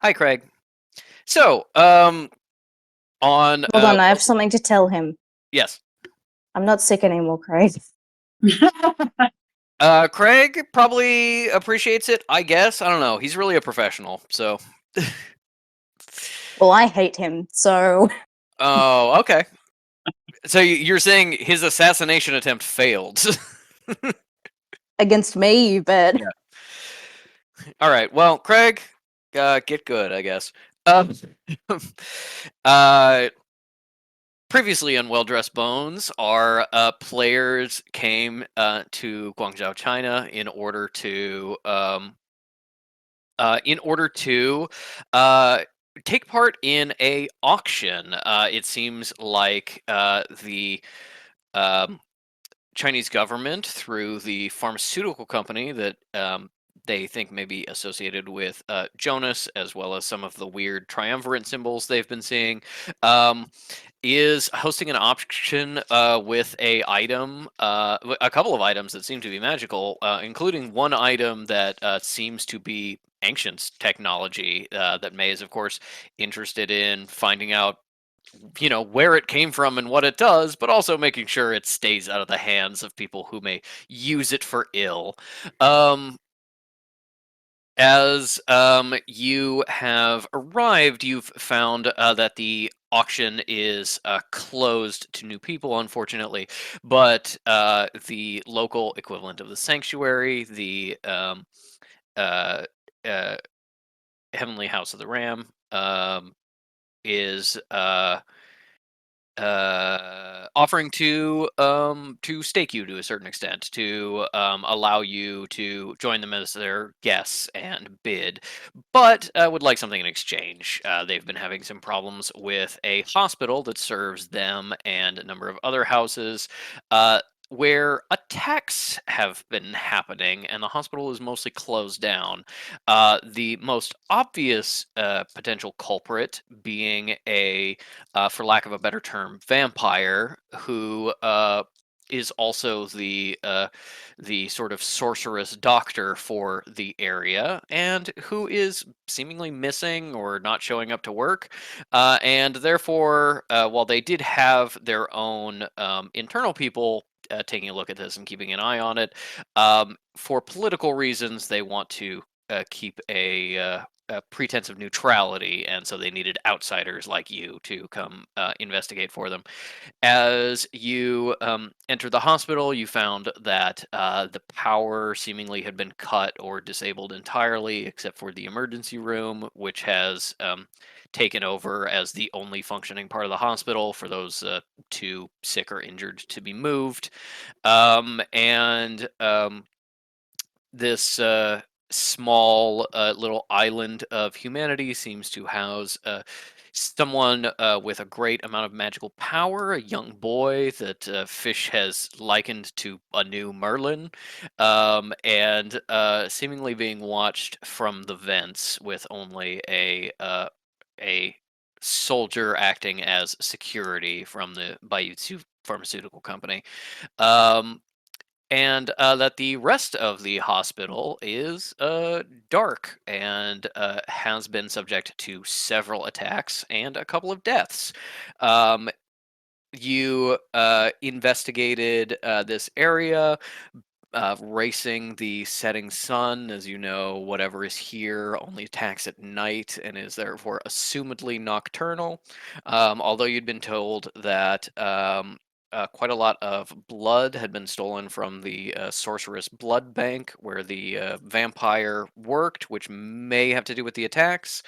Hi, Craig. So, on Hold on, I have something to tell him. yes, I'm not sick anymore, Craig. Craig probably appreciates it. I guess I don't know. He's really a professional. So, Well, I hate him, so oh, okay. So you're saying his assassination attempt failed? against me, you bet. Yeah. All right. Well, Craig, get good, I guess. Um, uh, Previously on Well Dressed Bones, our players came to Guangzhou, China, in order to uh, take part in a auction. It seems like the um, Chinese government, through the pharmaceutical company that they think may be associated with Jonas, as well as some of the weird triumvirate symbols they've been seeing, um, is hosting an auction with a couple of items that seem to be magical, including one item that seems to be ancient technology that May is, of course, interested in finding out, where it came from and what it does, but also making sure it stays out of the hands of people who may use it for ill. Um, as you have arrived, you've found that the auction is closed to new people, unfortunately, but the local equivalent of the sanctuary, the uh, uh, Heavenly House of the Ram, is offering to stake you to a certain extent, to allow you to join them as their guests and bid, but would like something in exchange. They've been having some problems with a hospital that serves them and a number of other houses. Where attacks have been happening, and the hospital is mostly closed down. The most obvious potential culprit being for lack of a better term, vampire who is also the sort of sorceress doctor for the area, and who is seemingly missing or not showing up to work. And therefore, while they did have their own internal people taking a look at this and keeping an eye on it, for political reasons, they want to keep a pretense of neutrality, and so they needed outsiders like you to come investigate for them. As you entered the hospital, you found that the power seemingly had been cut or disabled entirely, except for the emergency room, which has taken over as the only functioning part of the hospital for those too sick or injured to be moved. And This small little island of humanity seems to house someone with a great amount of magical power, a young boy that Fish has likened to a new Merlin, and seemingly being watched from the vents with only a soldier acting as security from the Baiutsu pharmaceutical company. Um, and that the rest of the hospital is dark and has been subject to several attacks and a couple of deaths. Um, you investigated this area, racing the setting sun. As you know, whatever is here only attacks at night and is therefore assumedly nocturnal. Although you'd been told that quite a lot of blood had been stolen from the sorceress blood bank where the vampire worked, which may have to do with the attacks,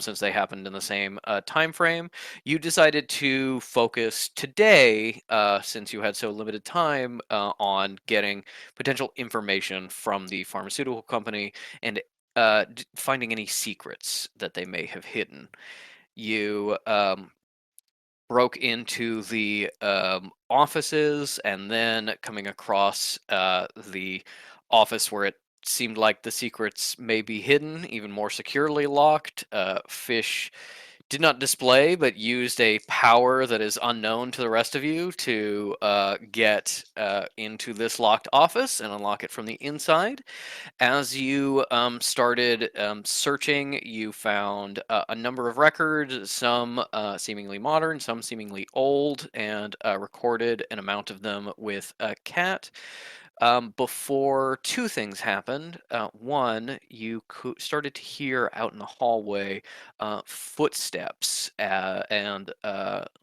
since they happened in the same time frame. You decided to focus today, since you had so limited time, on getting potential information from the pharmaceutical company and finding any secrets that they may have hidden. You broke into the offices, and then coming across the office where it seemed like the secrets may be hidden, even more securely locked. Fish did not display, but used a power that is unknown to the rest of you to get into this locked office and unlock it from the inside. As you started searching, you found a number of records, some seemingly modern, some seemingly old, and recorded an amount of them with a cat. Before two things happened. One, you started to hear out in the hallway footsteps and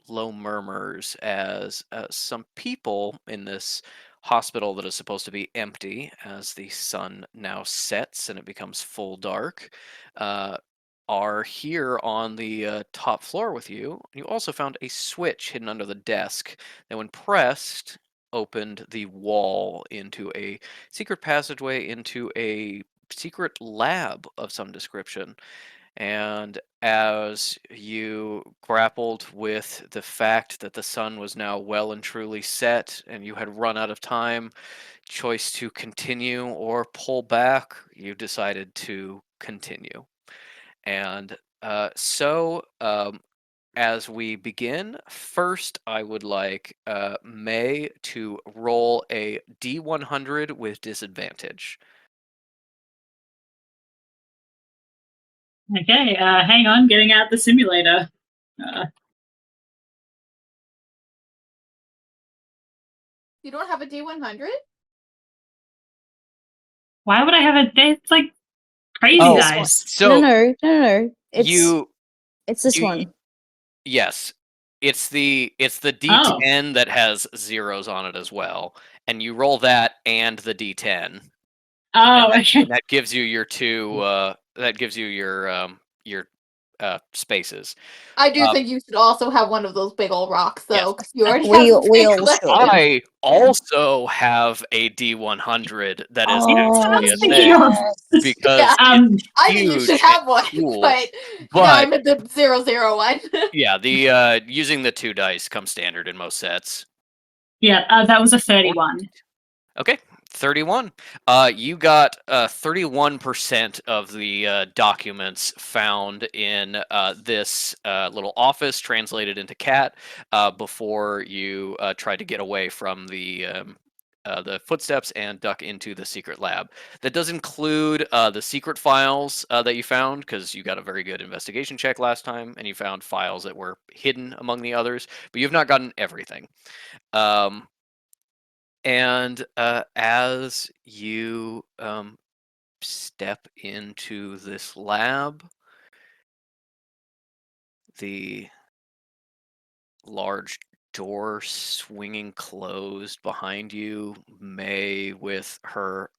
low murmurs as some people in this hospital that is supposed to be empty as the sun now sets and it becomes full dark. Uh, are here on the top floor with you. You also found a switch hidden under the desk that, when pressed, opened the wall into a secret passageway into a secret lab of some description. And as you grappled with the fact that the sun was now well and truly set and you had run out of time, choice to continue or pull back, you decided to continue. And as we begin, first I would like May to roll a D100 with disadvantage. Okay, hang on, getting out the simulator. You don't have a D100? Why would I have a? It's like crazy Oh, dice. so no. It's this you- one. Yes, it's the Oh. D10 that has zeros on it as well, and you roll that and the D10. Oh, And okay. that gives you your two. That gives you your spaces. I do think you should also have one of those big old rocks, though, because you already We have we all left. should. I also have a D100 that is That's what I actually was a thinking thing of. because Yeah. it's I think you huge should have and one, cool, but now but I'm at the 001. yeah, the using the two dice comes standard in most sets. Yeah, that was a 31. Okay, 31. You got 31% of the documents found in this little office translated into cat before you tried to get away from the footsteps and duck into the secret lab. That does include the secret files that you found, because you got a very good investigation check last time, and you found files that were hidden among the others, but you've not gotten everything. And as you step into this lab, the large door swinging closed behind you, May with her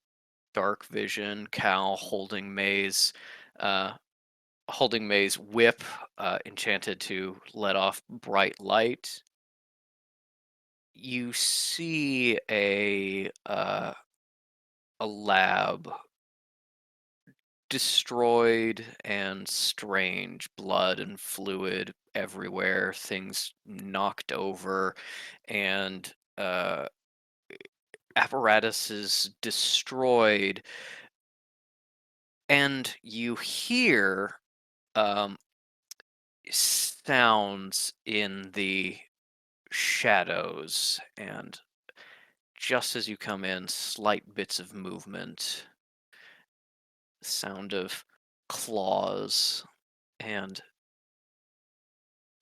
dark vision, Cal holding May's whip, enchanted to let off bright light. You see a lab destroyed and strange, blood and fluid everywhere, things knocked over, and apparatuses destroyed. And you hear sounds in the shadows, and just as you come in, slight bits of movement, sound of claws, and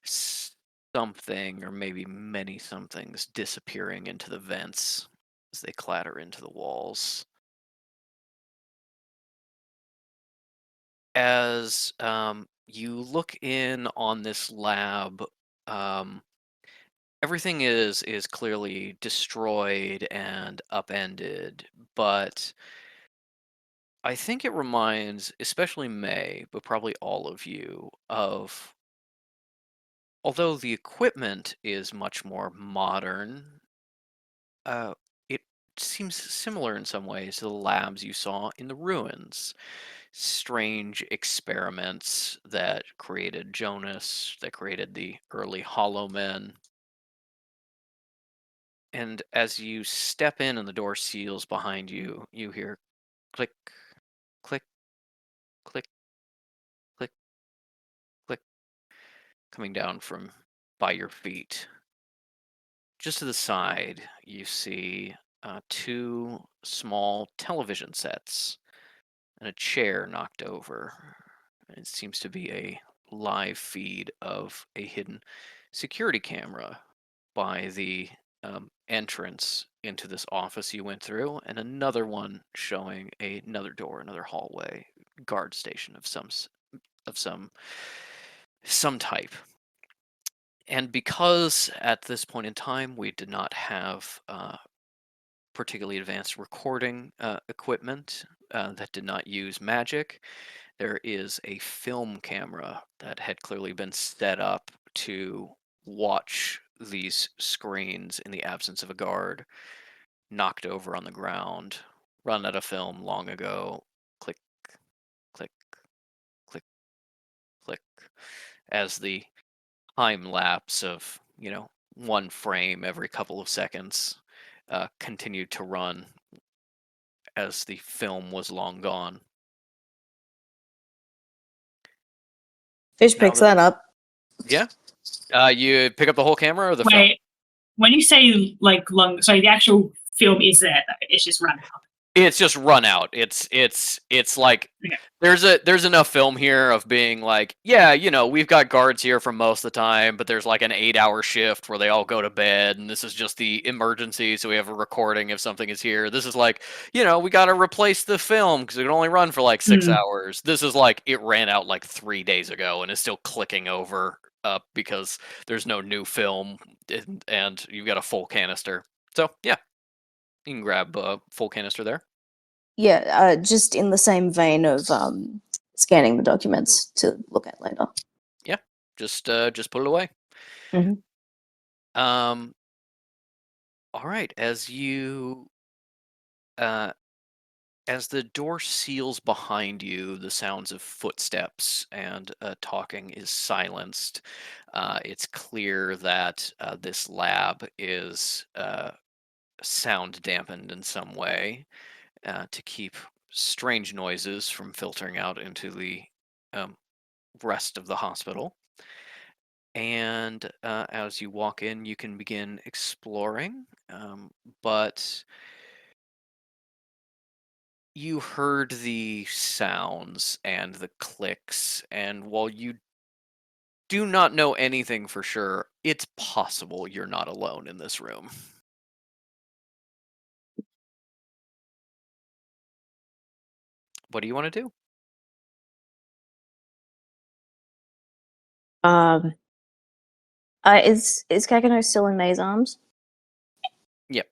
something, or maybe many somethings, disappearing into the vents as they clatter into the walls. As you look in on this lab, um, everything is clearly destroyed and upended, but I think it reminds, especially May, but probably all of you, of, although the equipment is much more modern, it seems similar in some ways to the labs you saw in the ruins. Strange experiments that created Jonas, that created the early Hollow Men. And as you step in and the door seals behind you, you hear click, click, click, click, click. coming down from by your feet. Just to the side, you see 2 small television sets and a chair knocked over. It seems to be a live feed of a hidden security camera by the entrance into this office you went through, and another one showing another door, another hallway, guard station of some type. And because at this point in time we did not have particularly advanced recording equipment that did not use magic, there is a film camera that had clearly been set up to watch these screens in the absence of a guard, knocked over on the ground, run out of film long ago. Click, click, click, click, as the time lapse of, 1 frame every couple of seconds continued to run as the film was long gone. Fish Now picks that up. Yeah. You pick up the whole camera or the film? Wait, when you say like long, sorry, the actual film is there. It's just run out. It's just run out. It's like Okay. there's enough film here of being like, yeah, we've got guards here for most of the time, but there's like an 8-hour shift where they all go to bed, and this is just the emergency, so we have a recording if something is here. This is like, we got to replace the film because it can only run for like 6 hours. This is like it ran out like 3 days ago and is still clicking over because there's no new film, and you've got a full canister. So yeah. You can grab a full canister there. Yeah, just in the same vein of scanning the documents to look at later. Yeah, just put it away. Mhm. All right. As the door seals behind you, the sounds of footsteps and talking is silenced. It's clear that this lab is sound dampened in some way to keep strange noises from filtering out into the rest of the hospital. And as you walk in, you can begin exploring, but you heard the sounds and the clicks, and while you do not know anything for sure, it's possible you're not alone in this room. What do you want to do? Is Kakano still in May's arms? Yep.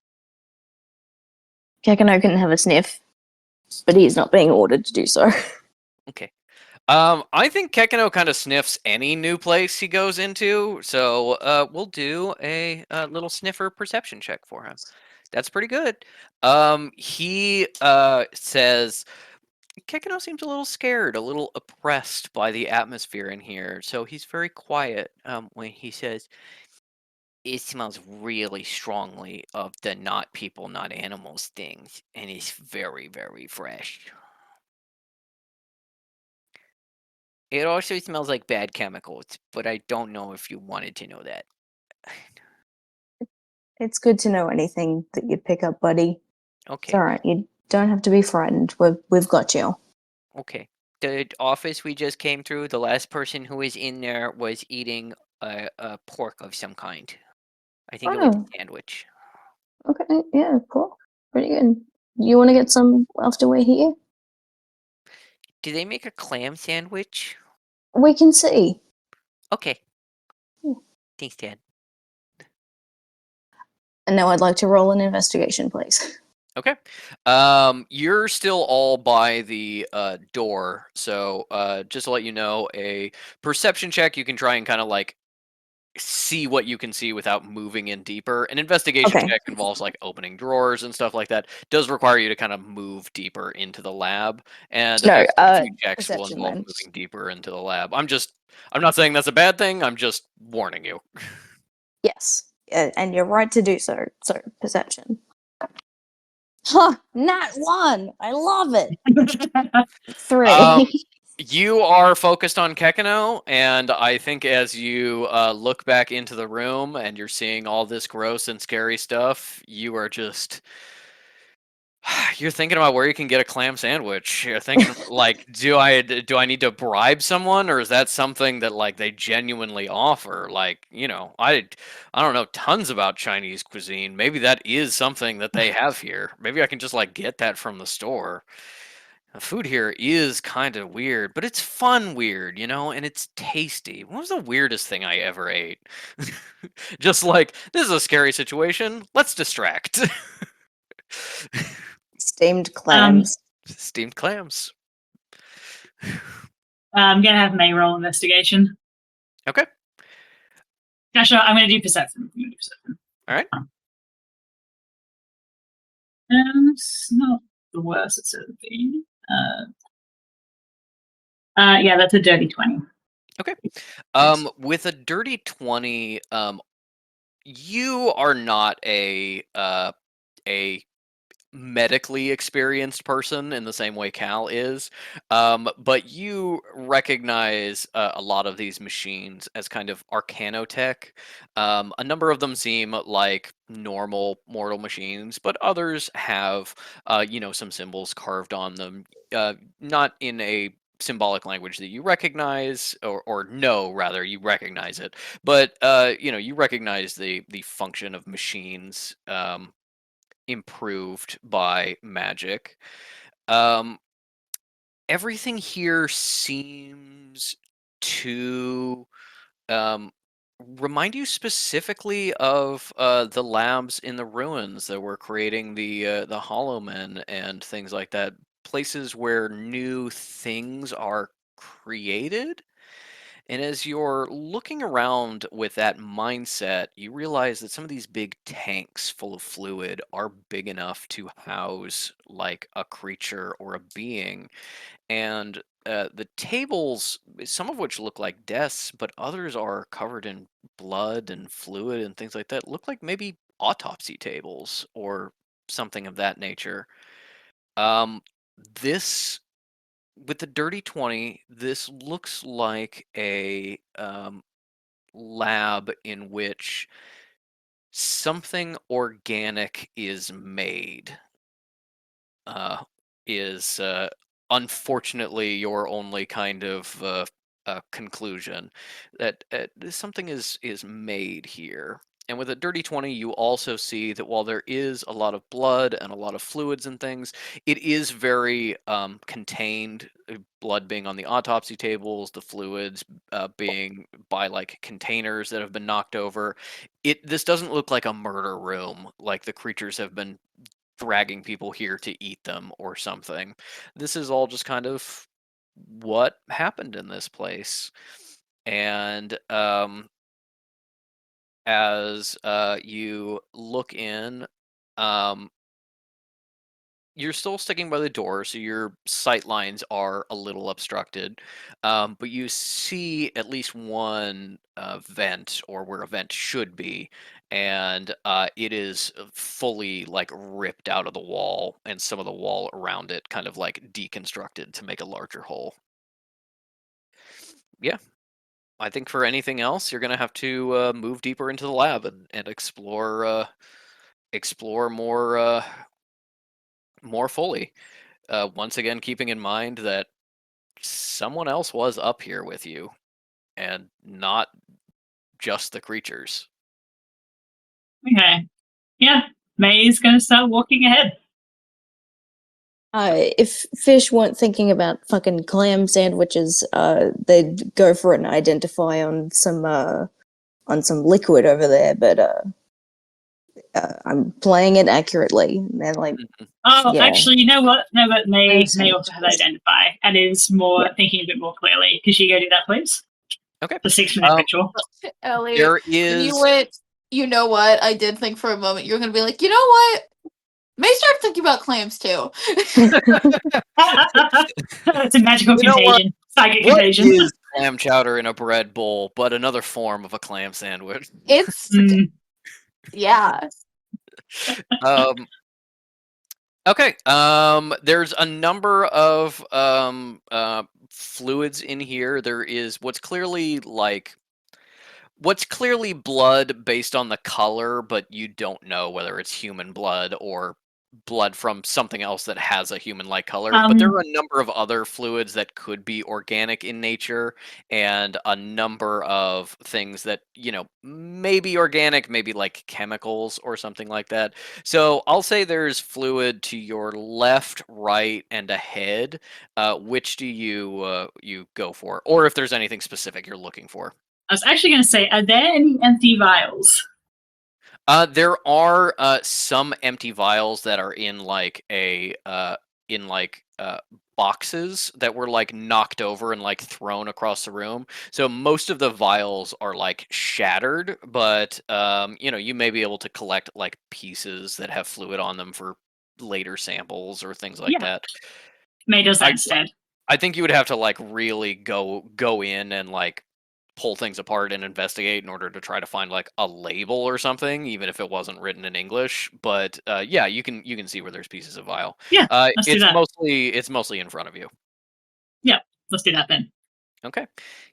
Kakano can have a sniff, but he's not being ordered to do so. Okay. I think Kekino kind of sniffs any new place he goes into, so we'll do a little sniffer perception check for him. That's pretty good. He says Kekino seems a little scared, a little oppressed by the atmosphere in here, so he's very quiet when he says, "It smells really strongly of the not people, not animals things, and it's very, very fresh. It also smells like bad chemicals, but I don't know if you wanted to know that." It's good to know anything that you pick up, buddy. It's Okay, alright, you don't have to be frightened. We've got you. okay. The office we just came through, the last person who was in there was eating a pork of some kind. I think it was a Oh, sandwich. okay, yeah, cool. Pretty good. You want to get some after we're here? Do they make a clam sandwich? We can see. Okay. Hmm. Thanks, Dad. And now I'd like to roll an investigation, please. Okay. You're still all by the door, so just to let you know, a perception check, you can try and kind of like see what you can see without moving in deeper. An investigation Okay. check involves like opening drawers and stuff like that. Does require you to kind of move deeper into the lab, and No, a few checks will perception involve then. moving deeper into the lab. I'm not saying that's a bad thing. I'm just warning you. Yes, and you're right to do so. So, perception. Huh, nat 1! I love it! 3. Um, You are focused on Kekino, and I think as you look back into the room and you're seeing all this gross and scary stuff, you are just you're thinking about where you can get a clam sandwich. You're thinking like, do I need to bribe someone, or is that something that like they genuinely offer? Like, I don't know tons about Chinese cuisine. Maybe that is something that they have here. Maybe I can just like get that from the store. The food here is kind of weird, but it's fun weird, and it's tasty. What was the weirdest thing I ever ate? Just like, this is a scary situation. Let's distract. Steamed clams. Steamed clams. I'm gonna have May roll investigation. Okay. Actually, I'm gonna do perception. All right. It's not the worst it's ever been. Yeah, that's a dirty 20. Okay. Nice. With a dirty 20, you are not a medically experienced person in the same way Cal is, but you recognize a lot of these machines as kind of arcanotech. A number of them seem like normal mortal machines, but others have, some symbols carved on them, not in a symbolic language that you recognize or know, rather you recognize it, but you recognize the function of machines improved by magic. Um, Everything here seems to um, remind you specifically of the labs in the ruins that were creating the Hollow Men and things like that. Places where new things are created. And as you're looking around with that mindset, you realize that some of these big tanks full of fluid are big enough to house like a creature or a being. And the tables, some of which look like desks, but others are covered in blood and fluid and things like that, look like maybe autopsy tables or something of that nature. Um, this with the dirty 20, this looks like a lab in which something organic is made. Is unfortunately your only kind of conclusion that something is made here. And with a dirty 20, you also see that while there is a lot of blood and a lot of fluids and things, it is very contained. Blood being on the autopsy tables, the fluids being by like containers that have been knocked over. This doesn't look like a murder room, like the creatures have been dragging people here to eat them or something. This is all just kind of what happened in this place. And as you look in, um, you're still sticking by the door, so your sight lines are a little obstructed. But you see at least one vent, or where a vent should be, and it is fully like ripped out of the wall, and some of the wall around it kind of like deconstructed to make a larger hole. Yeah, I think for anything else, you're gonna have to move deeper into the lab and explore more fully. Once again, keeping in mind that someone else was up here with you and not just the creatures. Okay. Yeah, May's gonna start walking ahead. If fish weren't thinking about fucking clam sandwiches, they'd go for an identify on some liquid over there. But I'm playing it accurately. And like, Oh, yeah. actually, you know what? No, but May Clam also has sandwiches. identify and is more Yeah. thinking a bit more clearly. Could she go do that, please? Okay. The 6-minute ritual. Ellie, There when is. you went, you know what? I did think for a moment you were gonna be like, you know what? May start thinking about clams too. It's a magical You know what? contagion. Psychic What contagion. is clam chowder in a bread bowl but another form of a clam sandwich? It's Mm. yeah. Um, Okay. There's a number of fluids in here. There is what's clearly blood based on the color, but you don't know whether it's human blood or blood from something else that has a human-like color. But there are a number of other fluids that could be organic in nature, and a number of things that, may be organic, maybe like chemicals or something like that. So I'll say there's fluid to your left, right, and ahead. Which do you go for? Or if there's anything specific you're looking for. I was actually going to say, are there any empty vials? There are some empty vials that are in boxes that were like knocked over and like thrown across the room. So most of the vials are like shattered, but you may be able to collect like pieces that have fluid on them for later samples or things like Yeah. that. May does that I instead. I think you would have to like really go in and like pull things apart and investigate in order to try to find like a label or something, even if it wasn't written in English. But yeah, you can see where there's pieces of vial. Yeah, let's do It's that. mostly in front of you. Yeah, let's do that then. Okay.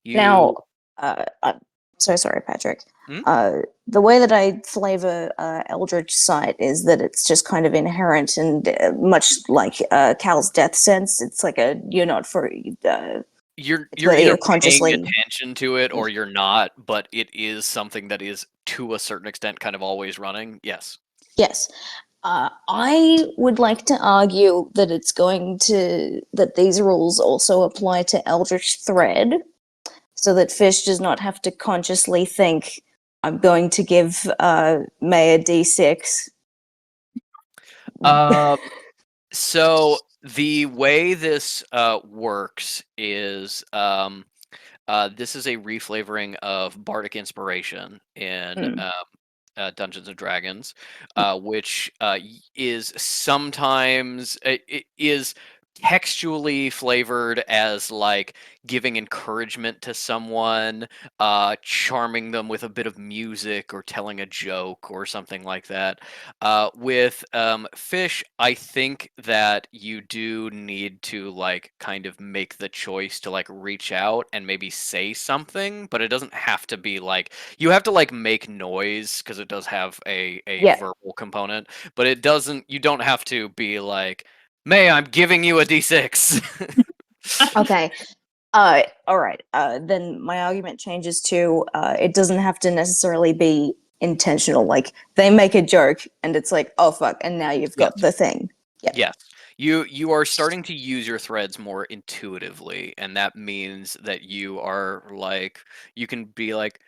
Now, I'm so sorry, Patrick. Hmm? The way that I flavor Eldritch Sight is that it's just kind of inherent, and much like Cal's death sense, it's like you're whether either you're paying consciously attention to it or you're not, but it is something that is to a certain extent kind of always running. Yes. yes. I would like to argue that that these rules also apply to Eldritch Thread, so that Fish does not have to consciously think, I'm going to give May a D6. So the way this works is this is a reflavoring of Bardic Inspiration in Dungeons and Dragons, which is sometimes it is textually flavored as like giving encouragement to someone, charming them with a bit of music or telling a joke or something like that. With Fish, I think that you do need to like kind of make the choice to like reach out and maybe say something, but it doesn't have to be like you have to like make noise because it does have a Yeah. verbal component, but you don't have to be like, May, I'm giving you a D6. Okay. All right. Then my argument changes to it doesn't have to necessarily be intentional. Like they make a joke and it's like, oh fuck, and now you've got the thing. Yeah. Yes. You are starting to use your threads more intuitively, and that means that you are like you can be like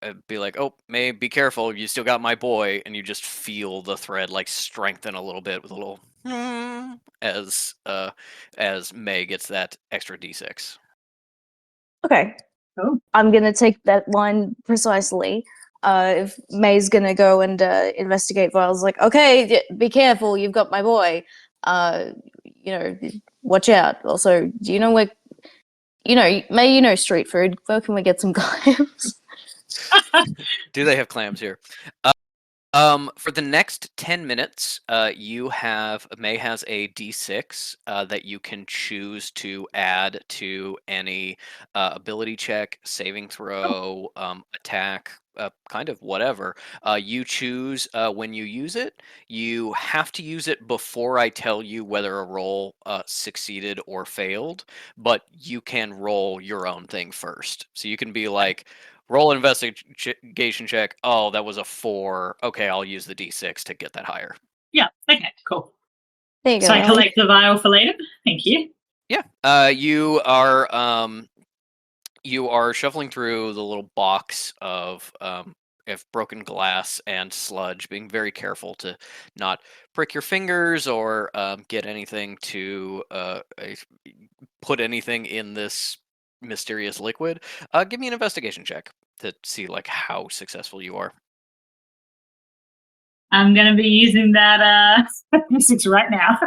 oh, May, be careful, you still got my boy, and you just feel the thread like strengthen a little bit with a little as May gets that extra D6. Okay. Oh. I'm gonna take that line precisely. If May's gonna go and investigate vials, like, okay, be careful, you've got my boy. Watch out. Also, do you know where? May street food. Where can we get some clams? Do they have clams here? For the next 10 minutes, May has a D6 that you can choose to add to any ability check, saving throw, attack, kind of whatever. You choose when you use it. You have to use it before I tell you whether a roll succeeded or failed, but you can roll your own thing first. So you can be like, roll an investigation check. Oh, that was a 4. Okay, I'll use the D6 to get that higher. Yeah, okay, cool. There you go. So I collect the vial for later? Thank you. Yeah. You are shuffling through the little box of broken glass and sludge, being very careful to not prick your fingers or get anything to put anything in this mysterious liquid. Give me an investigation check to see like how successful you are. I'm gonna be using that D6 right now.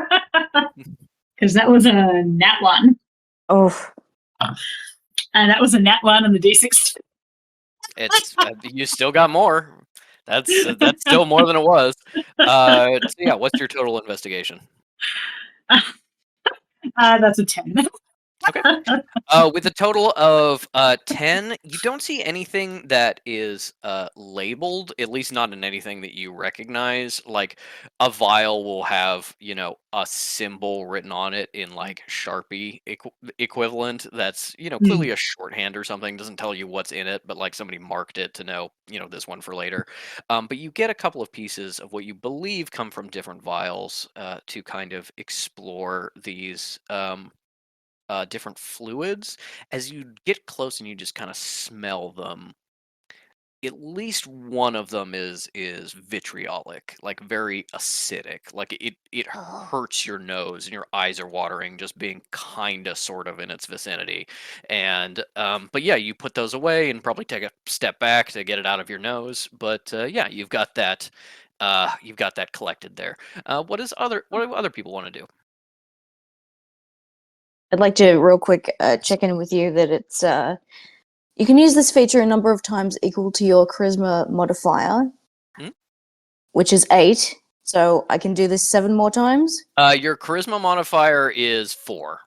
Because that was a nat 1. Oh. And that was a nat 1 on the D6. It's you still got more. That's still more than it was. So yeah, what's your total investigation? That's a 10. Okay. With a total of 10, you don't see anything that is labeled, at least not in anything that you recognize. Like a vial will have, a symbol written on it in like Sharpie equivalent that's, clearly a shorthand or something. Doesn't tell you what's in it, but like somebody marked it to know, this one for later. But you get a couple of pieces of what you believe come from different vials to kind of explore these. Different fluids. As you get close and you just kind of smell them, at least one of them is vitriolic, like very acidic. Like it Oh. hurts your nose and your eyes are watering just being kinda sort of in its vicinity. And but yeah, you put those away and probably take a step back to get it out of your nose. But yeah, you've got that collected there. What do other people want to do? I'd like to real quick check in with you that it's you can use this feature a number of times equal to your charisma modifier, Hmm? which is 8. So I can do this 7 more times. Your charisma modifier is 4.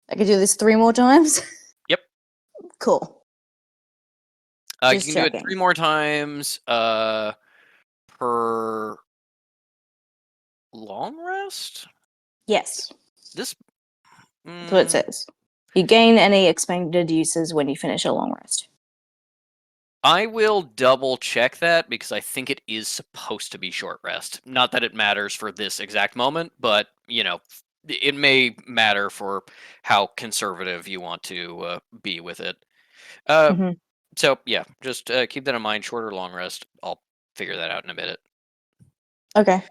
I can do this 3 more times. Yep. Cool. You Just can do it checking. 3 more times per long rest. Yes, This, that's what it mm, says. You gain any expended uses when you finish a long rest. I will double check that because I think it is supposed to be short rest. Not that it matters for this exact moment, but it may matter for how conservative you want to be with it. Uh, Hmm. so yeah, just keep that in mind. Short or long rest. I'll figure that out in a minute. Okay.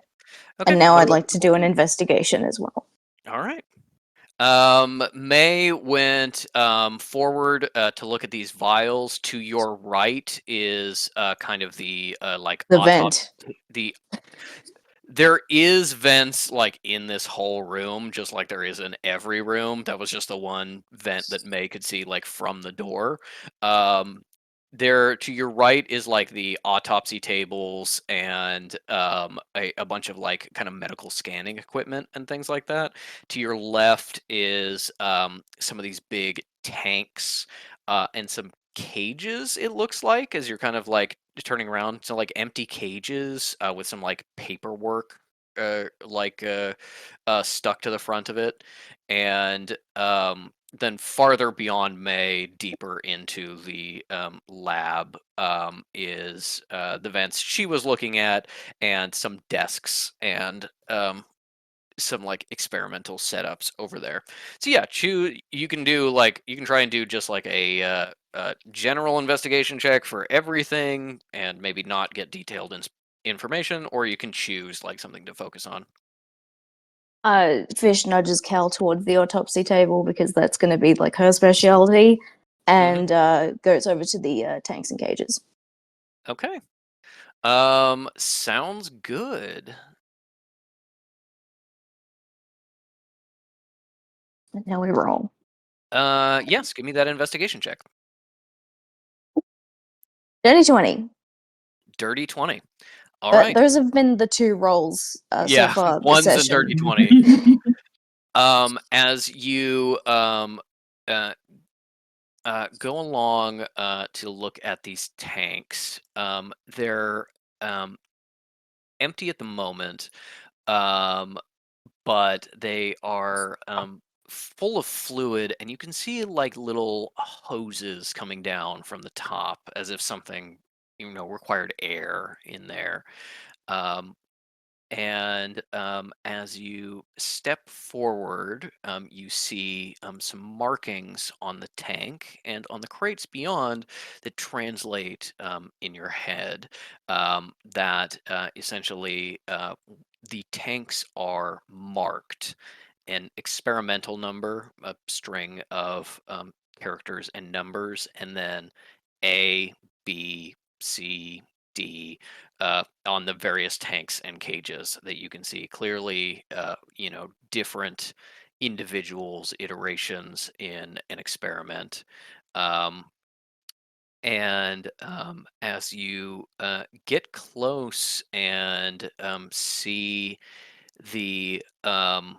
Okay. And now What I'd about like to do an investigation as well. All right. May went forward to look at these vials. To your right is kind of the like The autopsy. vent. The There is vents like in this whole room, just like there is in every room. That was just the one vent that May could see like from the door. Um, there to your right is like the autopsy tables and a bunch of like kind of medical scanning equipment and things like that. To your left is some of these big tanks and some cages, it looks like, as you're kind of like turning around. So like empty cages with some like paperwork stuck to the front of it. And then farther beyond May, deeper into the lab, is the vents she was looking at, and some desks and some like experimental setups over there. So yeah, you can do like you can try and do just like a general investigation check for everything, and maybe not get detailed information, or you can choose like something to focus on. Fish nudges Cal towards the autopsy table because that's going to be like her specialty, Hmm. and goes over to the tanks and cages. Okay. Sounds good. And now we roll. Yes, give me that investigation check. Dirty 20. Dirty 20. All right. Those have been the 2 rolls so Yeah, far this ones and session. dirty 20. As you uh, go along to look at these tanks, they're empty at the moment, um, but they are full of fluid, and you can see like little hoses coming down from the top, as if something required air in there. Um, and as you step forward, you see some markings on the tank and on the crates beyond that translate in your head that essentially the tanks are marked an experimental number, a string of characters and numbers, and then A, B, C, D on the various tanks and cages that you can see clearly. Different individuals, iterations in an experiment. Um, And as you get close and see the uh,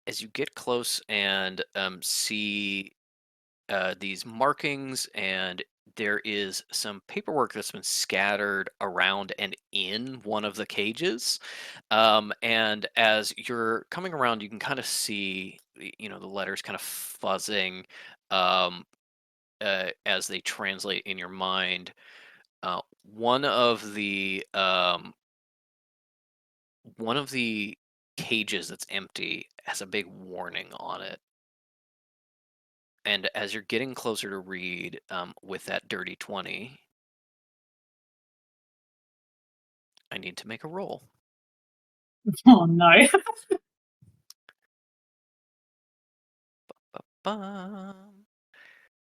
as you get close and see these markings, and there is some paperwork that's been scattered around and in one of the cages. And as you're coming around, you can kind of see, the letters kind of fuzzing um, as they translate in your mind. One of the cages that's empty has a big warning on it. And as you're getting closer to read with that dirty 20, I need to make a roll. Oh no. Bum.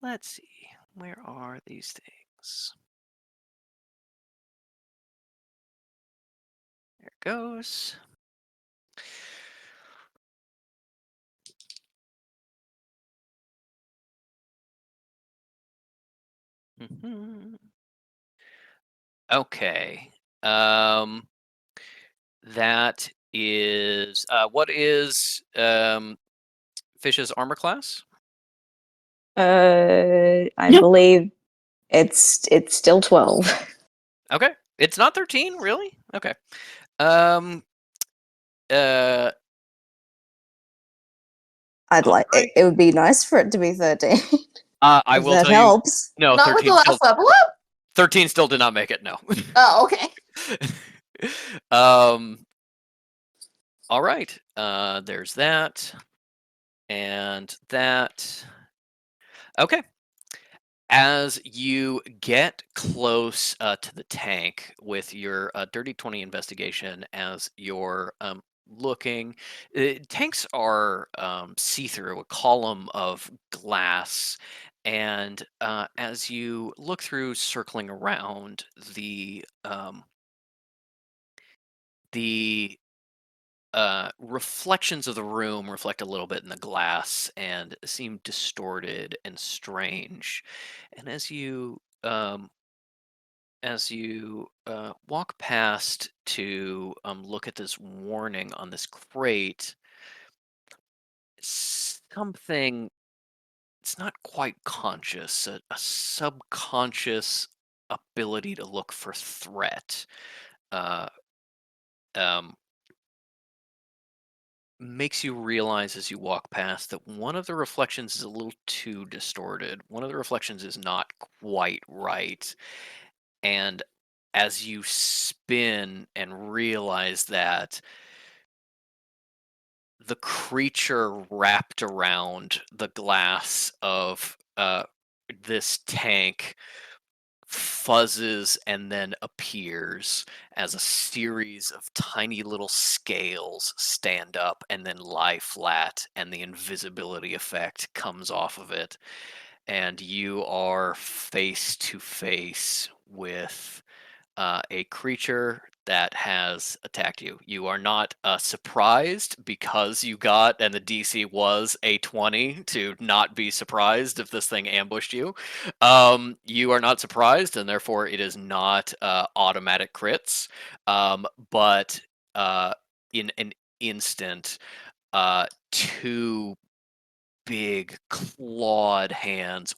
Let's see. Where are these things? There it goes. Mhm. Okay. That is what is Fish's armor class? I Yep. believe it's still 12. Okay. It's not 13, really? Okay. Um uh I'd like alright. it would be nice for it to be 13. I if will that tell you, helps. no, Not with the 13 still last level up? 13 still did not make it, no. Oh, okay. um all right. There's that and that. Okay. As you get close to the tank with your Dirty 20 investigation, as you're looking, tanks are see through a column of glass. And as you look through, circling around, the reflections of the room reflect a little bit in the glass and seem distorted and strange. And as you walk past to look at this warning on this crate, something, it's not quite conscious, a subconscious ability to look for threat. Uh, um, Makes you realize as you walk past that one of the reflections is a little too distorted. One of the reflections is not quite right. And as you spin and realize that, the creature wrapped around the glass of this tank fuzzes and then appears as a series of tiny little scales stand up and then lie flat, and the invisibility effect comes off of it, and you are face to face with a creature that has attacked you. You are not surprised because you got, and the DC was a 20 to not be surprised if this thing ambushed you. You are not surprised, and therefore it is not automatic crits. But in an instant, two big clawed hands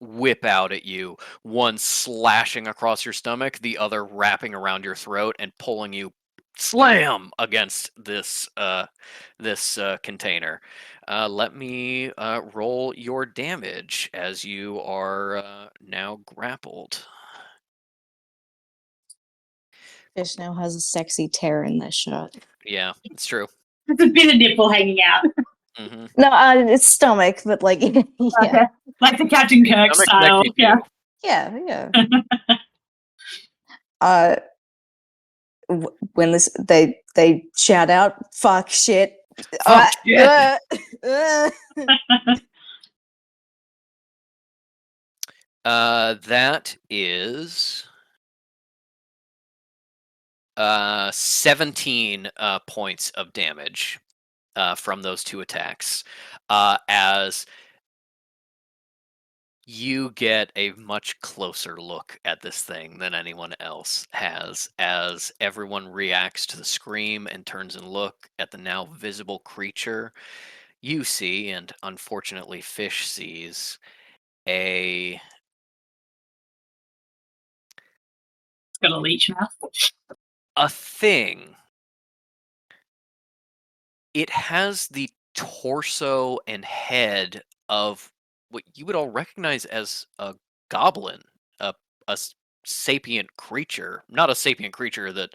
whip out at you, one slashing across your stomach, the other wrapping around your throat and pulling you slam against this container. Let me roll your damage as you are now grappled. Fish now has a sexy tear in their shirt. Yeah, it's true. There's a bit of nipple hanging out. Hmm. No, it's stomach, but like, yeah, Okay. Like the Captain Kirk Stomach style. sexy Yeah. too. yeah. uh, when they shout out, "Fuck shit!" Fuck shit. uh. That is 17 points of damage from those two attacks. As You get a much closer look at this thing than anyone else has as everyone reacts to the scream and turns and look at the now visible creature. You see, and unfortunately Fish sees, a It's got a leech mouth. thing. It has the torso and head of what you would all recognize as a goblin, a sapient creature. Not a sapient creature that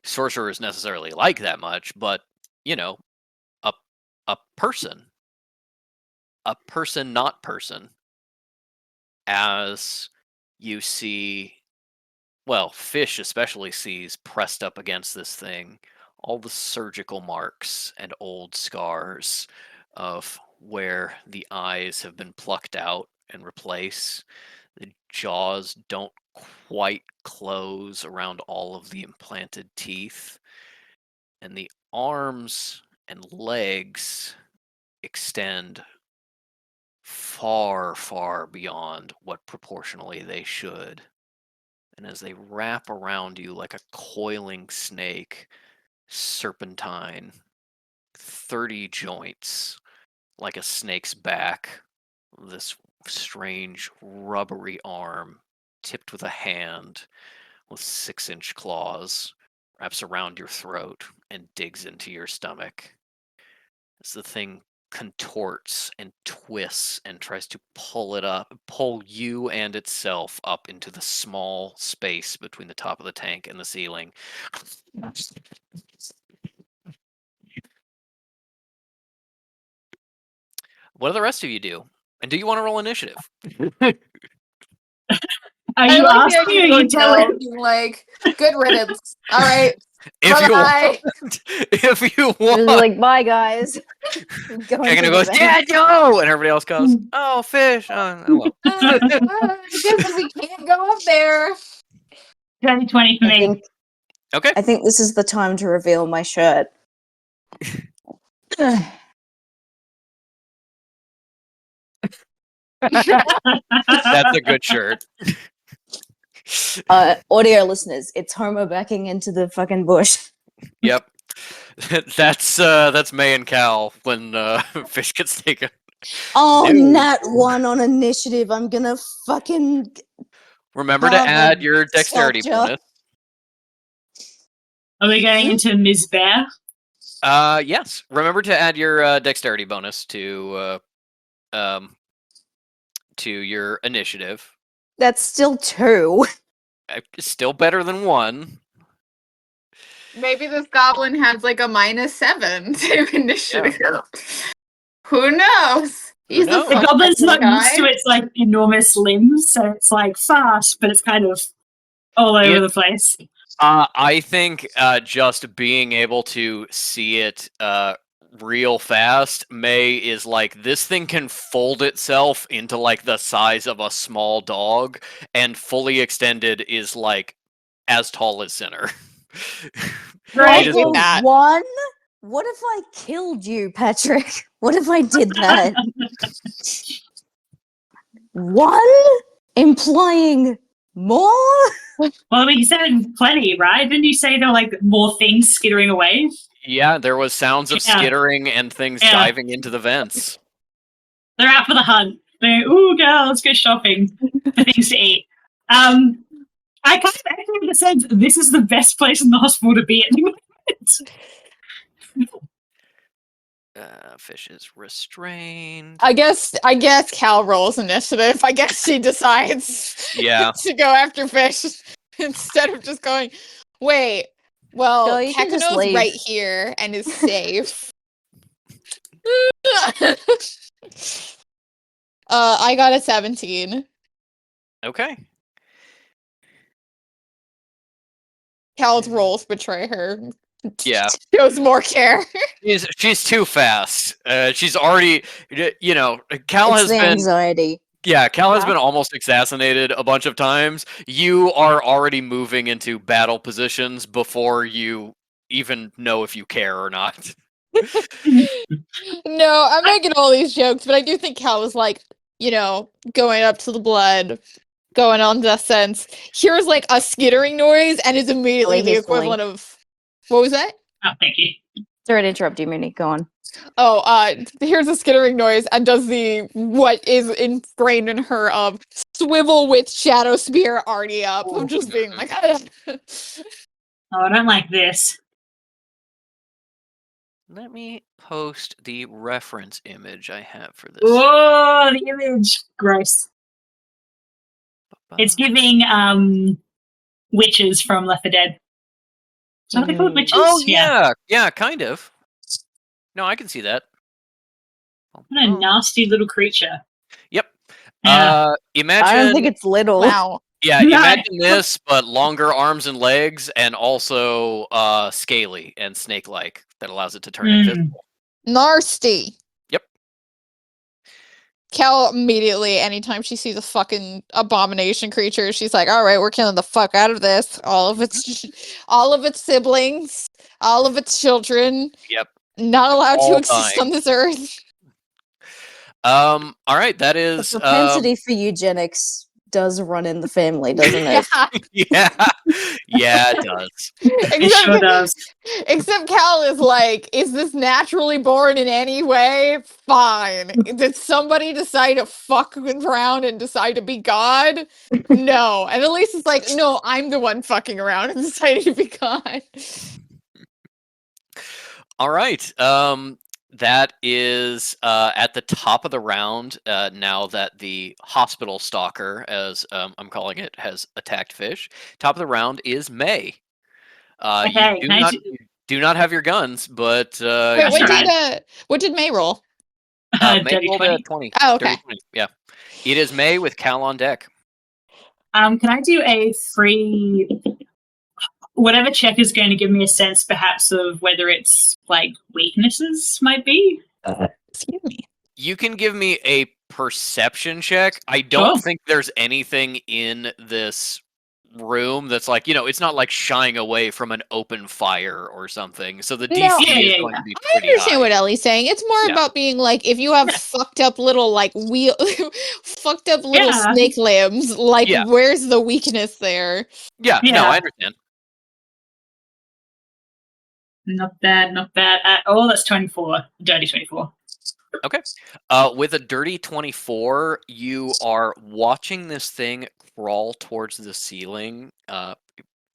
sorcerers necessarily like that much, but you know, a a person, not person. As you see, well, Fish especially sees pressed up against this thing all the surgical marks and old scars of where the eyes have been plucked out and replaced. The jaws don't quite close around all of the implanted teeth. And the arms and legs extend far, far beyond what proportionally they should. And as they wrap around you like a coiling snake, serpentine, 30 joints, like a snake's back, this strange rubbery arm tipped with a hand with 6-inch claws wraps around your throat and digs into your stomach. As the thing contorts and twists and tries to pull you and itself up into the small space between the top of the tank and the ceiling. What do the rest of you do? And do you want to roll initiative? Are I you like the asking or idea are you of telling? being like, good riddance. All right. If you Bye. want, if you Just want, be like, bye guys. Going Megan to goes, the yeah, vent. no, and everybody else goes, oh, Fish. Oh, well. I guess we can't go up there. 20 for I me. think Okay. I think this is the time to reveal my shirt. That's a good shirt. Audio listeners, it's Homer backing into the fucking bush. Yep. That's May and Cal when Fish gets taken. Oh, No. nat 1 on initiative. I'm gonna fucking Remember to Have a add your dexterity sculpture. bonus. Are we going into Ms. Bear? Yes. Remember to add your dexterity bonus to your initiative. That's still 2. Still better than 1. Maybe this goblin has like a -7 to initiative. Who knows? He's knows? The a goblin's fun not used guy. to its like enormous limbs, so it's like fast, but it's kind of all over the place. I think just being able to see it real fast, May is like, this thing can fold itself into like the size of a small dog, and fully extended is like as tall as Sinner. Right. It is Well, a- that. 1? What if I killed you, Patrick? What if I did that? 1? Implying more? Well, we said plenty, right? Didn't you say there were like more things skittering away? yeah, there was sounds of Yeah. skittering and things Yeah. diving into the vents. They're out for the hunt. They're, ooh, girl, let's go shopping for things to eat. I kind of actually have the sense this is the best place in the hospital to be at the moment. Fish is restrained. I guess Cal rolls initiative. I guess she decides Yeah. to go after Fish instead of just going, wait, well, No, you can just Kekano's leave. right here and is safe. I got a 17. Okay. Cal's rolls betray her. Yeah. Shows more care. She's too fast. She's already, Cal It's has the been, anxiety. Cal has Yeah. been almost assassinated a bunch of times. You are already moving into battle positions before you even know if you care or not. No, I'm making all these jokes, but I do think Cal was like, going up to the blood, going on death sense, hears like a skittering noise and is immediately the Hastily. equivalent of what was that? Oh, thank you. Sorry to interrupt you, Mooney. Go on. Oh, here's a skittering noise and does the what is ingrained in her of swivel with shadow spear already up. I'm just being like, Oh, I don't like this. Let me post the reference image I have for this. Oh, the image. Gross. It's giving witches from Left 4 Dead. So are they called witches? Oh yeah, kind of. No, I can see that. What a nasty little creature. Yep. Yeah. Imagine. I don't think it's little. wow. Yeah, No. imagine this, but longer arms and legs, and also scaly and snake-like that allows it to turn invisible. Nasty. Yep. Cal immediately, anytime she sees a fucking abomination creature, she's like, "All right, we're killing the fuck out of this. All of its siblings, all of its children. Yep. Not allowed All to exist dying. on this earth." All right, that The is. propensity for eugenics does run in the family, doesn't it? Yeah. Yeah, it does. It sure does. Except Cal is like, is this naturally born in any way? Fine. Did somebody decide to fuck around and decide to be God? No. And at least it's like, no, I'm the one fucking around and deciding to be God. All right. That is at the top of the round. Now that the hospital stalker, as I'm calling it, has attacked Fish. Top of the round is May. Okay, You do not have your guns, but Wait, That's what did May roll? May Dirty rolled 20. a 20. Oh, okay. Dirty 20. Yeah, it is May with Cal on deck. Can I do a free whatever check is going to give me a sense perhaps of whether it's like weaknesses might be? Excuse me. You can give me a perception check. I don't Oh. think there's anything in this room that's like, it's not like shying away from an open fire or something. So the DC No. is Yeah, going yeah. to be I pretty understand high. what Ellie's saying. It's more Yeah. about being like, if you have fucked up little like wheel, fucked up little Yeah. snake limbs, like Yeah. where's the weakness there? Yeah, no, Yeah. I understand. Not bad, not bad at all. That's 24. Dirty 24. With a dirty 24, you are watching this thing crawl towards the ceiling.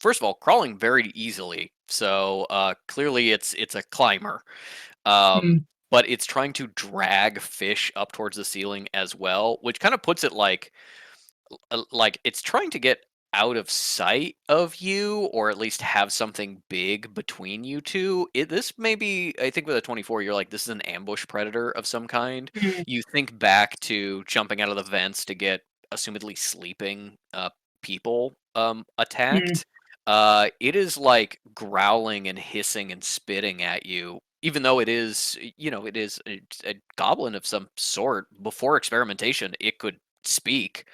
First of all, crawling very easily. So clearly it's a climber. But it's trying to drag Fish up towards the ceiling as well, which kind of puts it like it's trying to get out of sight of you, or at least have something big between you two. This may be, I think with a 24, you're like, this is an ambush predator of some kind. You think back to jumping out of the vents to get assumedly sleeping people attacked. It is like growling and hissing and spitting at you, even though it is, it is a goblin of some sort. Before experimentation, it could speak.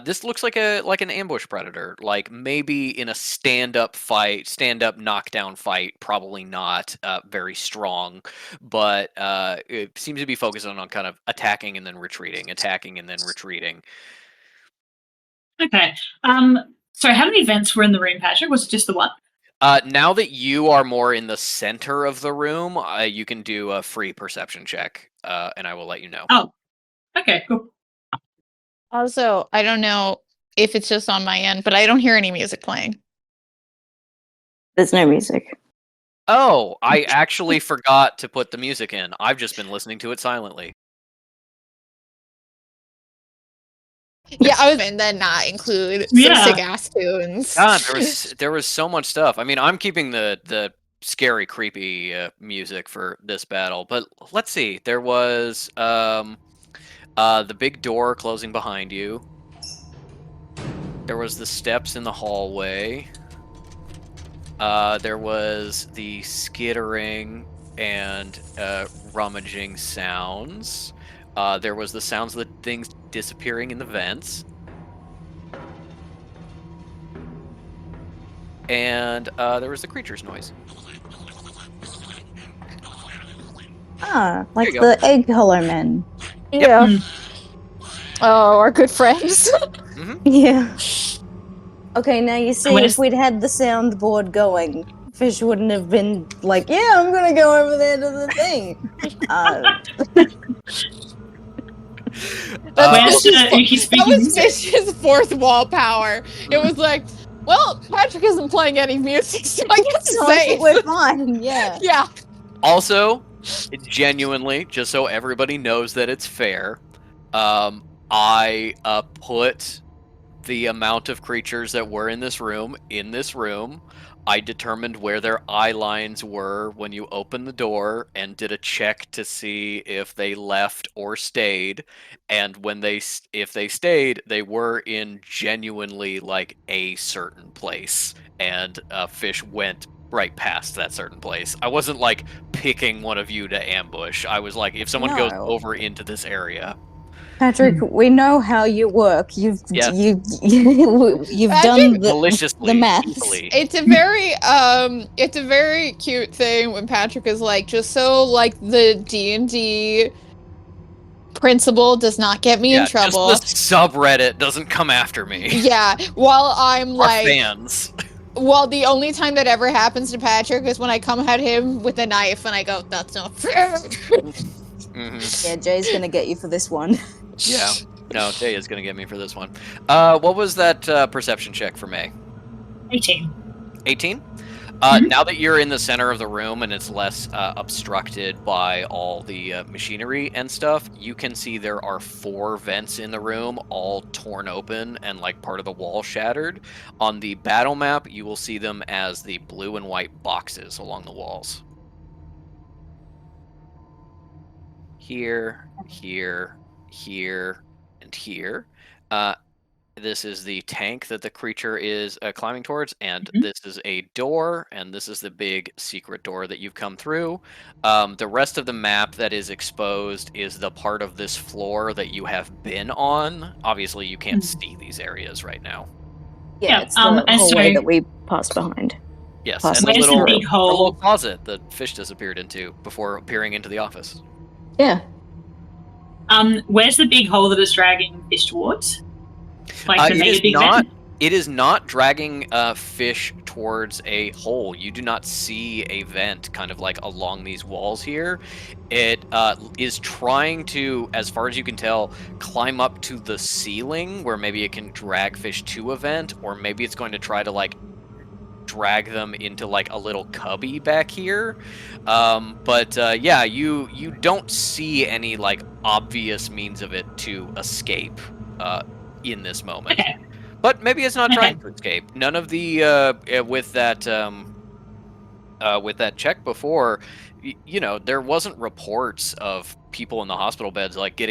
This looks like an ambush predator, like maybe in a stand-up knockdown fight, probably not very strong, but it seems to be focused on kind of attacking and then retreating. Okay. So how many vents were in the room, Patrick? Was it just the one? Now that you are more in the center of the room, you can do a free perception check, and I will let you know. Oh, okay, cool. Also, I don't know if it's just on my end, but I don't hear any music playing. There's no music. Oh, I actually forgot to put the music in. I've just been listening to it silently. Yeah, and then not include Yeah. sick ass tunes. God, there was so much stuff. I mean, I'm keeping the scary, creepy music for this battle, but let's see. There was the big door closing behind you. There was the steps in the hallway. There was the skittering and rummaging sounds. There was the sounds of the things disappearing in the vents. And there was the creature's noise. Ah, like There you go. the egg hollow men. Yeah. Oh, our good friends. Yeah. Okay, now you see, where's- if we'd had the soundboard going, Fish wouldn't have been like, yeah, I'm gonna go over there to the thing. Where's Fish's the fo- Uki that speaking was music? Fish's fourth wall power. It was like, well, Patrick isn't playing any music, so I get to So I say think we're fine, yeah. yeah. Also, genuinely, just so everybody knows that it's fair, I put the amount of creatures that were in this room. I determined where their eye lines were when you opened the door and did a check to see if they left or stayed. And if they stayed, they were in genuinely like a certain place. And Fish went right past that certain place. I wasn't like picking one of you to ambush. I was like, if someone goes No. over into this area. Patrick, we know how you work. You've Yes. you've Patrick- done the Maliciously, maths. equally. It's a very cute thing when Patrick is like, just so like the D&D principal does not get me in trouble. Just the subreddit doesn't come after me. Yeah, while I'm Our like, fans. well, the only time that ever happens to Patrick is when I come at him with a knife and I go, that's not fair. Mhm. Yeah, Jay's gonna get you for this one. Yeah. No, Jay is gonna get me for this one. What was that perception check for May? 18. 18? Mhm. Now that you're in the center of the room and it's less obstructed by all the machinery and stuff, you can see there are 4 vents in the room, all torn open and like part of the wall shattered. On the battle map, you will see them as the blue and white boxes along the walls. Here, here, here, and here. This is the tank that the creature is climbing towards, and Mhm. this is a door, and this is the big secret door that you've come through. The rest of the map that is exposed is the part of this floor that you have been on. Obviously, you can't see these areas right now. Yeah, Yeah, it's the and hallway so- that we passed behind. Yes, Plus, and the Where's the little, big the hole? little closet that Fish disappeared into before appearing into the office. Yeah. Where's the big hole that is dragging Fish towards? Like the It mega is big not. vent? It is not dragging Fish towards a hole. You do not see a vent kind of like along these walls here. It is trying to, as far as you can tell, climb up to the ceiling where maybe it can drag Fish to a vent, or maybe it's going to try to like drag them into like a little cubby back here. Yeah, you don't see any like obvious means of it to escape in this moment. Okay. But maybe it's not Okay. trying to escape. None of the with that check before, you know, there wasn't reports of people in the hospital beds like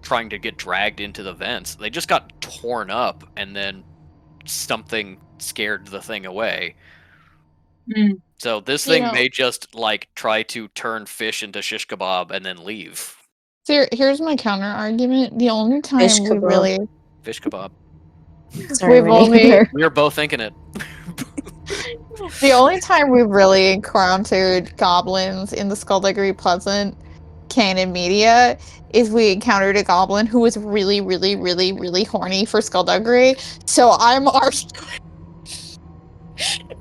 trying to get dragged into the vents. They just got torn up, and then something scared the thing away. Mm. So this You thing know- may just like try to turn Fish into shish kebab and then leave. So here's my counter argument. The only time Fish we kebab. really Fish kebab. Sorry, We've only- Renee. We were both thinking it. the only time we've really encountered goblins in the Skullduggery Pleasant canon media is we encountered a goblin who was really, really, really, really horny for Skullduggery. So I'm arguing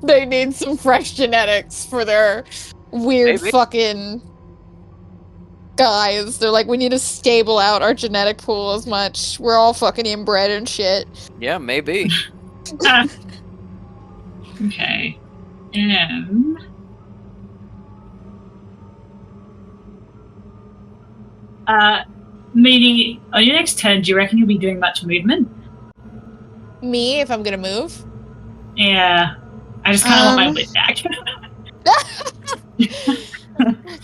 they need some fresh genetics for their weird Maybe. fucking guys. They're like, we need to stable out our genetic pool as much. We're all fucking inbred and shit. Yeah, maybe. Okay. Meaning, on your next turn, do you reckon you'll be doing much movement? Me, if I'm gonna move. Yeah. I just kind of want my whip back.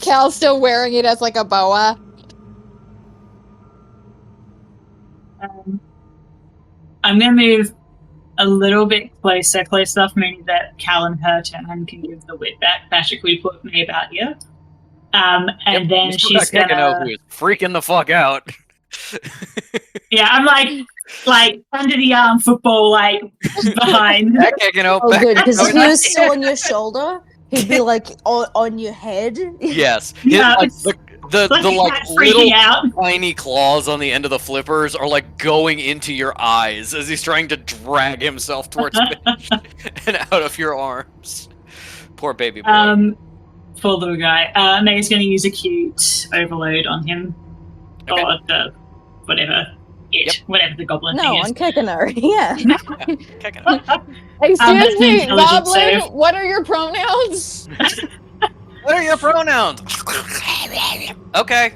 Cal's still wearing it as like a boa. I'm going to move a little bit close enough, meaning that Cal and her turn can give the whip back. Patrick, we put me about here. And Yep, then you still she's got Kekano, gonna... who is freaking the fuck out. Yeah, I'm like under the arm football, like behind. Back Kekano, Oh, back good, because if Kekano. he was still on your shoulder, he'd be like on your head. Yes. Yeah, Like, The Like the the like cat's little freaking out. tiny claws on the end of the flippers are like going into your eyes as he's trying to drag himself towards Fish and out of your arms. Poor baby boy. Poor little guy. Meg's going to use acute overload on him. Okay. Or the whatever the goblin No, thing on is. Kekano. Yeah. Kicking it. Excuse that's an me, intelligence Goblin. save. What are your pronouns? What are your pronouns? Okay.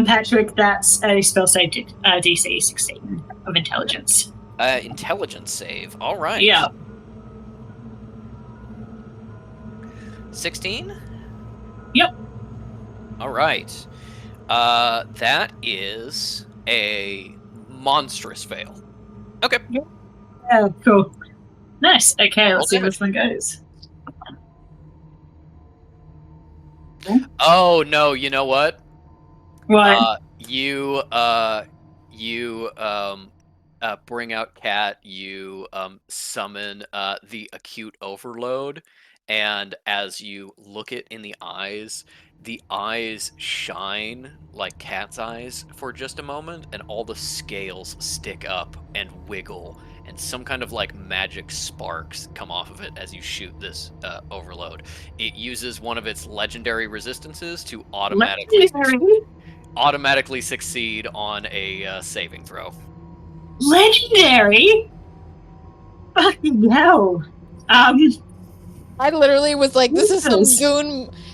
Patrick, that's a spell save DC 16 of intelligence. Intelligence save. All right. Yeah. 16? Yep. All right. That is a monstrous fail. Okay. Yeah, cool. Nice. Okay, let's see how damage. this one goes. Oh no! You know what? What? You bring out Cat. You summon the acute overload, and as you look it in the eyes shine like Cat's eyes for just a moment, and all the scales stick up and wiggle, and some kind of like magic sparks come off of it as you shoot this overload. It uses one of its legendary resistances to automatically succeed on a saving throw. Legendary? Fucking hell. I literally was like, this is Jesus.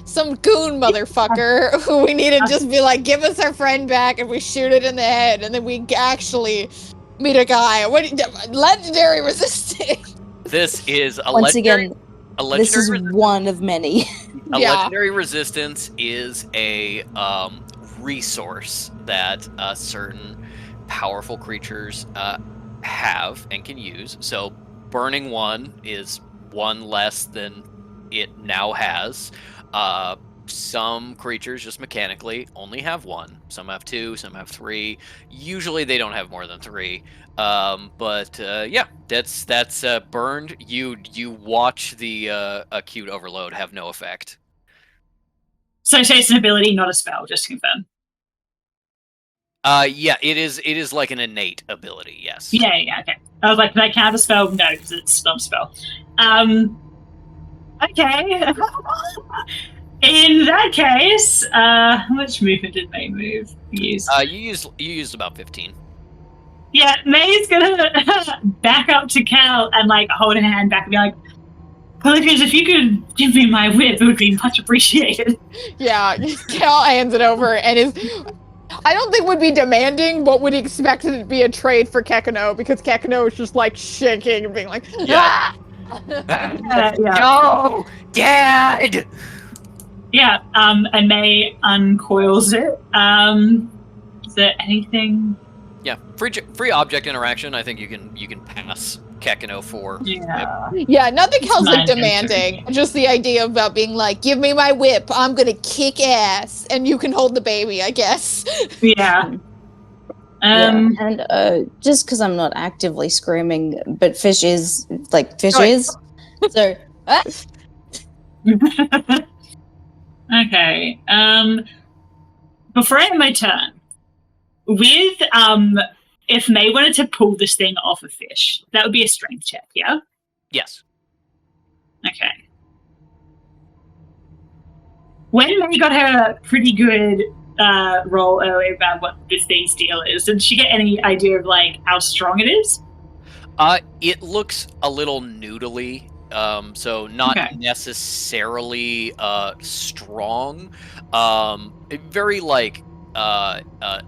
some goon motherfucker who we need to just be like, give us our friend back, and we shoot it in the head, and then we actually meet a guy. Legendary resisting. This is a Once legendary. again, A legendary this is resistance. one of many. A Yeah. legendary resistance is a resource that certain powerful creatures have and can use. So burning one is one less than it now has. Some creatures just mechanically only have one. Some have two, some have three. Usually they don't have more than three. But yeah, that's burned. You watch the acute overload have no effect. So it's an ability, not a spell, just to confirm. Yeah, it is like an innate ability, yes. Yeah, okay. I was like, can I count a spell? No, because it's not a spell. Okay. In that case, how much movement did May use? You used about 15. Yeah, May's gonna back up to Cal and like hold her hand back and be like, Polypheus, if you could give me my whip, it would be much appreciated. Yeah, Cal hands it over and is. I don't think would be demanding, but would expect it to be a trade for Kekano, because Kekano is just like shaking and being like, Yeah. "Ah!" No, Dad. Yeah, and May uncoils it. Is there anything? Yeah, free object interaction. I think you can pass Kekano for. Yeah. Yeah, not that Cal's like Mind demanding, just the idea about being like, give me my whip, I'm gonna kick ass, and you can hold the baby, I guess. Yeah. Yeah, and just because I'm not actively screaming, but Fish is. So Okay. Before I end my turn, with if May wanted to pull this thing off a Fish, that would be a strength check, yeah? Yes. Okay. When May got her pretty good roll earlier about what this thing's deal is, did she get any idea of like how strong it is? It looks a little noodly. So not Okay. necessarily strong. Very like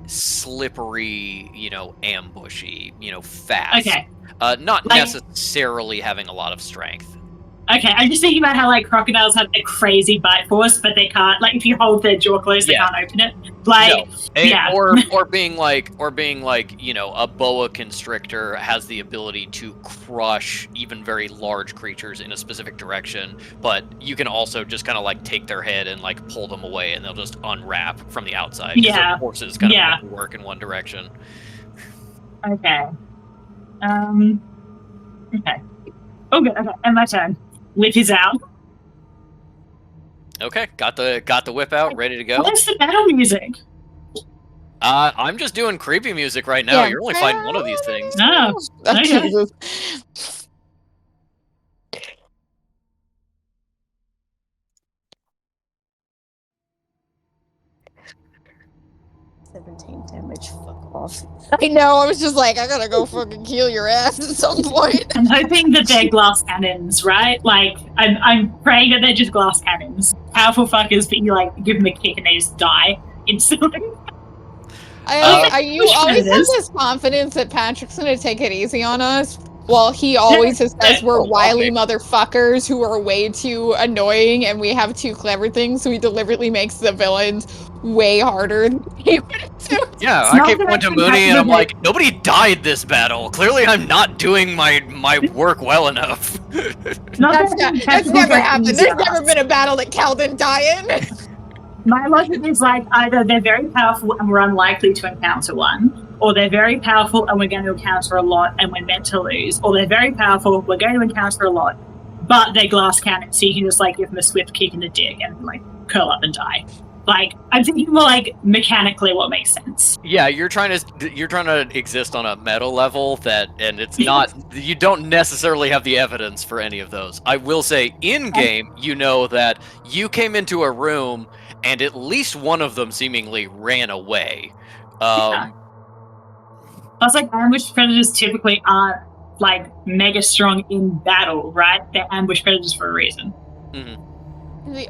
slippery, ambushy, fast. Okay. Not Like- necessarily having a lot of strength. Okay, I'm just thinking about how like crocodiles have a crazy bite force, but they can't. Like if you hold their jaw closed, they Yeah. can't open it. Like yeah. Or being like a boa constrictor has the ability to crush even very large creatures in a specific direction, but you can also just kind of like take their head and like pull them away, and they'll just unwrap from the outside. 'Cause Yeah. their forces kind Yeah. of work in one direction. Okay. Okay. Oh, good. Okay, and my turn. Whip is out. Okay, got the whip out, ready to go. Where's the battle music? I'm just doing creepy music right now. You're only fighting one of these things. No. Oh, Okay. Jesus. 17 damage, fuck off. I know, I was just like, I gotta go fucking kill your ass at some point. I'm hoping that they're glass cannons, right? Like, I'm praying that they're just glass cannons. Powerful fuckers, but you, like, give them a kick and they just die instantly. You always have this confidence that Patrick's gonna take it easy on us, while he always says we're wily motherfuckers who are way too annoying and we have too clever things, so he deliberately makes the villains way harder than he would do. Yeah, I keep going to Mooney and I'm like, nobody died this battle. Clearly I'm not doing my work well enough. That's never happened. There's never been a battle that Cal didn't die in. My logic is like, either they're very powerful and we're unlikely to encounter one, or they're very powerful and we're going to encounter a lot and we're meant to lose, or they're very powerful, we're going to encounter a lot, but they're glass cannons, so you can just like give them a swift kick in the dick and like curl up and die. Like, I'm thinking more like mechanically what makes sense. Yeah, you're trying to exist on a meta level and it's not. You don't necessarily have the evidence for any of those. I will say, in game, you know that you came into a room and at least one of them seemingly ran away. I was like, ambush predators typically aren't like mega strong in battle, right? They're ambush predators for a reason. Mm-hmm.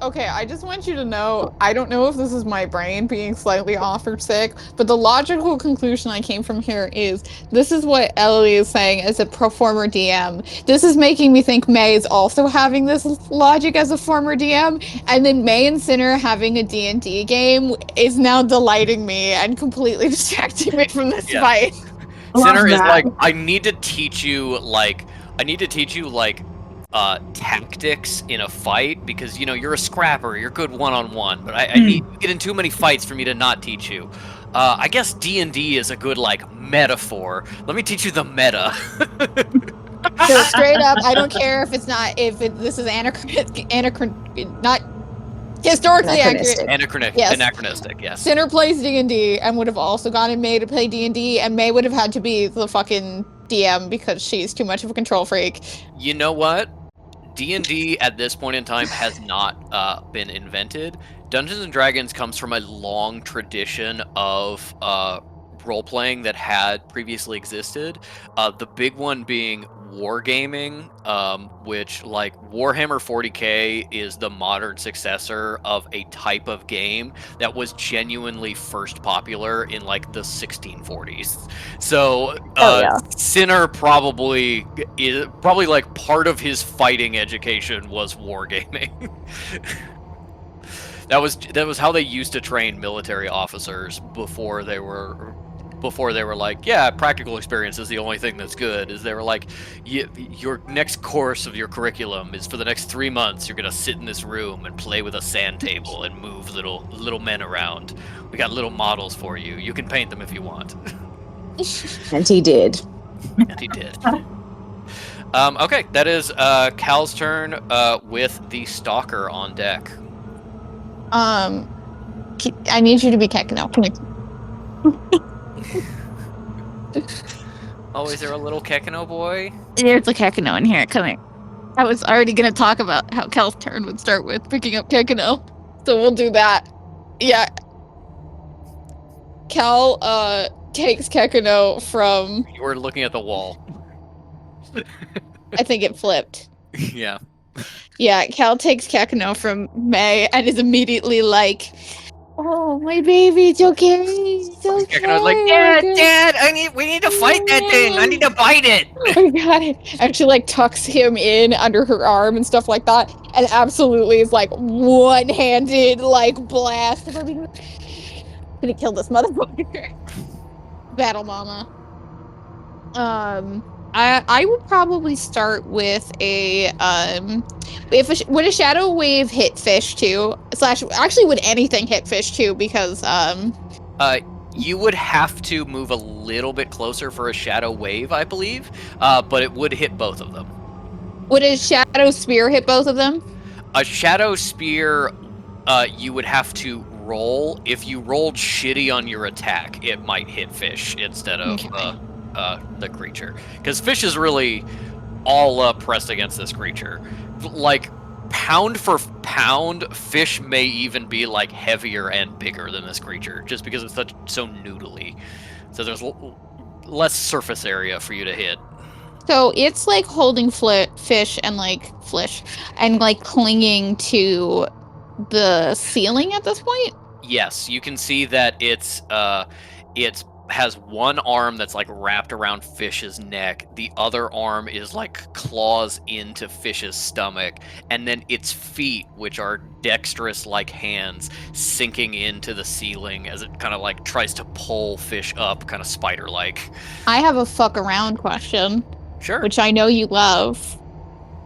Okay, I just want you to know, I don't know if this is my brain being slightly off or sick, but the logical conclusion I came from here is, this is what Ellie is saying as a former DM. This is making me think May is also having this logic as a former DM, and then May and Sinner having a D&D game is now delighting me and completely distracting me from this fight. Sinner is like, I need to teach you tactics in a fight, because you're a scrapper, you're good one-on-one, but I need to get in too many fights for me to not teach you. I guess D&D is a good metaphor. Let me teach you the meta. So straight up, I don't care if this is not historically accurate. Anachronistic, yes. Sinner plays D&D and would have also gotten May to play D&D, and May would have had to be the fucking DM because she's too much of a control freak. You know what? D&D at this point in time has not been invented. Dungeons & Dragons comes from a long tradition of role-playing that had previously existed. The big one being wargaming, which, like, Warhammer 40k is the modern successor of a type of game that was genuinely first popular in, like, the 1640s. So, Sinner probably like part of his fighting education was wargaming. That was how they used to train military officers before they were like, yeah, practical experience is the only thing that's good. Is they were like, your next course of your curriculum is for the next 3 months, you're gonna sit in this room and play with a sand table and move little men around. We got little models for you. You can paint them if you want. And he did. Okay, that is Cal's turn with the Stalker on deck. I need you to be Kekino. Come here. Oh, is there a little Kekino boy? There's a Kekino in here. Come here. I was already going to talk about how Cal's turn would start with picking up Kekino. So we'll do that. Yeah. Cal takes Kekino from... You were looking at the wall. I think it flipped. Yeah. Yeah, Cal takes Kekino from May and is immediately like, "Oh, my baby, it's okay. It's okay." Kekino's like, Dad, we need to fight that thing. I need to bite it. I got it. And she like tucks him in under her arm and stuff like that, and absolutely is like one-handed like blast. Gonna kill this motherfucker. Battle mama. I would probably start with a would a shadow wave hit fish too? Actually, would anything hit fish too? Because you would have to move a little bit closer for a shadow wave, I believe. But it would hit both of them. Would a shadow spear hit both of them? A shadow spear You would have to roll. If you rolled shitty on your attack, it might hit Fish instead of the creature. Because Fish is really all up pressed against this creature. Like, pound for pound, Fish may even be like heavier and bigger than this creature, just because it's so noodly. So there's less surface area for you to hit. So it's like holding Fish and like Flish and like clinging to the ceiling at this point. Yes, you can see that it has one arm that's like wrapped around Fish's neck. The other arm is like claws into Fish's stomach, and then its feet, which are dexterous like hands, sinking into the ceiling as it kind of like tries to pull Fish up, kind of spider-like. I have a fuck around question, Sure. which I know you love.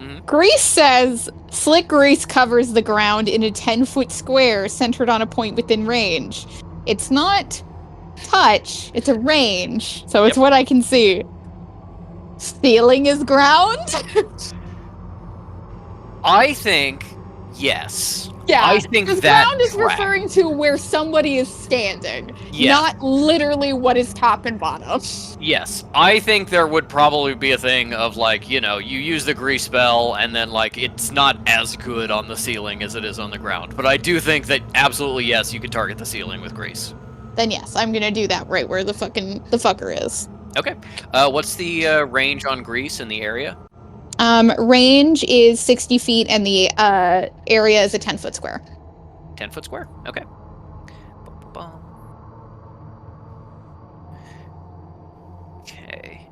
Mhm. Grease says slick grease covers the ground in a 10-foot square centered on a point within range. It's not touch, it's a range, so it's Yep. what I can see. Ceiling is ground? I think yes. Yeah, I think because that ground is track- referring to where somebody is standing, Yeah. not literally what is top and bottom. Yes, I think there would probably be a thing of like, you use the grease spell and then like it's not as good on the ceiling as it is on the ground. But I do think that absolutely yes, you could target the ceiling with grease. Then yes, I'm gonna do that right where the fucker is. Okay. What's the range on grease in the area? Range is 60 feet and the area is a 10-foot square. 10-foot square? Okay. Bum. Okay.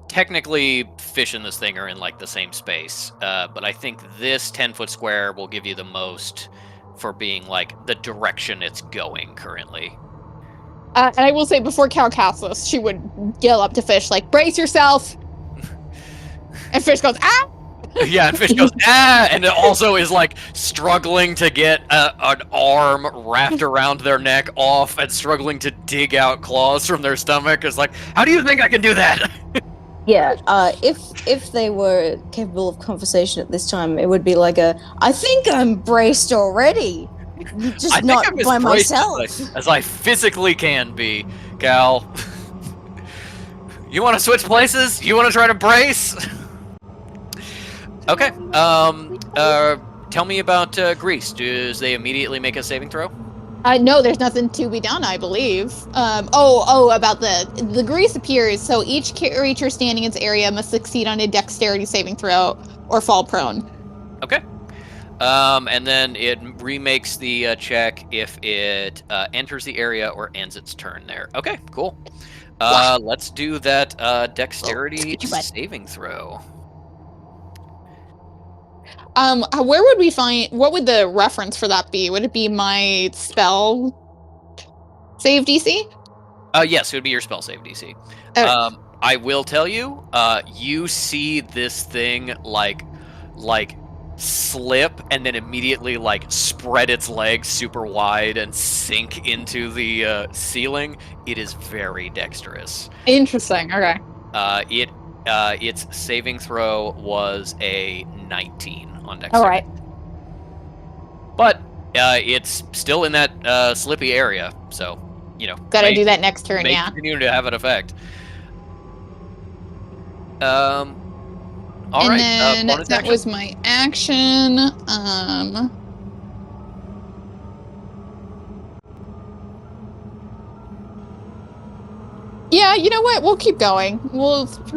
Technically, Fish and this thing are in like the same space, but I think this 10-foot square will give you the most for being like the direction it's going currently. And I will say, before Cal casts this, she would yell up to Fish, like, brace yourself! And Fish goes, ah! Yeah, and Fish goes, ah! And it also is like struggling to get an arm wrapped around their neck off and struggling to dig out claws from their stomach. It's like, how do you think I can do that? Yeah, if they were capable of conversation at this time, it would be like I think I'm braced already. Just I think not I'm as by braced myself. as I physically can be, Cal. You want to switch places? You want to try to brace? Okay. Tell me about Grease. Do they immediately make a saving throw? No, there's nothing to be done, I believe. About the grease appears, so each creature standing in its area must succeed on a dexterity saving throw or fall prone. Okay. And then it remakes the check if it enters the area or ends its turn there. Okay, cool. Let's do that dexterity saving throw. Where would we find, what would the reference for that be? Would it be my spell save DC? Yes, it would be your spell save DC. Okay. I will tell you, you see this thing like slip and then immediately like spread its legs super wide and sink into the ceiling. It is very dexterous. Interesting, okay. Its saving throw was a 19 on dexterity. Alright. But it's still in that slippy area, so Gotta may- do that next turn, may yeah. continue to have an effect. All and right. then Bonus that action. was my action. Yeah, you know what? We'll keep going.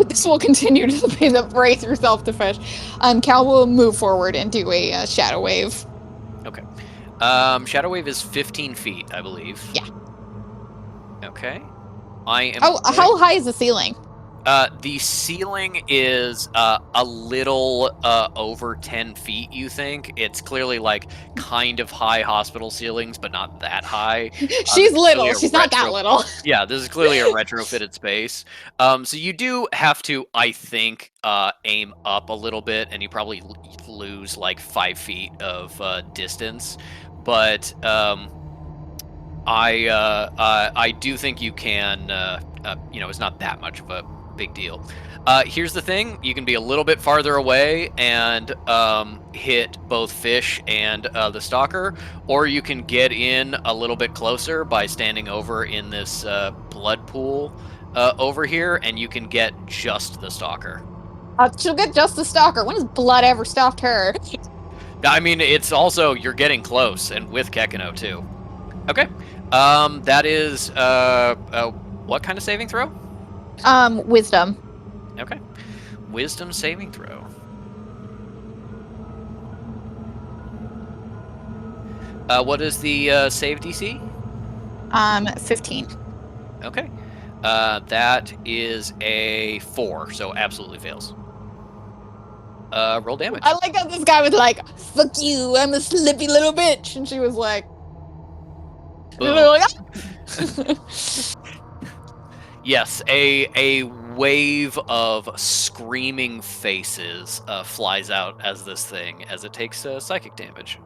This will continue to be the brace yourself to Fish. Cal will move forward and do a shadow wave. Okay. Shadow wave is 15 feet, I believe. Yeah. Okay. I am. How high is the ceiling? The ceiling is a little over 10 feet, you think. It's clearly like kind of high hospital ceilings, but not that high. She's little. She's not that little. Yeah, this is clearly a retrofitted space. So you do have to, I think, aim up a little bit, and you probably lose like 5 feet of distance. But I do think you can. It's not that much of a big deal. Here's the thing: you can be a little bit farther away and hit both Fish and the Stalker, or you can get in a little bit closer by standing over in this blood pool over here, and you can get just the Stalker. She'll get just the Stalker. When has blood ever stopped her? I mean, it's also you're getting close, and with Kekino too. Okay, that is what kind of saving throw? Wisdom. Okay, wisdom saving throw. What is the save DC? 15. Okay, that is a 4, so absolutely fails. Roll damage. I like how this guy was like, "Fuck you, I'm a slippy little bitch," and she was like, Boom. "Ah." Yes, a wave of screaming faces flies out as it takes psychic damage.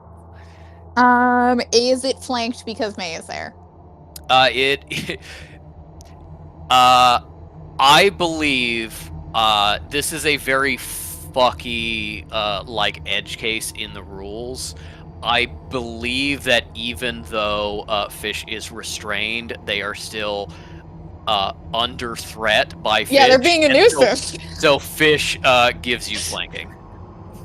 Is it flanked because May is there? I believe this is a very fucky like edge case in the rules. I believe that even though Fish is restrained, they are still under threat by Fish. Yeah, they're being a nuisance. So Fish gives you flanking.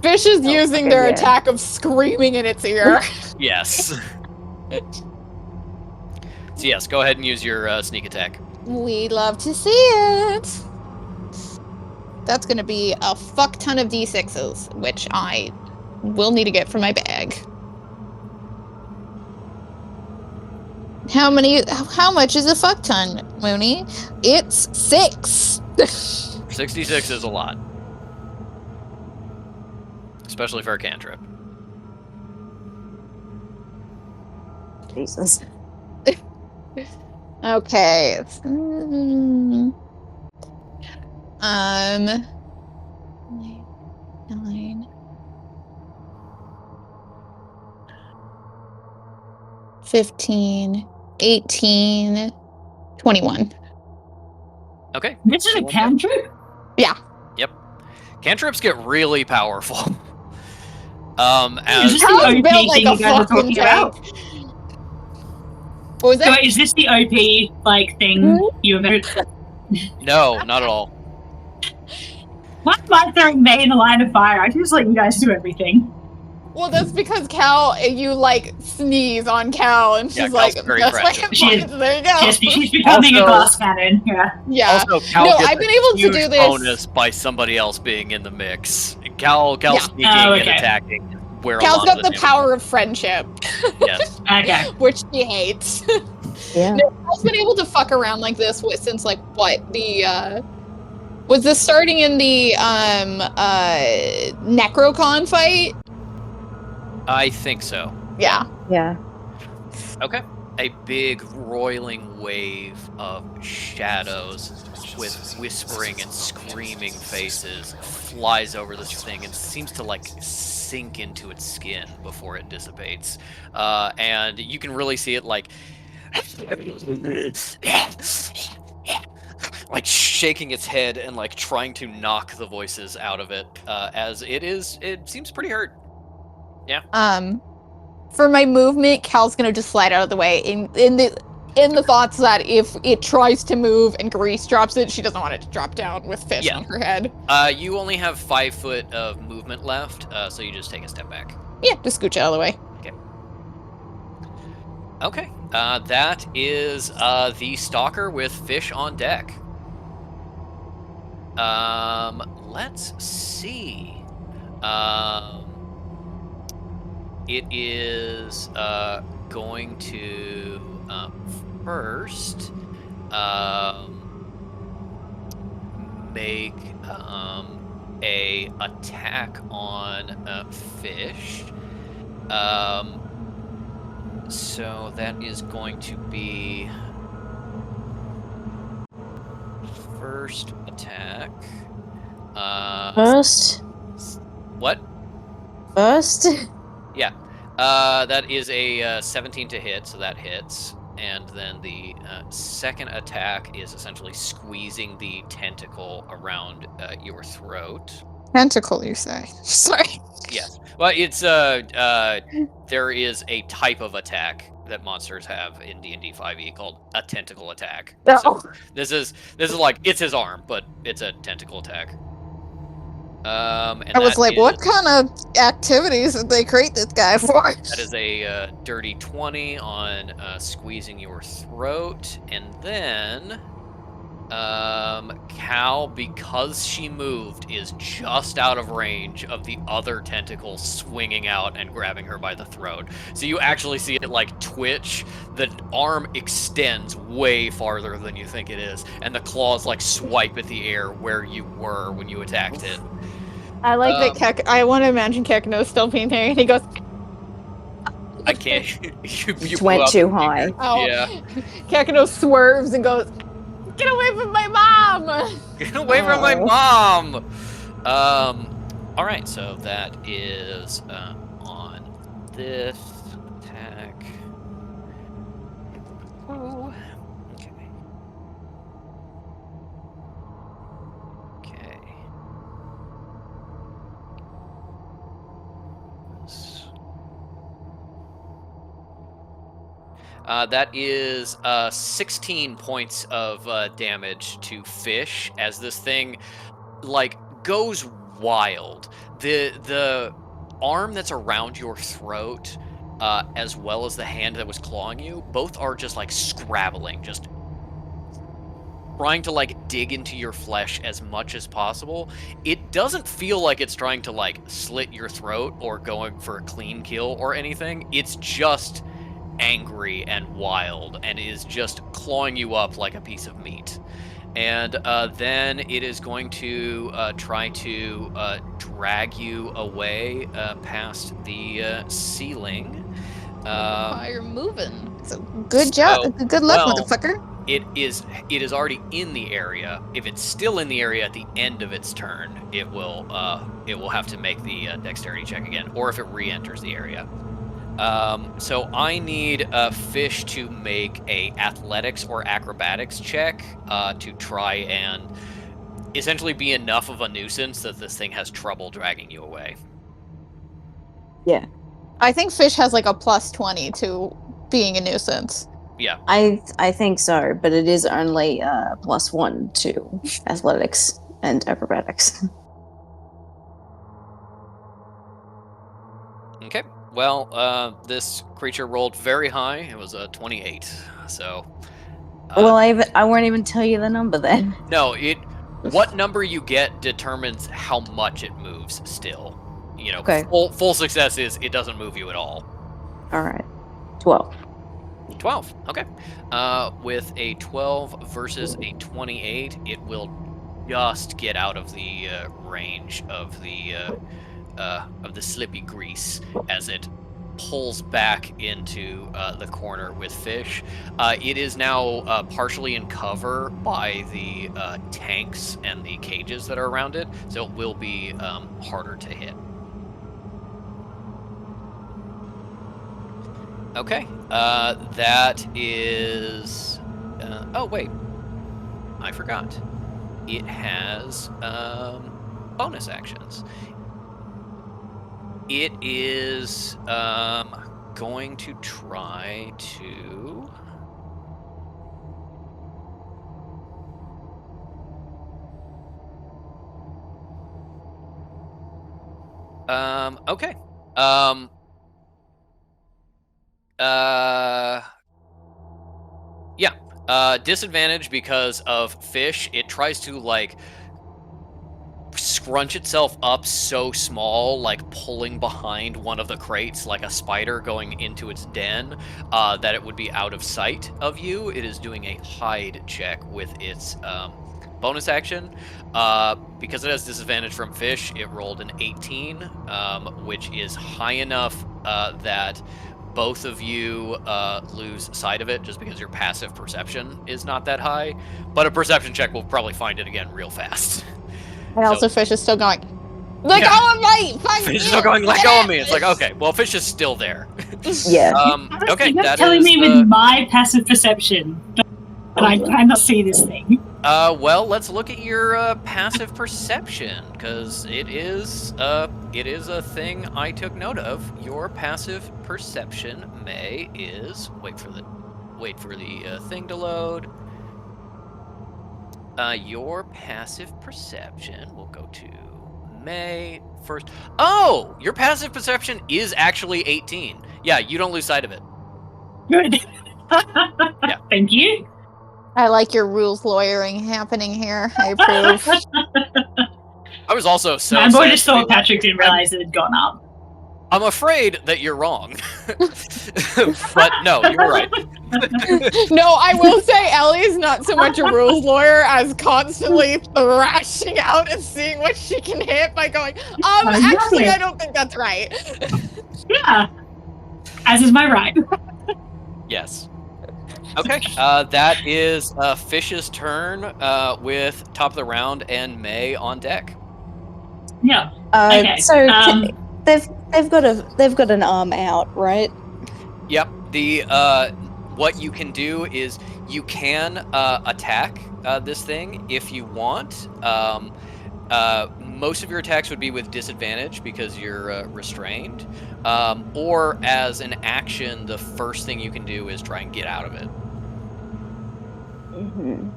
Fish is using their yeah. attack of screaming in its ear. Yes. So yes, go ahead and use your sneak attack. We'd love to see it. That's gonna be a fuck ton of d6s, which I will need to get from my bag. How much is a fuck ton, Mooney? It's 6. 66 is a lot. Especially for a cantrip. Jesus. Okay. 9, 15, 18, 21. Okay. This is a cantrip? Yeah. Yep. Cantrips get really powerful. Is As this the How's OP built like thing a you guys are fucking talking about? tank? What was So that? is this the OP like thing you were? no, not at all. Why am I throwing May in the line of fire? I just let you guys do everything. Well, that's because Cal, you like sneeze on Cal, and she's Yeah, Cal's like, very "That's fragile. like She is- there you go." She's becoming a Also- glass cannon. Yeah. Yeah. Also, Cal No, gets I've been a able to huge do this- bonus by somebody else being in the mix. Cal Yeah. speaking Oh, and okay. attacking. Where a Cal's lot got of the damage power of friendship, comes. Yes. Okay. which she hates. Yeah. No, Cal's been able to fuck around like this since like what the was this starting in the Necrocon fight? I think so. Yeah. Yeah. Okay. A big roiling wave of shadows with whispering and screaming faces flies over this thing and seems to like sink into its skin before it dissipates. And you can really see it like shaking its head and like trying to knock the voices out of it as it seems pretty hurt. For my movement, Cal's gonna just slide out of the way in the thoughts that if it tries to move and Grease drops it, she doesn't want it to drop down with Fish Yeah. on her head. You only have 5 foot of movement left, so you just take a step back. Yeah, just scooch out of the way. Okay, that is the Stalker with Fish on deck. Let's see. It is going to first make a attack on Fish. So that is going to be first attack. First. What? First. Yeah. That is a 17 to hit, so that hits. And then the second attack is essentially squeezing the tentacle around your throat. Tentacle, you say? Sorry. Yes. Well, it's there is a type of attack that monsters have in D&D 5e called a tentacle attack. Oh. So this is like it's his arm, but it's a tentacle attack. And I was that like, what is- kind of activities did they create this guy for? That is a dirty 20 on squeezing your throat, and then Cal, because she moved, is just out of range of the other tentacle swinging out and grabbing her by the throat. So you actually see it like twitch. The arm extends way farther than you think it is, and the claws like swipe at the air where you were when you attacked it. I like that Kek. I want to imagine Kekno still being there, and he goes, I can't. you Just pull went out too the high. finger. "Oh." Yeah. Kekno swerves and goes, "Get away from my mom!" Get away from my Oh. mom! All right, so that is on this attack. Oh, okay. Okay. That is 16 points of damage to Fish as this thing like goes wild. The arm that's around your throat, as well as the hand that was clawing you, both are just like scrabbling, just trying to like dig into your flesh as much as possible. It doesn't feel like it's trying to like slit your throat or going for a clean kill or anything. It's just angry and wild and is just clawing you up like a piece of meat. And then it is going to try to drag you away past the ceiling. You're moving. So good job. Good luck, well, motherfucker. It is already in the area. If it's still in the area at the end of its turn, it will have to make the dexterity check again, or if it re-enters the area. So I need Fish to make a athletics or acrobatics check to try and essentially be enough of a nuisance that this thing has trouble dragging you away. Yeah. I think Fish has like a +20 to being a nuisance. Yeah. I think so, but it is only +1 to athletics and acrobatics. Okay. Well, this creature rolled very high. It was a 28. So. Well, I won't even tell you the number then. No, what number you get determines how much it moves still. You know, Okay. full success is it doesn't move you at all. All right, 12. 12. Okay. With a 12 versus a 28, it will just get out of the range of the slippy grease as it pulls back into the corner with Fish. It is now partially in cover by the tanks and the cages that are around it, so it will be harder to hit. Okay, that is... oh, wait. I forgot. It has bonus actions. It is going to try to... okay. Yeah. Disadvantage because of Fish. It tries to, like, scrunch itself up so small, like pulling behind one of the crates like a spider going into its den, that it would be out of sight of you. It is doing a hide check with its bonus action. Because it has disadvantage from Fish, it rolled an 18, which is high enough that both of you lose sight of it just because your passive perception is not that high. But a perception check will probably find it again real fast. And also, Fish is still going, let Yeah. go of me! Fuck Fish is you! still going, let Get go of it!" me. It's like, okay, well, Fish is still there. Yeah. Okay, You're that telling is. me with my passive perception that I cannot see this thing. Well, let's look at your passive perception, because it is a thing I took note of. Your passive perception, May, is wait for the thing to load. Your passive perception. We'll go to May first. Oh, your passive perception is actually 18. Yeah, you don't lose sight of it. Good. Yeah. Thank you. I like your rules lawyering happening here. I approve. I was also so. My boy sad just to be thought Patrick didn't realize it had gone up. I'm afraid that you're wrong. But no, you're right. No, I will say Ellie's not so much a rules lawyer as constantly thrashing out and seeing what she can hit by going, actually, Exactly. I don't think that's right. Yeah. As is my right. Yes. Okay. That is Fish's turn with top of the round and May on deck. Yeah. Okay. So they've got an arm out, right? Yep. The what you can do is you can attack this thing if you want. Most of your attacks would be with disadvantage because you're restrained. Or as an action, the first thing you can do is try and get out of it. Mm-hmm.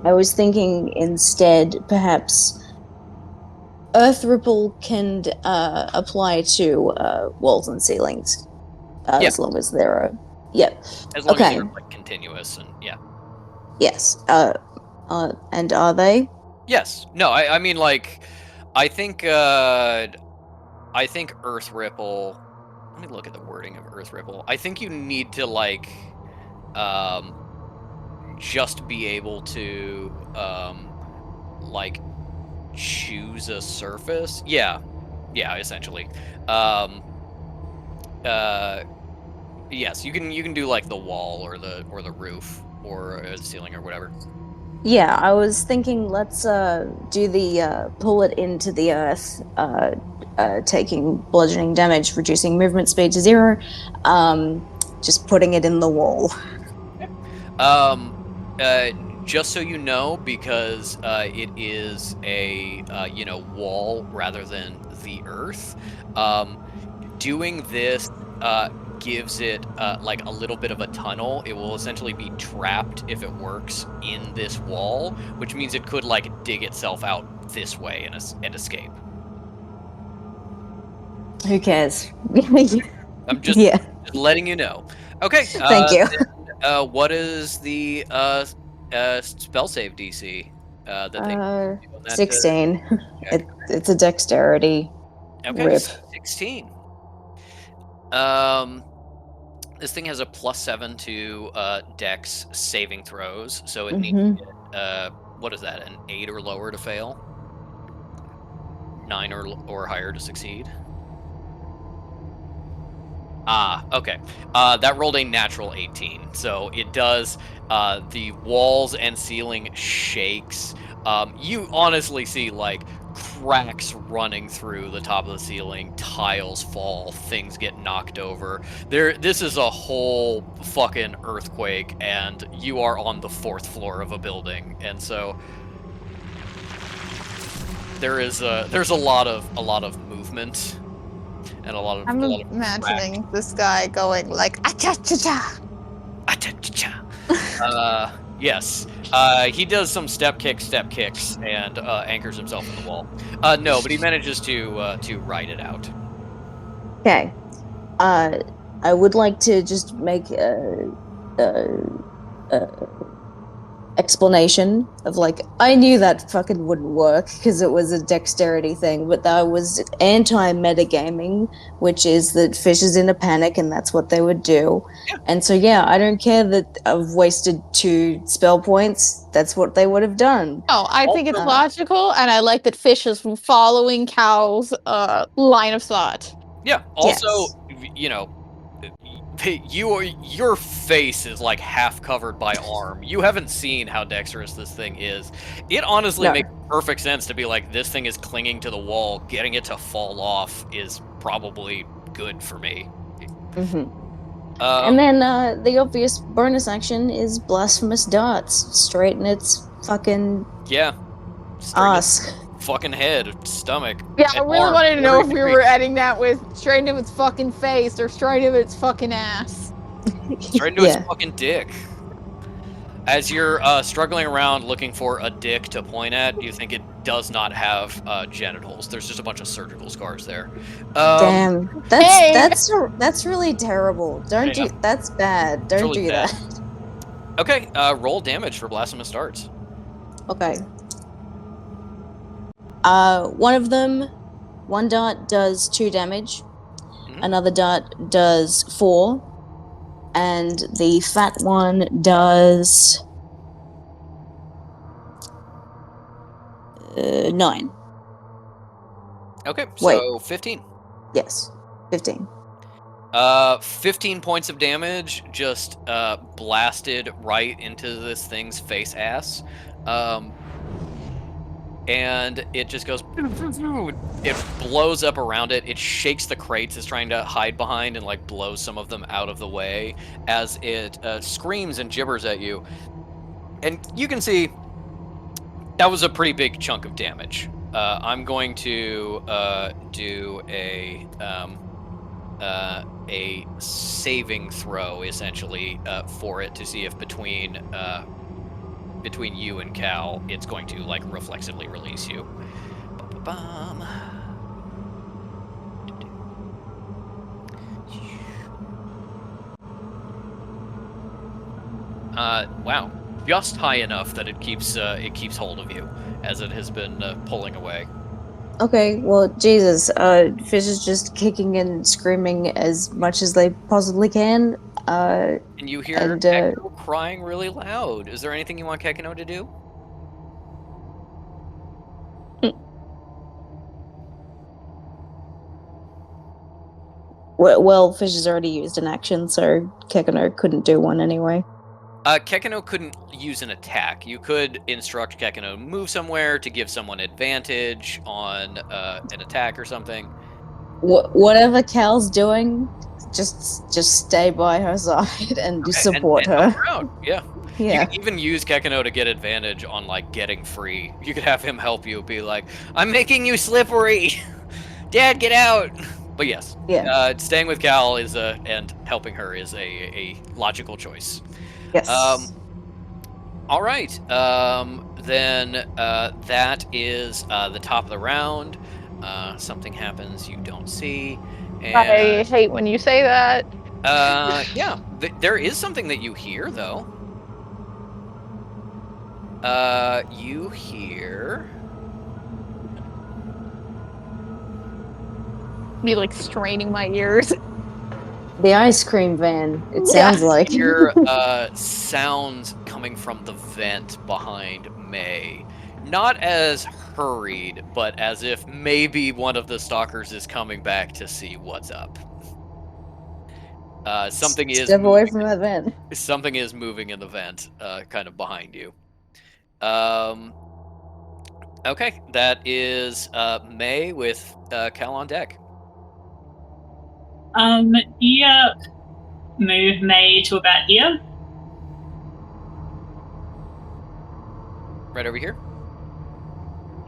I was thinking instead, perhaps Earth Ripple can apply to walls and ceilings, as long as there are. Yep. As long as Okay. they're like continuous and yeah. Yes. And are they? Yes. No. I mean, like, I think Earth Ripple. Let me look at the wording of Earth Ripple. I think you need to like, just be able to like choose a surface. Yeah. Essentially. Yes. You can do like the wall or the roof or the ceiling or whatever. Yeah, I was thinking let's do the pull it into the earth, taking bludgeoning damage, reducing movement speed to 0, just putting it in the wall. Just so you know, because it is a wall rather than the earth, doing this gives it like a little bit of a tunnel. It will essentially be trapped if it works in this wall, which means it could like dig itself out this way and escape. Who cares? I'm just letting you know. Okay. Thank you. Then, what is the spell save DC that they do on that, 16. Okay. It's a dexterity. Okay, Rip. 16. This thing has a +7 to Dex saving throws, so it needs to get, what is that, an 8 or lower to fail? 9 or higher to succeed? Ah, okay. That rolled a natural 18, so it does. The walls and ceiling shakes. You honestly see like cracks running through the top of the ceiling, tiles fall, things get knocked over. This is a whole fucking earthquake, and you are on the 4th floor of a building, and so there's a lot of movement. And I'm imagining this guy going like, "Acha-cha-cha." Yes. He does some step kicks and anchors himself in the wall. No, but he manages to ride it out. Okay. I would like to just make a explanation of like, I knew that fucking wouldn't work because it was a dexterity thing, but that was anti-metagaming, which is that Fish is in a panic and that's what they would do. Yeah. And so yeah, I don't care that I've wasted 2 spell points. That's what they would have done. Oh, I think it's Also- logical, and I like that Fish is following Cal's line of thought. Yeah. Also, you know, your face is like half covered by arm. You haven't seen how dexterous this thing is. It honestly No. makes perfect sense to be like, this thing is clinging to the wall. Getting it to fall off is probably good for me. And then the obvious bonus action is blasphemous darts straight in its fucking yeah, straight in its ass. fucking head, stomach. Yeah, I and really arm, wanted to know if every we degree. were adding that with straight into its fucking face or straight into its fucking ass. Straight into Yeah. its fucking dick. As you're struggling around looking for a dick to point at, you think it does not have genitals. There's just a bunch of surgical scars there. Damn, Hey! that's really terrible. Don't Yeah. do that's bad. Don't really do bad. that. Okay, roll damage for blasphemous darts. Okay. One of them, one dart does 2 damage. Mhm. Another dart does 4, and the fat one does 9. Okay, Wait. so 15. Yes, 15. 15 points of damage just blasted right into this thing's face ass. And it just goes, it blows up around it. It shakes the crates it's trying to hide behind and like blows some of them out of the way as it screams and gibbers at you. And you can see that was a pretty big chunk of damage. I'm going to do a saving throw essentially for it to see if between you and Cal, it's going to like reflexively release you. Ba-ba-bum. Wow, just high enough that it keeps hold of you as it has been pulling away. Okay, well, Jesus, Fish is just kicking and screaming as much as they possibly can. And you hear And, Kekino crying really loud. Is there anything you want Kekino to do? Well, Fish has already used an action, so Kekino couldn't do one anyway. Kekino couldn't use an attack. You could instruct Kekino to move somewhere to give someone advantage on an attack or something. Whatever Cal's doing, just stay by her side and support and her. help her out. Yeah. Yeah. You can even use Kekino to get advantage on like getting free. You could have him help you, be like, "I'm making you slippery, Dad, get out." But yes, Yeah. staying with Cal is and helping her is a logical choice. Yes. All right. Then that is the top of the round. Something happens you don't see. And, I hate when you say that. yeah, there is something that you hear though. You hear. Me like straining my ears. The ice cream van, it Yeah. sounds like. Hear sounds coming from the vent behind May. Not as hurried, but as if maybe one of the stalkers is coming back to see what's up. Something is Step away moving, from that van. something is moving in the vent, kind of behind you. Okay, that is May with Cal on deck. Yeah, move May to about here. Right over here.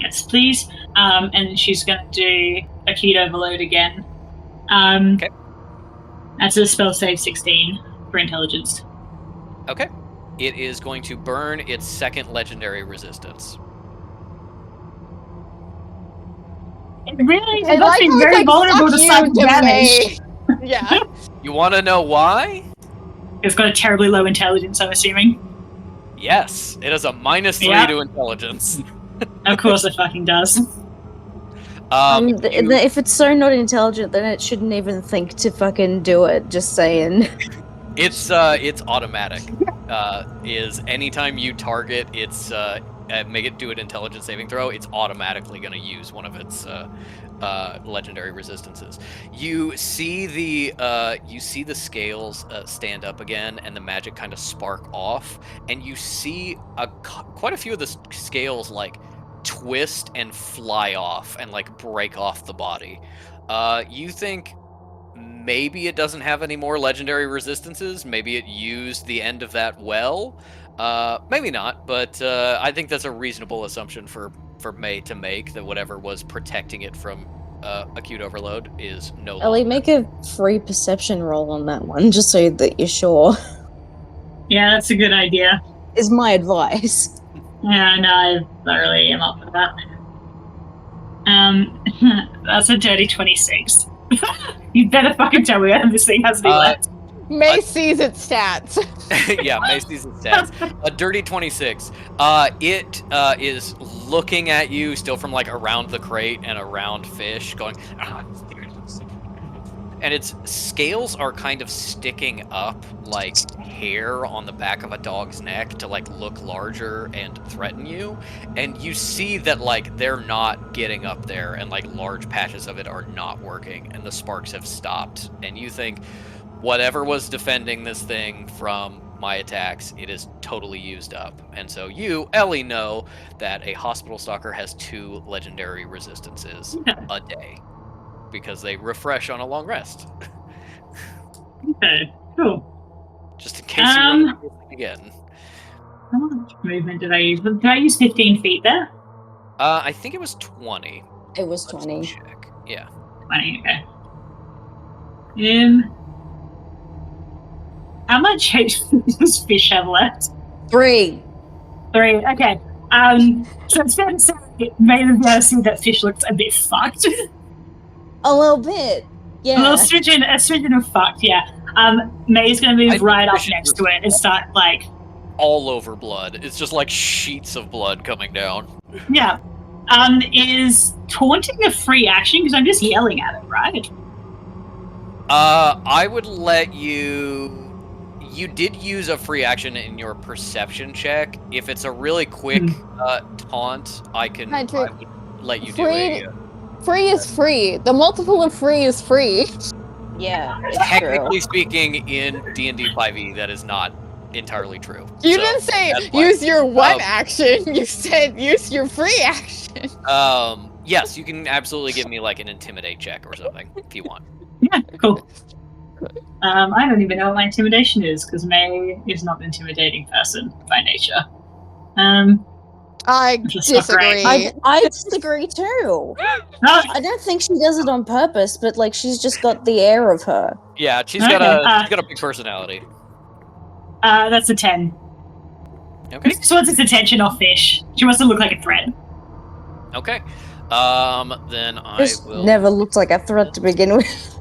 Yes, please. And she's going to do a keyed overload again. Okay. That's a spell save 16 for intelligence. Okay. It is going to burn its second legendary resistance. It really I it must like be how it's very like, vulnerable "Fuck to you, sudden damage. May." Yeah. You want to know why? It's got a terribly low intelligence, I'm assuming. Yes, it has a -3 Yeah. to intelligence. Of course it fucking does. If it's so not intelligent, then it shouldn't even think to fucking do it. Just saying. It's automatic. Is anytime you target its make it do an intelligence saving throw, it's automatically going to use one of its legendary resistances. You see the scales stand up again, and the magic kind of spark off, and you see quite a few of the scales like twist and fly off and like break off the body. You think maybe it doesn't have any more legendary resistances. Maybe it used the end of that well. Maybe not, but I think that's a reasonable assumption for May to make, that whatever was protecting it from acute overload is no longer. Ellie, make a free perception roll on that one, just so that you're sure. Yeah, that's a good idea. Is my advice. Yeah, no, I thoroughly am up for that. That's a dirty 26. You better fucking tell me that this thing has any left. May sees its stats. Yeah, Macy's stats. A dirty 26. It is looking at you still from like around the crate and around Fish, going, and its scales are kind of sticking up like hair on the back of a dog's neck to like look larger and threaten you. And you see that like they're not getting up there, and like large patches of it are not working, and the sparks have stopped. And you think, whatever was defending this thing from my attacks, it is totally used up. And so you, Ellie, know that a hospital stalker has 2 legendary resistances a day, because they refresh on a long rest. Okay, cool. Just in case you run into this thing again. How much movement did I use? Did I use 15 feet there? I think it was 20. It was Let's 20. check. Yeah. 20, okay. How much HP does Fish have left? 3. 3, okay. So it's fair to say, maybe be able to see that Fish looks a bit fucked. A little bit. A Yeah. little stringent of fucked, yeah. May's gonna move I right up Fish is next to it and start, like, All over blood. It's just like sheets of blood coming down. yeah. Is taunting a free action? Because I'm just yelling at it, right? I would let you... You did use a free action in your perception check. If it's a really quick taunt, I would let you do Free- a... Free is free. The multiple of free is free. Yeah, it's Technically speaking, in D&D 5e, that is not entirely true. You So, didn't say that's why. use your one action. You said use your free action. Yes, you can absolutely give me like an intimidate check or something if you want. Yeah, cool. I don't even know what my intimidation is, because May is not an intimidating person by nature. I That's not great. disagree. I disagree too. I don't think she does it on purpose, but like she's just got the air of her. Yeah, she's Okay, got a big personality. That's a 10. Okay. She wants its attention off Fish. She wants to look like a threat. Okay. Then I This will. never looked like a threat to begin with.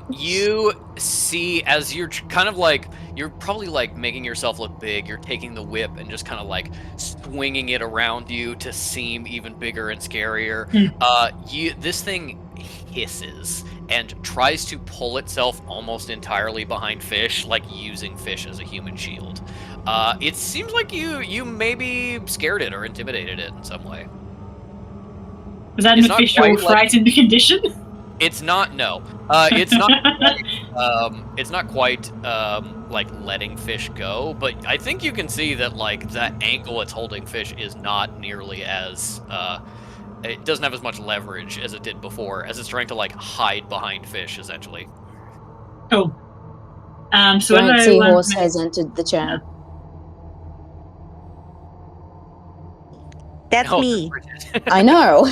You see, as you're kind of like, you're probably like making yourself look big. You're taking the whip and just kind of like swinging it around you to seem even bigger and scarier. This thing hisses and tries to pull itself almost entirely behind Fish, like using Fish as a human shield. It seems like you maybe scared it or intimidated it in some way. Was that It's an not official quite like- frightened condition? It's not. No. It's not. It's not quite like letting Fish go, but I think you can see that like the angle it's holding Fish is not nearly as. It doesn't have as much leverage as it did before, as it's trying to like hide behind Fish essentially. Cool. So Giant everyone- Seahorse has entered the chat. That's Oh, me. I know.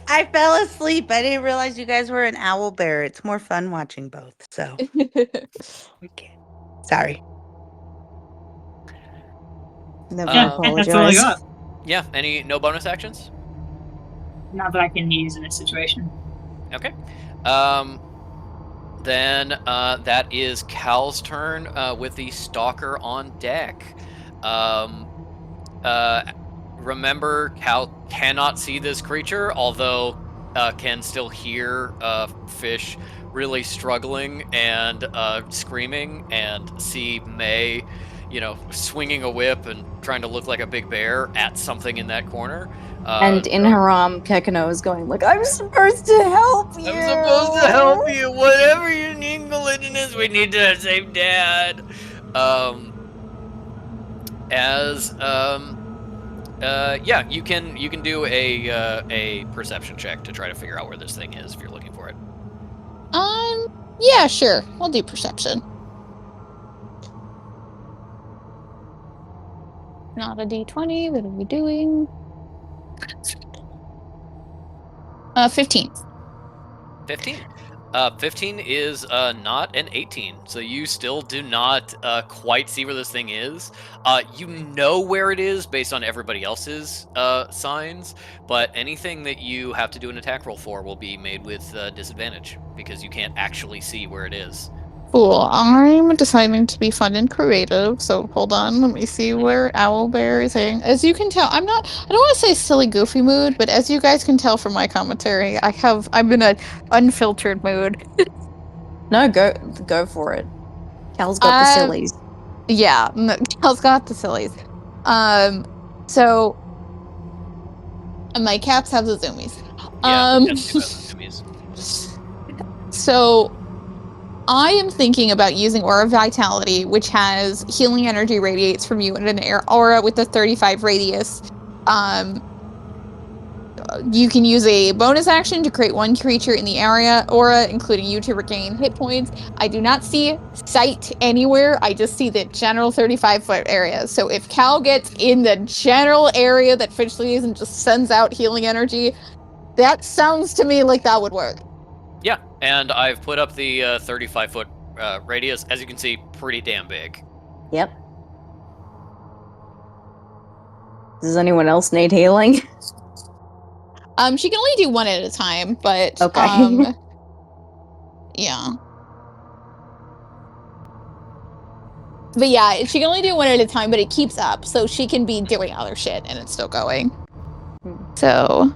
I fell asleep. I didn't realize you guys were an owl bear. It's more fun watching both. So, okay. Sorry. Never Yeah, that's all I apologize. got. Yeah. No bonus actions? Not that I can use in this situation. Okay. Then that is Cal's turn with the Stalker on deck. Remember, Cal cannot see this creature, although can still hear Fish really struggling and screaming, and see May, swinging a whip and trying to look like a big bear at something in that corner. And in her arm, Kekano is going like, I'm supposed to help you. I'm supposed to help you. Whatever you need, Malignus, we need to save Dad. as yeah, you can do a perception check to try to figure out where this thing is if you're looking for it. Yeah, sure. I'll do perception. Not a D20. What are we doing? 15. 15. 15 is not an 18, so you still do not quite see where this thing is. You know where it is based on everybody else's signs, but anything that you have to do an attack roll for will be made with disadvantage because you can't actually see where it is. Cool. I'm deciding to be fun and creative, so hold on. Let me see where Owlbear is saying. As you can tell, I don't want to say silly, goofy mood, but as you guys can tell from my commentary, I'm in an unfiltered mood. No, go for it. Cal's got the sillies. Yeah, Cal's got the sillies. So my cats have the zoomies. Yeah, cats do have the zoomies. So I am thinking about using Aura of Vitality, which has healing energy radiates from you in an aura with a 35 radius. You can use a bonus action to create one creature in the area aura, including you, to regain hit points. I do not see sight anywhere. I just see the general 35-foot area. So if Cal gets in the general area that Fish leaves and just sends out healing energy, that sounds to me like that would work. Yeah, and I've put up the 35-foot radius. As you can see, pretty damn big. Yep. Does anyone else need healing? She can only do one at a time, but okay. Yeah. But yeah, she can only do one at a time, but it keeps up, so she can be doing other shit and it's still going. So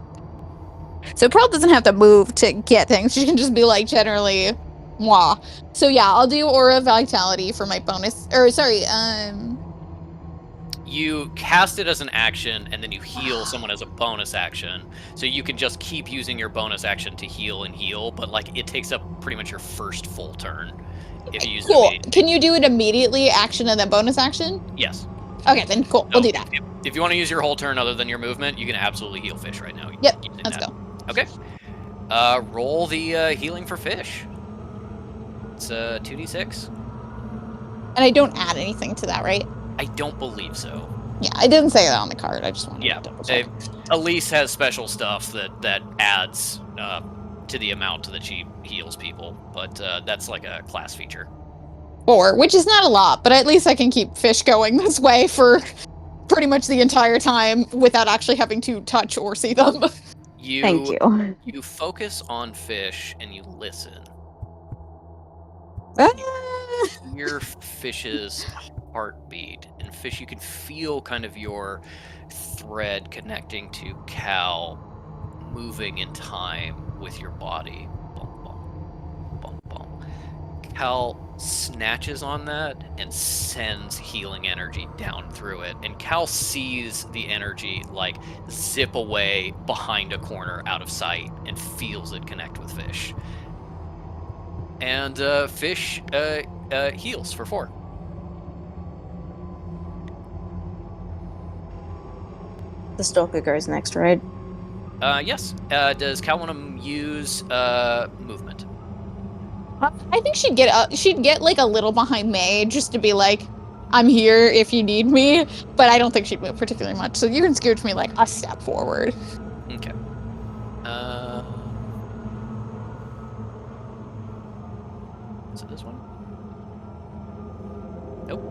Pearl doesn't have to move to get things. She can just be like generally mwah. So yeah, I'll do Aura of Vitality for my bonus, or sorry, You cast it as an action, and then you heal someone as a bonus action. So you can just keep using your bonus action to heal and heal, but like it takes up pretty much your first full turn if you use it cool. immediately. Can you do it immediately, action and then bonus action? Yes. Okay, then cool. We'll do that. If you want to use your whole turn other than your movement, you can absolutely heal Fish right now. Yep, let's go. Okay. Roll the healing for Fish. It's 2d6. And I don't add anything to that, right? I don't believe so. Yeah, I didn't say that on the card. I just wanted Yeah, to double check. Elise has special stuff that adds to the amount that she heals people, but that's like a class feature. 4, which is not a lot, but at least I can keep Fish going this way for pretty much the entire time without actually having to touch or see them. Thank you. You focus on Fish and you listen. You hear Fish's heartbeat, and Fish, you can feel kind of your thread connecting to Cal moving in time with your body. Bum, bum, bum, bum. Cal snatches on that and sends healing energy down through it, and Cal sees the energy like zip away behind a corner out of sight and feels it connect with Fish. And Fish heals for 4. The stalker goes next, right? Yes. Does Cal want to use movement? I think she'd get like a little behind May just to be like, I'm here if you need me, but I don't think she'd move particularly much. So you can scoot me like a step forward. Okay. So this one? Nope.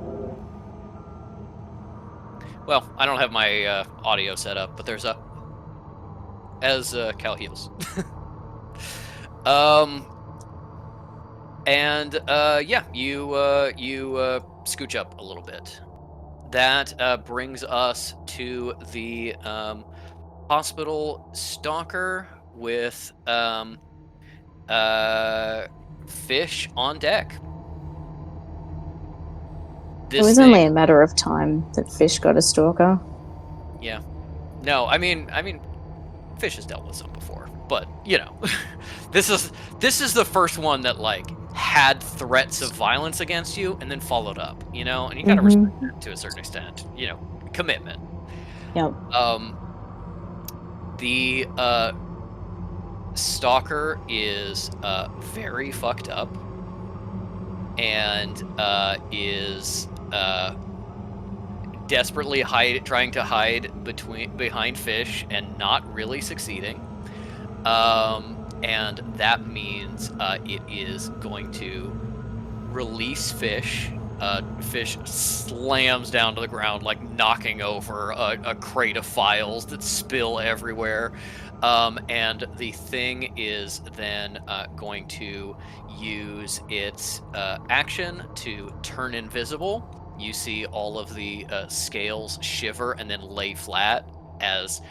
Well, I don't have my audio set up, but there's a as Cal heals. Yeah, you scooch up a little bit. That brings us to the hospital stalker with Fish on deck. It was only a matter of time that Fish got a stalker. Yeah. No, I mean, Fish has dealt with some before, but you know, this is the first one that like had threats of violence against you and then followed up, you know, and you gotta respect that to a certain extent, you know, commitment. Yep. The stalker is very fucked up and is desperately trying to hide behind Fish and not really succeeding. And that means it is going to release Fish. Fish slams down to the ground, like knocking over a crate of files that spill everywhere. And the thing is then going to use its action to turn invisible. You see all of the scales shiver and then lay flat as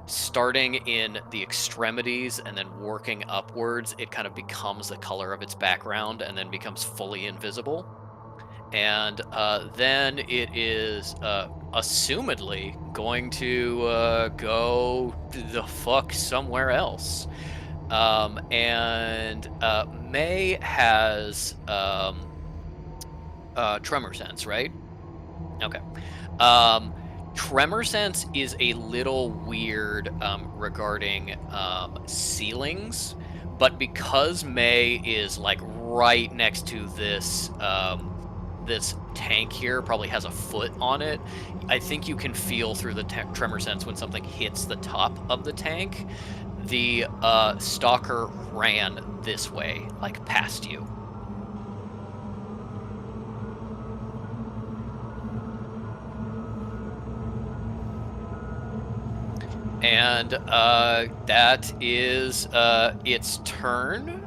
starting in the extremities and then working upwards, it kind of becomes the color of its background and then becomes fully invisible. And then it is assumedly going to go the fuck somewhere else. And May has tremor sense, right? Okay. Tremor sense is a little weird regarding ceilings, but because May is like right next to this this tank here, probably has a foot on it, I think you can feel through the tremor sense when something hits the top of the tank. The stalker ran this way, like past you. And that is its turn.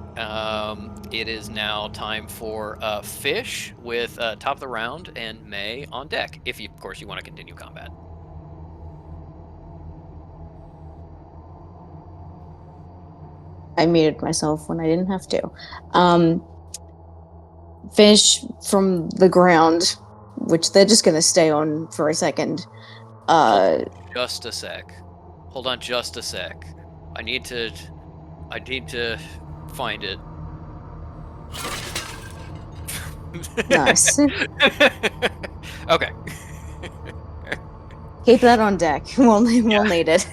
It is now time for Fish with top of the round and May on deck, if you, of course, you want to continue combat. I muted myself when I didn't have to. Fish from the ground, which they're just going to stay on for a second. Just a sec. Hold on just a sec. I need to find it. Nice. Okay. Keep that on deck. We'll need it.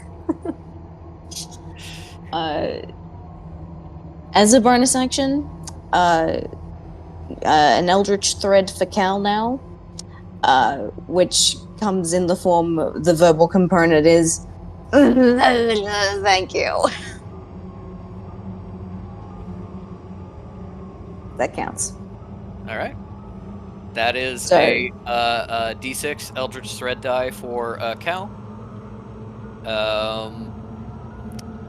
As a bonus action, an Eldritch Thread for Cal now, which comes in the form, the verbal component is, thank you. That counts. All right. That is a D6 Eldritch Thread die for Cal.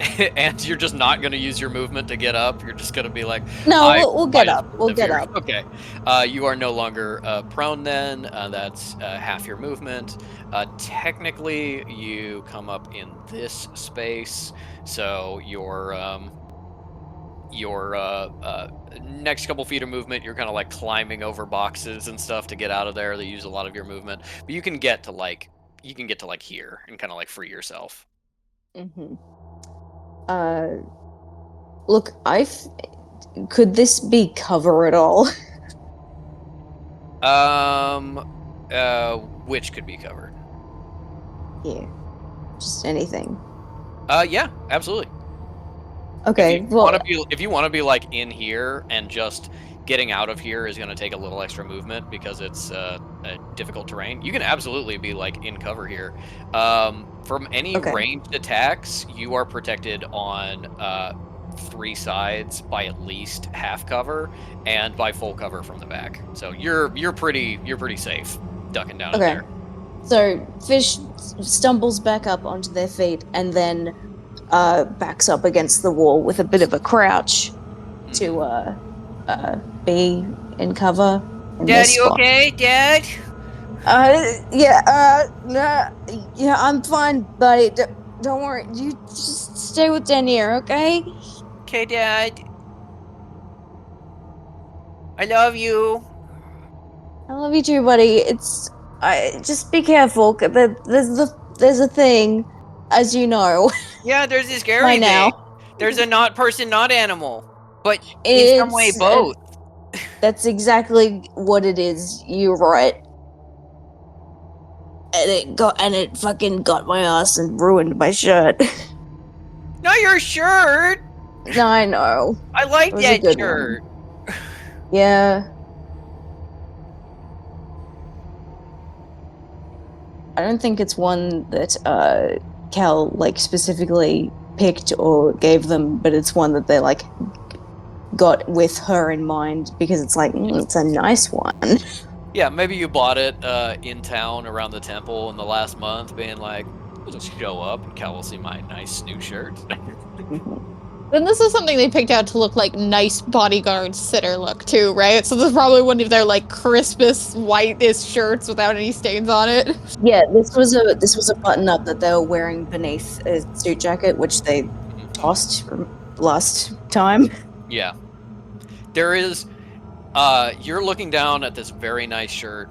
And you're just not going to use your movement to get up. You're just going to be like, no, we'll get up. We'll get up. Okay. You are no longer prone then. That's half your movement. Technically, you come up in this space. So your next couple feet of movement, you're kind of like climbing over boxes and stuff to get out of there. They use a lot of your movement, but you can get to like here and kind of like free yourself. Mm-hmm. Look, could this be cover at all? Which could be covered? Yeah, just anything. Yeah, absolutely. Okay, if you want to be like in here and just getting out of here is going to take a little extra movement because it's a difficult terrain, you can absolutely be like in cover here. From any ranged attacks, you are protected on 3 sides by at least half cover and by full cover from the back. So you're pretty safe ducking down in there. So Fish stumbles back up onto their feet and then backs up against the wall with a bit of a crouch to be in cover. Dad, you okay, Dad? Yeah, I'm fine, buddy. Don't worry. You just stay with Denier, okay? Okay, Dad. I love you. I love you too, buddy. Just be careful. There's a thing, as you know. Yeah, there's this scary thing. Now. There's a not person, not animal, but in some way both. That's exactly what it is. You're right. And it fucking got my ass and ruined my shirt. Not your shirt. No, I know. I like It was a that good shirt. Yeah. I don't think it's one that Cal like specifically picked or gave them, but it's one that they like got with her in mind because it's like it's a nice one. Yeah, maybe you bought it in town around the temple in the last month, being like, I'll just show up and Cal will see my nice new shirt. Then this is something they picked out to look like nice bodyguard sitter look too, right? So this is probably one of their like crispest, whitest shirts without any stains on it. Yeah, this was a button up that they were wearing beneath a suit jacket, which they tossed last time. Yeah. There is, you're looking down at this very nice shirt,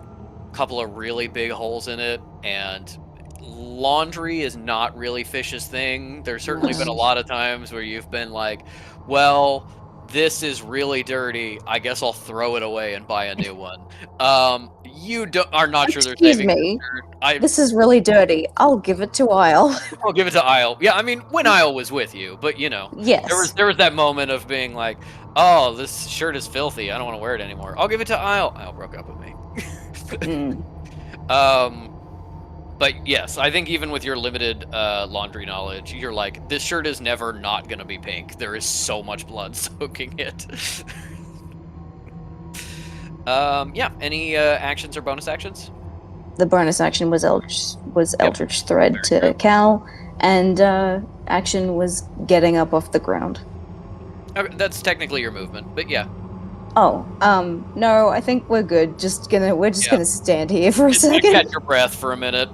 couple of really big holes in it, and laundry is not really Fish's thing. There's certainly been a lot of times where you've been like, well, this is really dirty. I guess I'll throw it away and buy a new one. You are not sure they're Excuse saving me. the shirt. This is really dirty. I'll give it to Isle. I'll give it to Isle. Yeah, I mean, when Isle was with you, but you know, Yes. there was that moment of being like, oh, this shirt is filthy. I don't want to wear it anymore. I'll give it to Isle. Isle broke up with me. But yes, I think even with your limited laundry knowledge, you're like, this shirt is never not going to be pink. There is so much blood soaking it. Yeah, any actions or bonus actions? The bonus action was Eldritch Thread to Cal, and action was getting up off the ground. Okay, that's technically your movement, but yeah. Oh, no, I think we're good. We're just gonna stand here for a Just second. catch your breath for a minute.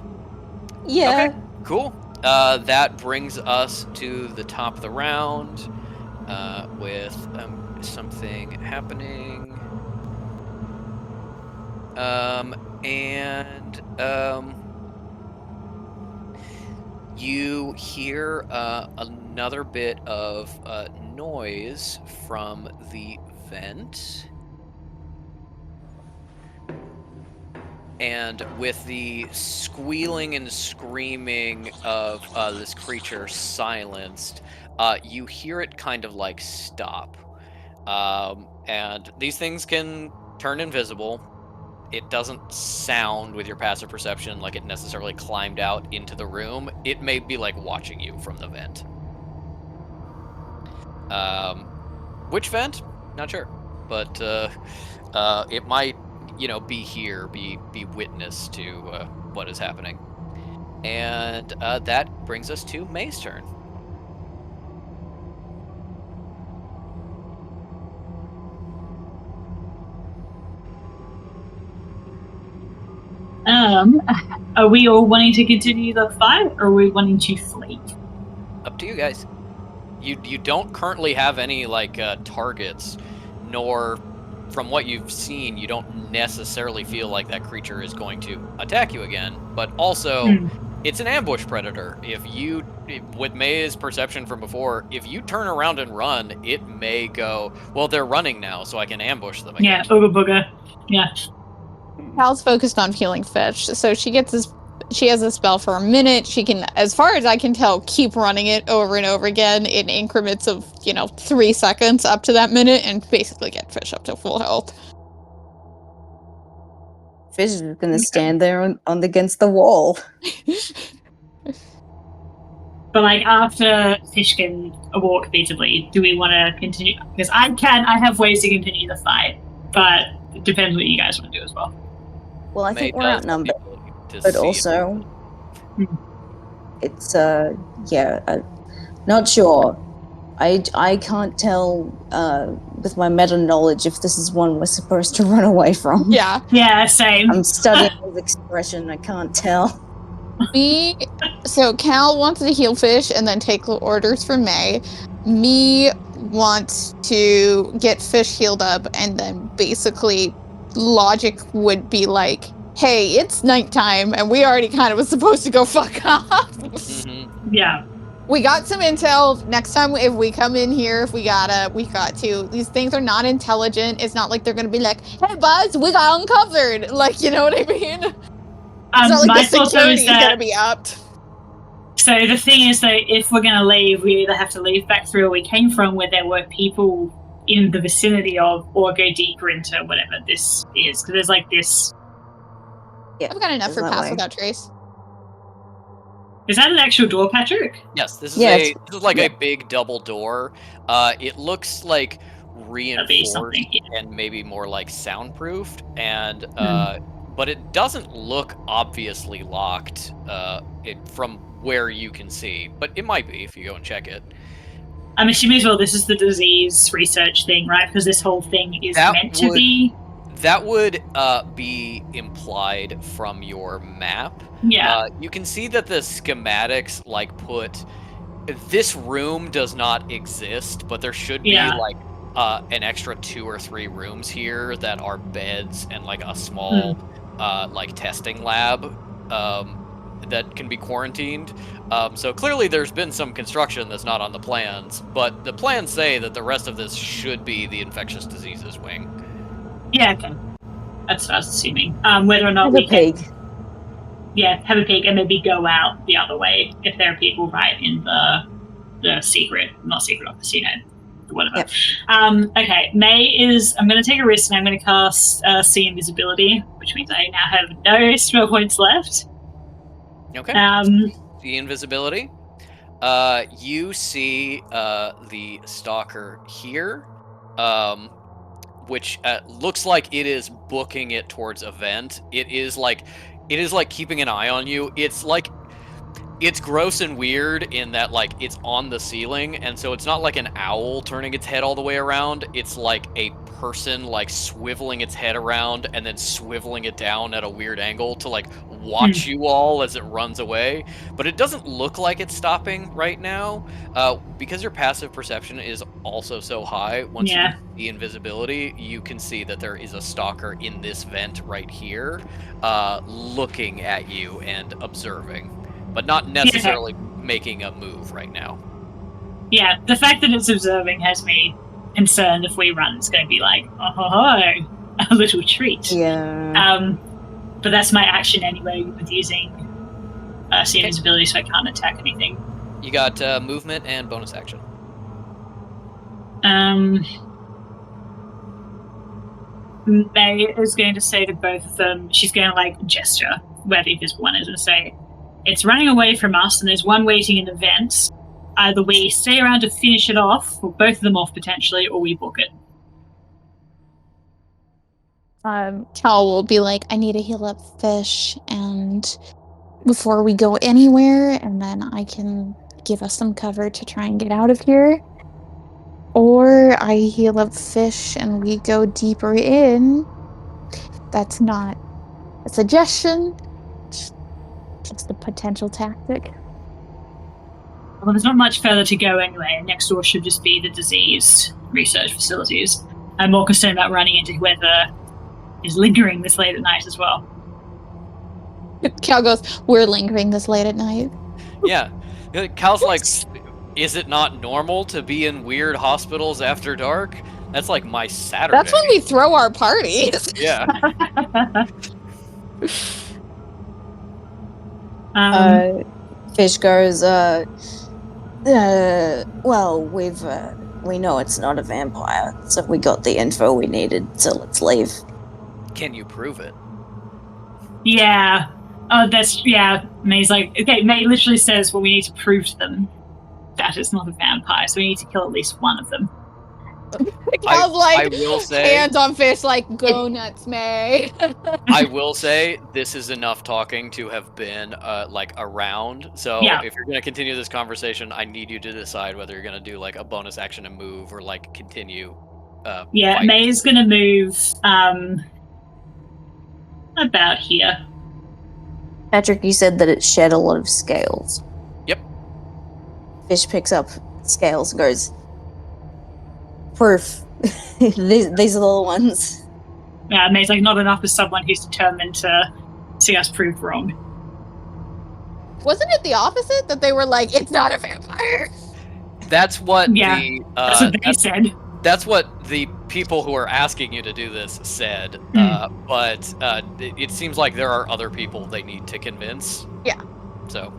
Yeah. Okay, cool. That brings us to the top of the round with something happening. You hear another bit of noise from the vent. And with the squealing and screaming of this creature silenced, you hear it kind of like stop. And these things can turn invisible. It doesn't sound with your passive perception like it necessarily climbed out into the room. It may be like watching you from the vent. Which vent? Not sure. But it might, be here, be witness to what is happening. And that brings us to May's turn. Are we all wanting to continue the fight, or are we wanting to flee? Up to you guys. You don't currently have any targets, nor from what you've seen, you don't necessarily feel like that creature is going to attack you again. But also, it's an ambush predator. With May's perception from before, if you turn around and run, it may go, well, they're running now, so I can ambush them again. Yeah, Ooga Booga. Yeah. Cal's focused on healing Fish, so she has a spell for a minute. She can, as far as I can tell, keep running it over and over again in increments of, 3 seconds up to that minute and basically get Fish up to full health. Fish is gonna stand there against the wall. But after Fish can walk feasibly, do we want to continue? Because I have ways to continue the fight, but it depends what you guys want to do as well. Well, I May think we're does have the outnumbered, ability to but see also, it's not sure. I can't tell with my meta knowledge if this is one we're supposed to run away from. Yeah. Yeah, same. I'm studying his expression. I can't tell. So Cal wants to heal Fish and then take orders from May. Me wants to get Fish healed up, and then basically logic would be like, hey, it's nighttime and we already kind of was supposed to go fuck off. Mm-hmm. Yeah. We got some intel. Next time, if we come in here, if we got to. These things are not intelligent. It's not like they're gonna be like, "Hey, Buzz, we got uncovered." Like, you know what I mean? It's not like my the thought though is security's that gonna be upped. so the thing is that if we're going to leave, we either have to leave back through where we came from, where there were people in the vicinity of, or go deeper into whatever this is. Because there's like this. Yeah, I've got enough there's for that Pass way. Without Trace. Is that an actual door, Patrick? Yes, this is Yeah, this is like a big double door. It looks like That'd be reinforced something. Yeah. and maybe more like soundproofed, and Hmm. but it doesn't look obviously locked from where you can see. But it might be if you go and check it. I'm assuming as well this is the disease research thing, right? Because this whole thing is That meant to would- be. That would be implied from your map. Yeah. You can see that the schematics like put this room does not exist, but there should be Yeah. like an extra 2 or 3 rooms here that are beds and like a small like testing lab that can be quarantined. So clearly there's been some construction that's not on the plans, but the plans say that the rest of this should be the infectious diseases wing. Yeah, okay. That's what I was assuming. Whether or not Have we a peek. have a peek and maybe go out the other way if there are people right in the secret office, whatever. Yep. Okay, May is. I'm going to take a risk and I'm going to cast See Invisibility, which means I now have no spell points left. Okay. The invisibility. You see the stalker here, which looks like it is booking it towards a vent. It is like keeping an eye on you. It's gross and weird in that like it's on the ceiling, and so it's not like an owl turning its head all the way around. It's like a person like swiveling its head around and then swiveling it down at a weird angle to like watch you all as it runs away. But it doesn't look like it's stopping right now, because your passive perception is also so high. Once you get the invisibility, you can see that there is a stalker in this vent right here, looking at you and observing, but not necessarily making a move right now. Yeah, the fact that it's observing has me concerned. If we run, it's going to be like, a little treat. Yeah. But that's my action anyway with using See Invisibility, so I can't attack anything. You got movement and bonus action. May is going to say to both of them, she's going to like gesture where the invisible one is and say, it's running away from us and there's one waiting in the vent. Either we stay around to finish it off, or both of them off potentially, or we book it. Cal will be like, I need to heal up Fish, and before we go anywhere, and then I can give us some cover to try and get out of here. Or I heal up Fish and we go deeper in. That's not a suggestion, just a potential tactic. Well, there's not much further to go anyway, and next door should just be the disease research facilities. I'm more concerned about running into whoever is lingering this late at night as well. Cal goes, we're lingering this late at night. Yeah. Cal's like, is it not normal to be in weird hospitals after dark? That's like my Saturday. That's when we throw our parties. Yeah. Fish goes, well, we know it's not a vampire, so we got the info we needed, so let's leave. Can you prove it? Yeah. Oh, May's like, okay, May literally says, well, we need to prove to them that it's not a vampire, so we need to kill at least one of them. Cal's I will say, hands on Fish, like, go nuts, May. I will say this is enough talking to have been like around. So if you're gonna continue this conversation, I need you to decide whether you're gonna do like a bonus action and move, or like continue. Fight. May is gonna move about here. Patrick, you said that it shed a lot of scales. Yep. Fish picks up scales and goes, proof. these are the ones. May's like, not enough as someone who's determined to see us proved wrong. Wasn't it the opposite that they were like, it's not a vampire? That's what Yeah, the That's what they said. that's what the people who are asking you to do this said. But it seems like there are other people they need to convince. Yeah. So.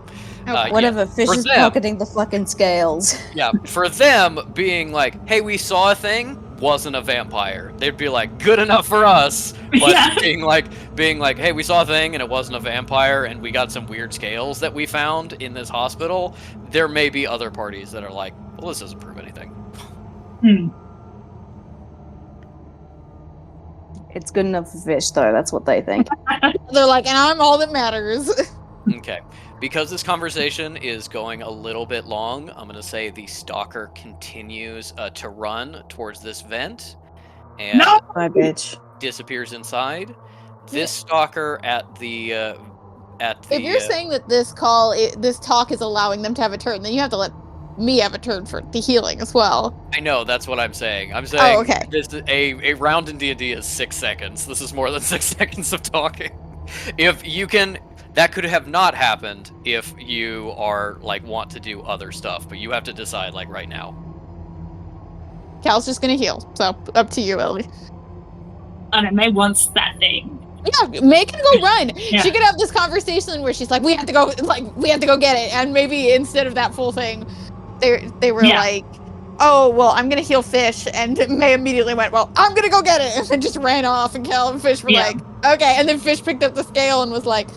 Okay. Whatever, Fish for is them- pocketing the fucking scales. Yeah, for them being like, "Hey, we saw a thing," wasn't a vampire. They'd be like, "Good enough for us." But Yeah. being like, "Hey, we saw a thing and it wasn't a vampire, and we got some weird scales that we found in this hospital," there may be other parties that are like, "Well, this doesn't prove anything." Hmm. It's good enough for Fish, though. That's what they think. They're like, and I'm all that matters. Okay. Because this conversation is going a little bit long, I'm going to say the stalker continues to run towards this vent and No! Bye, bitch. disappears inside. This stalker at the If you're saying that this talk is allowing them to have a turn, then you have to let me have a turn for the healing as well. I know, that's what I'm saying. I'm saying okay. this a round in D&D is 6 seconds. This is more than 6 seconds of talking. If you can, that could have not happened if you are like want to do other stuff, but you have to decide like right now. Cal's just gonna heal, so up to you, Ellie. And May wants that thing. Yeah, make her go run. Yeah. She could have this conversation where she's like, we have to go get it, and maybe instead of that full thing, they were Yeah. like, oh well, I'm gonna heal Fish, and May immediately went, well, I'm gonna go get it, and then just ran off, and Cal and Fish were Yeah. like, okay, and then Fish picked up the scale and was like,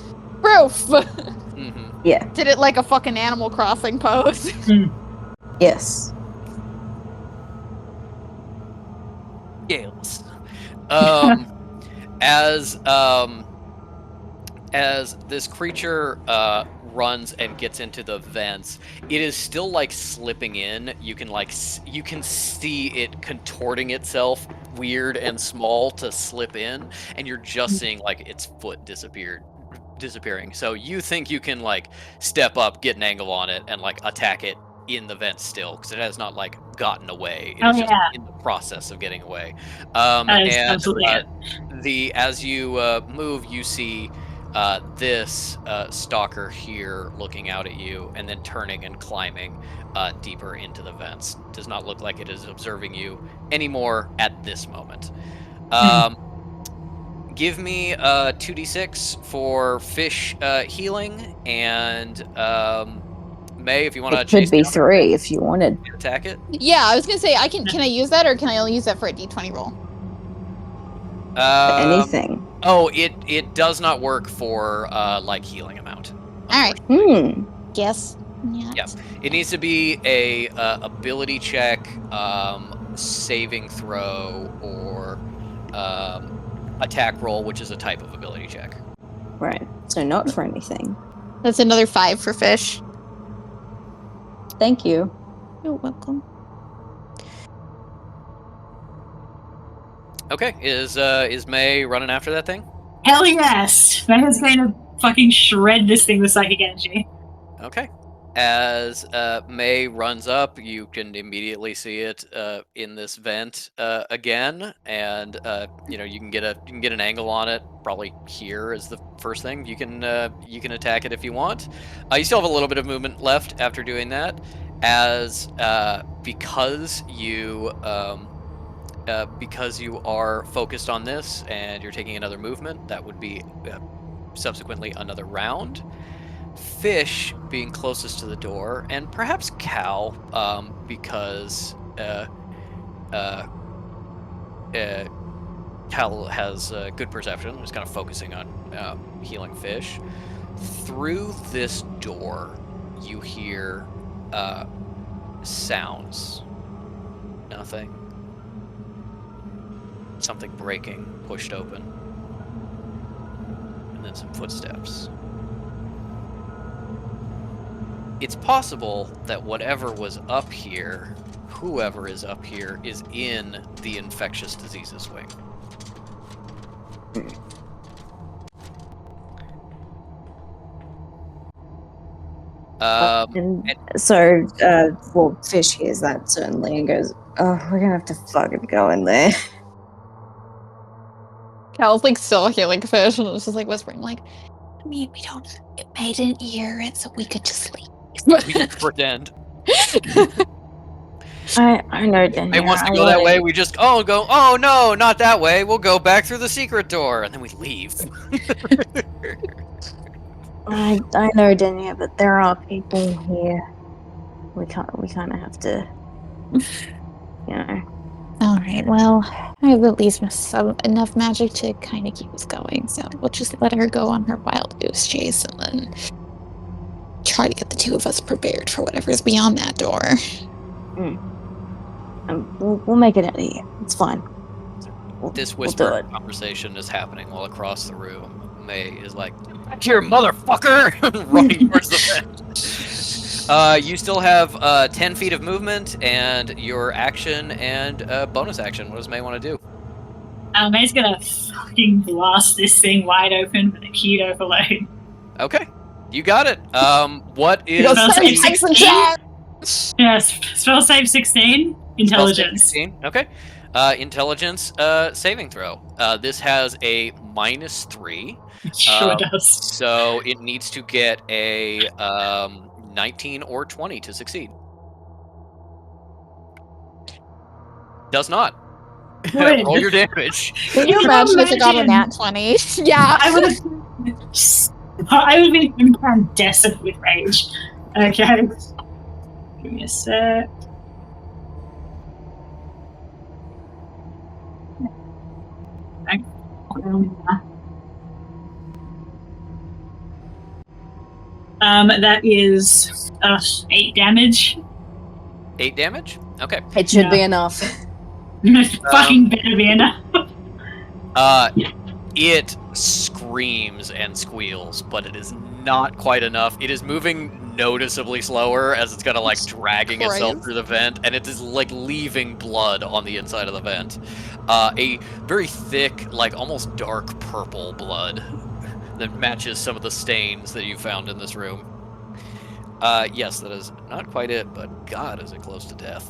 proof. Mm-hmm. Yeah. Did it like a fucking Animal Crossing pose. Yes. Gales. As this creature runs and gets into the vents, it is still like slipping in. You can you can see it contorting itself weird and small to slip in, and you're just seeing like its foot disappearing. So you think you can like step up, get an angle on it, and like attack it in the vent still, because it has not like gotten away. It is just in the process of getting away. That is absolutely it. As you move, you see this stalker here looking out at you and then turning and climbing deeper into the vents. Does not look like it is observing you anymore at this moment. Give me 2d6 for Fish healing, and May, if you want to It could be 3 if you wanted. attack it. Yeah, I was gonna say, can I use that, or can I only use that for a d20 roll? Anything. Oh, it does not work for like healing amount. Alright. Yes. Yeah. Yeah. It needs to be a ability check, saving throw, or attack roll, which is a type of ability check. Right. So not for anything. That's another 5 for Fish. Thank you. You're welcome. Okay, is May running after that thing? Hell yes! May is going to fucking shred this thing with psychic energy. Okay. As May runs up, you can immediately see it in this vent again, and you can get an angle on it. Probably here is the first thing. You can attack it if you want. You still have a little bit of movement left after doing that, as because you are focused on this and you're taking another movement, that would be subsequently another round. Fish being closest to the door, and perhaps Cal, because Cal has good perception, is kind of focusing on healing Fish. Through this door, you hear sounds. Nothing. Something breaking, pushed open, and then some footsteps. It's possible that whatever was up here, whoever is up here, is in the infectious diseases wing. Well, Fish hears that certainly and goes, "Oh, we're gonna have to fucking go in there." Cal's like still healing Fish, and it's just like whispering, like, I mean, we don't. They didn't hear it, so we could just leave. We just pretend. I know, Daniel. They wants to go that way. We just go. Oh no, not that way. We'll go back through the secret door, and then we leave. I know, Daniel, but there are people here. We kind of have to, you know. All right. Well, I have at least enough magic to kind of keep us going, so we'll just let her go on her wild goose chase, and then try to get the two of us prepared for whatever's beyond that door. We'll make it out of here. It's fine. This we'll do whisper it. conversation is happening while across the room, May is like, "Back here, motherfucker!" running towards the vent. You still have 10 feet of movement and your action and bonus action. What does May want to do? May's gonna fucking blast this thing wide open with a key overload. Okay, you got it. What is Spell save the- 16? Yes, spell save 16. Intelligence. 16? Okay. Intelligence saving throw. This has a -3. It sure does. So it needs to get a 19 or 20 to succeed. Does not. Good. Roll your damage. Can you imagine if it got a nat 20? Yeah. I would be incandescent with rage. Okay. Give me a sec. That is 8 damage. 8 damage? Okay. It should be Yeah. enough. Fucking better be enough. It screams and squeals, but it is not quite enough. It is moving noticeably slower as it's kind of like dragging itself Christ. through the vent, and it is like leaving blood on the inside of the vent. A very thick, like almost dark purple blood that matches some of the stains that you found in this room. Yes, that is not quite it, but God, is it close to death.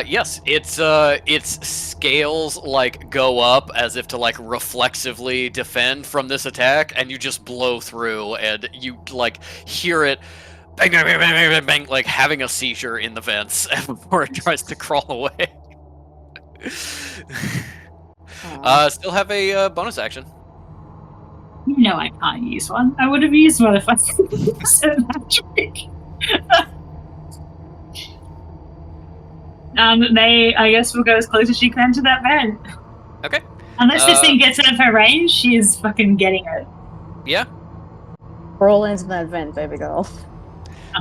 Yes, its scales like go up as if to like reflexively defend from this attack, and you just blow through, and you like hear it bang, bang, bang, bang, bang, bang, like having a seizure in the vents before it tries to crawl away. Still have a bonus action. You know I can't use one. I would have used one if I said that trick. May, I guess, will go as close as she can to that vent. Okay. Unless this thing gets out of her range, she is fucking getting it. Yeah. Roll into that vent, baby girl.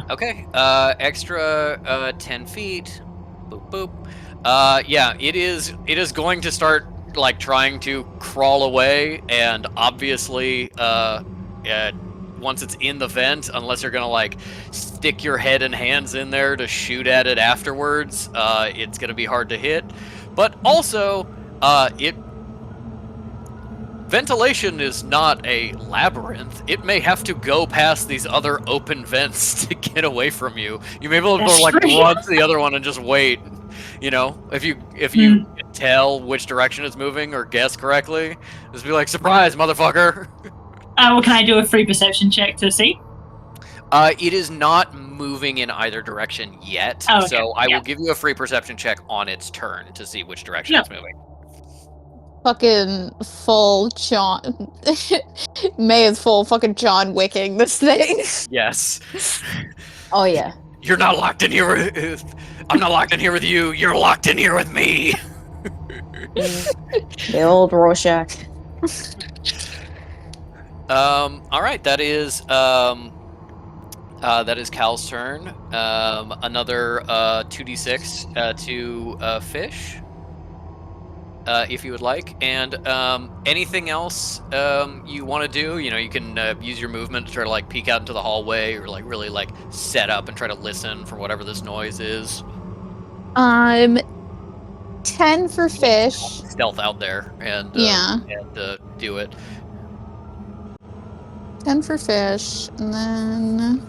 Okay. Extra 10 feet. Boop boop. Yeah, it is going to start like trying to crawl away, and obviously once it's in the vent, unless you're gonna like stick your head and hands in there to shoot at it afterwards, it's gonna be hard to hit. But also, ventilation is not a labyrinth. It may have to go past these other open vents to get away from you. You may be able to That's like true. run to the other one and just wait. You know, if you can tell which direction it's moving or guess correctly, just be like, "Surprise, motherfucker!" Well, can I do a free perception check to see? It is not moving in either direction yet, Oh, okay. so I Yeah. will give you a free perception check on its turn to see which direction Yeah. it's moving. Fucking full John. May is full fucking John Wicking this thing. Yes. Oh yeah. You're not locked in here with... I'm not locked in here with you. You're locked in here with me. The old Rorschach. All right, that is Cal's turn. Another 2d6 to Fish, if you would like. And anything else you want to do? You know, you can use your movement to try to like peek out into the hallway, or like really like set up and try to listen for whatever this noise is. 10 for Fish. Stealth out there and Yeah. and do it. 10 for Fish, and then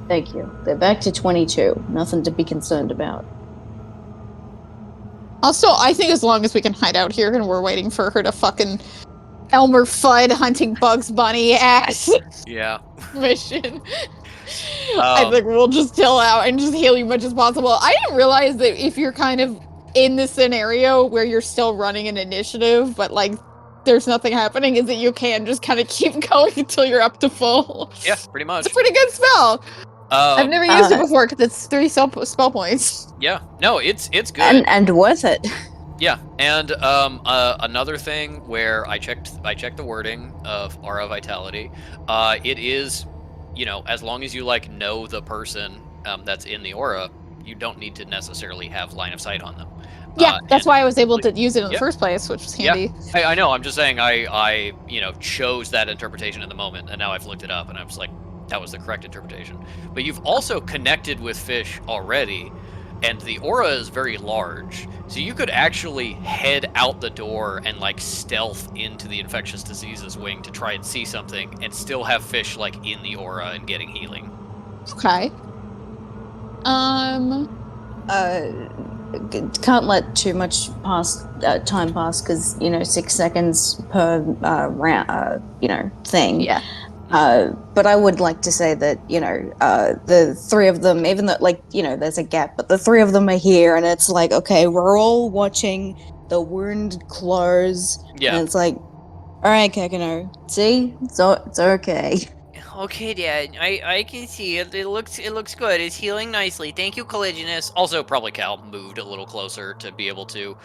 Thank you. They're back to 22. Nothing to be concerned about. Also, I think as long as we can hide out here and we're waiting for her to fucking Elmer Fudd hunting Bugs Bunny ass Yeah. mission, I think we'll just chill out and just heal you much as possible. I didn't realize that if you're kind of in this scenario where you're still running an initiative, but like there's nothing happening, is that you can just kind of keep going until you're up to full. Yeah, pretty much. It's a pretty good spell. I've never used it before because it's 3 spell points. Yeah, no, it's good. and worth it. Yeah, and another thing where I checked the wording of Aura Vitality. It is, as long as you like know the person that's in the aura, you don't need to necessarily have line of sight on them. Yeah, that's why I was able to use it in the first place, which was handy. Yeah, I know. I'm just saying I chose that interpretation in the moment, and now I've looked it up, and I was like, that was the correct interpretation. But you've also connected with Fish already, and the aura is very large, so you could actually head out the door and like stealth into the infectious diseases wing to try and see something, and still have Fish like in the aura and getting healing. Okay. Can't let too much time pass because 6 seconds per round, thing. Yeah. But I would like to say that the three of them, even though there's a gap, but the three of them are here, and it's like, okay, we're all watching the wound close. Yeah. And it's like, all right, Kakano, see, it's okay. Okay, Dad. I can see it. It looks good. It's healing nicely. Thank you, Colliginous. Also, probably Cal moved a little closer to be able to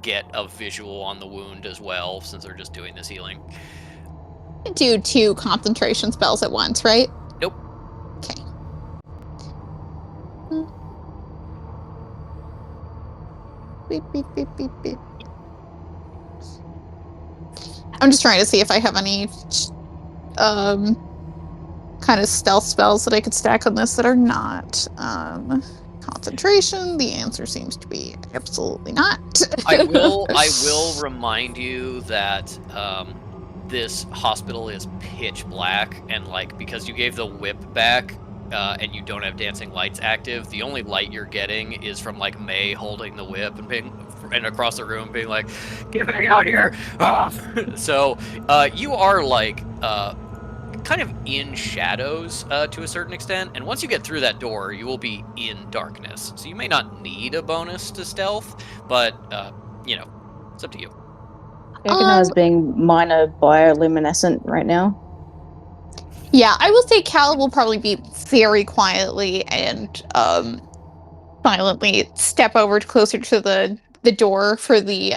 get a visual on the wound as well, since they're just doing this healing. Do 2 concentration spells at once, right? Nope. Okay. Beep, beep, beep, beep, beep. I'm just trying to see if I have any kind of stealth spells that I could stack on this that are not concentration. The answer seems to be absolutely not. I will remind you that this hospital is pitch black, and because you gave the whip back and you don't have dancing lights active, the only light you're getting is from May holding the whip and across the room being like, "Get back out here!" So you are kind of in shadows to a certain extent, and once you get through that door, you will be in darkness. So you may not need a bonus to stealth, but it's up to you. Kakano is being minor bioluminescent right now. Yeah, I will say Cal will probably be very quietly and silently step over closer to the door for the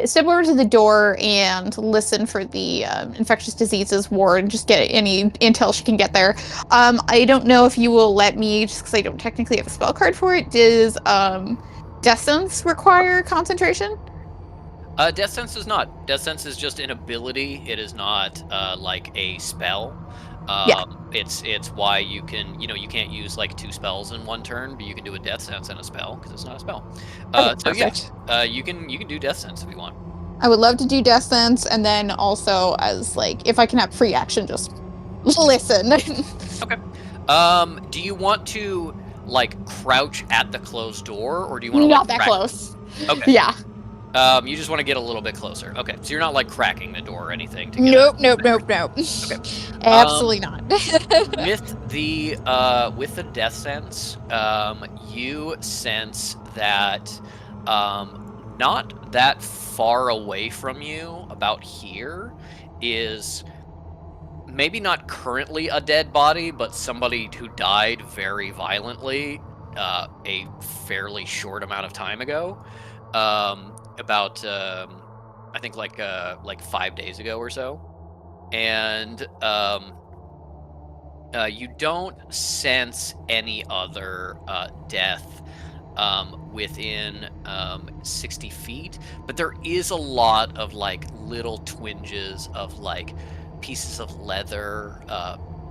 step over to the door and listen for the infectious diseases ward and just get any intel she can get there. I don't know if you will let me, just because I don't technically have a spell card for it. Does Death Sense require concentration? Death Sense does not. Death Sense is just an ability. It is not a spell. Yeah. It's why you can, you can't use 2 spells in one turn, but you can do a Death Sense and a spell because it's not a spell. So yeah, you can do Death Sense if you want. I would love to do Death Sense, and then also as if I can have free action, just listen. Okay. Do you want to crouch at the closed door, or do you want to not that close? Okay. Yeah. You just want to get a little bit closer. Okay, so you're not cracking the door or anything. To get Nope. Okay. Absolutely not. With the Death Sense, you sense that not that far away from you, about here, is maybe not currently a dead body, but somebody who died very violently a fairly short amount of time ago. About I think 5 days ago or so, and you don't sense any other death within 60 feet, but there is a lot of little twinges of pieces of leather,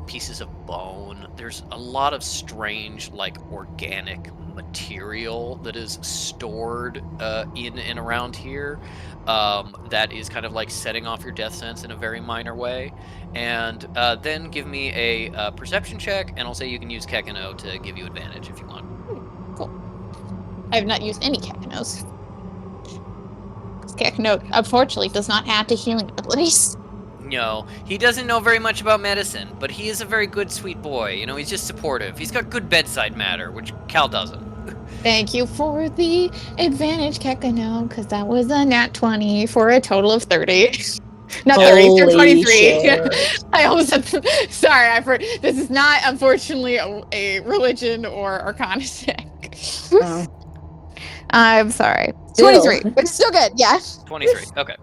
pieces of bone. There's a lot of strange organic material that is stored in and around here that is kind of like setting off your death sense in a very minor way. And then give me a perception check, and I'll say you can use Kekino to give you advantage if you want. Cool. I have not used any Kekinos. Kekino, unfortunately, does not add to healing abilities. No, he doesn't know very much about medicine, but he is a very good, sweet boy. You know, he's just supportive. He's got good bedside matter, which Cal doesn't. Thank you for the advantage, Kekino, because that was a nat 20 for a total of 30. Not 30, Holy 23. shit. I almost said, sorry, this is not, unfortunately, a religion or arcana check. Oh. I'm sorry. Still. 23, but still good, yeah. 23. Okay.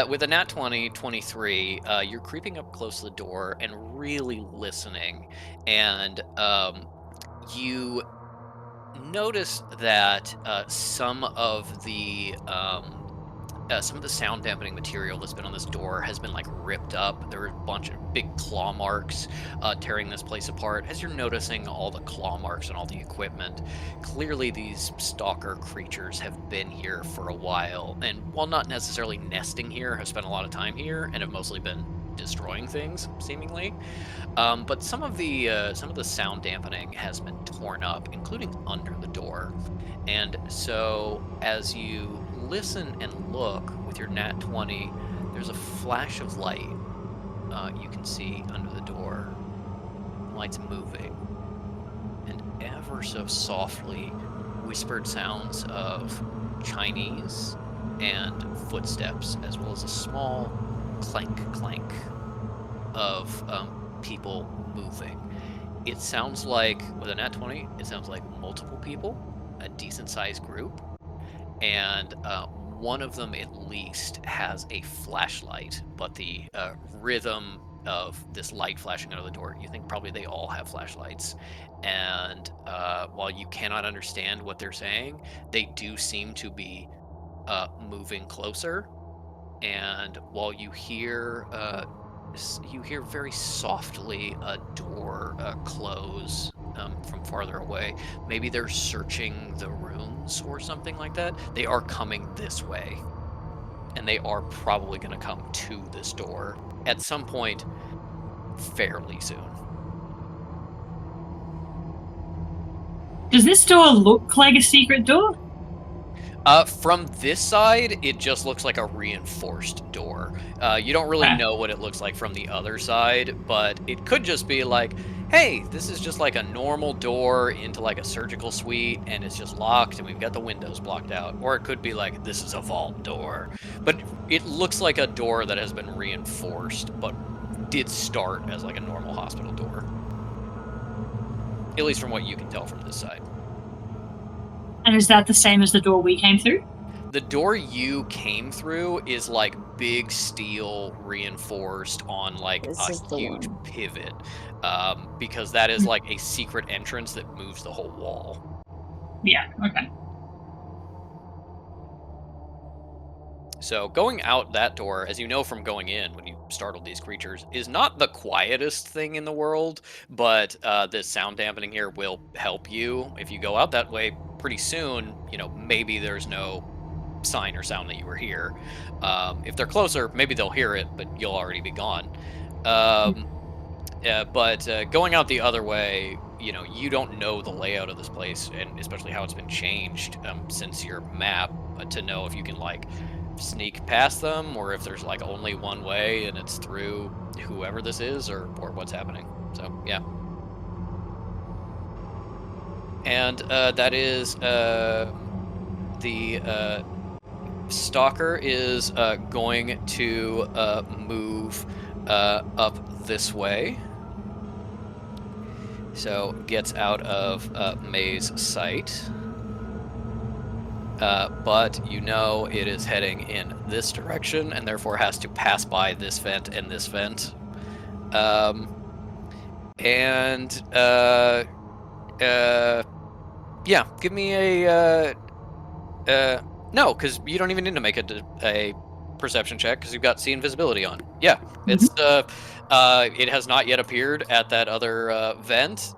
With a nat 20, 23, you're creeping up close to the door and really listening, and you notice that some of the sound dampening material that's been on this door has been like ripped up. There are a bunch of big claw marks tearing this place apart. As you're noticing all the claw marks and all the equipment, clearly these stalker creatures have been here for a while, and while not necessarily nesting here, have spent a lot of time here and have mostly been destroying things, seemingly. But some of the sound dampening has been torn up, including under the door. And so as you listen and look with your nat 20, there's a flash of light you can see under the door. The light's moving, and ever so softly whispered sounds of Chinese and footsteps, as well as a small clank of people moving. It sounds like, with a nat 20, it sounds like multiple people, a decent sized group, and one of them at least has a flashlight, but the rhythm of this light flashing out of the door, you think probably they all have flashlights. And while you cannot understand what they're saying, they do seem to be moving closer. And while you hear very softly a door close from farther away. Maybe they're searching the rooms or something like that. They are coming this way, and they are probably going to come to this door at some point fairly soon. Does this door look like a secret door? From this side, it just looks like a reinforced door. You don't really know what it looks like from the other side, but it could just be like, hey, this is just like a normal door into like a surgical suite, and it's just locked, and we've got the windows blocked out. Or it could be like, this is a vault door. But it looks like a door that has been reinforced, but did start as like a normal hospital door. At least from what you can tell from this side. And is that the same as the door we came through? The door you came through is like big steel reinforced on like a huge pivot, because that is like a secret entrance that moves the whole wall. Yeah, okay. So going out that door, as you know from going in when you startled these creatures, is not the quietest thing in the world, but the sound dampening here will help you. If you go out that way pretty soon, you know, maybe there's no sign or sound that you were here. If they're closer, maybe they'll hear it, but you'll already be gone. But going out the other way, you know, you don't know the layout of this place, and especially how it's been changed since your map, to know if you can like sneak past them, or if there's like only one way and it's through whoever this is, or what's happening. So yeah. And that is the stalker is going to move up this way. So gets out of May's sight. But you know it is heading in this direction, and therefore has to pass by this vent and this vent. Yeah, give me a no, because you don't even need to make a perception check because you've got see invisibility on. Yeah, it's It has not yet appeared at that other vent.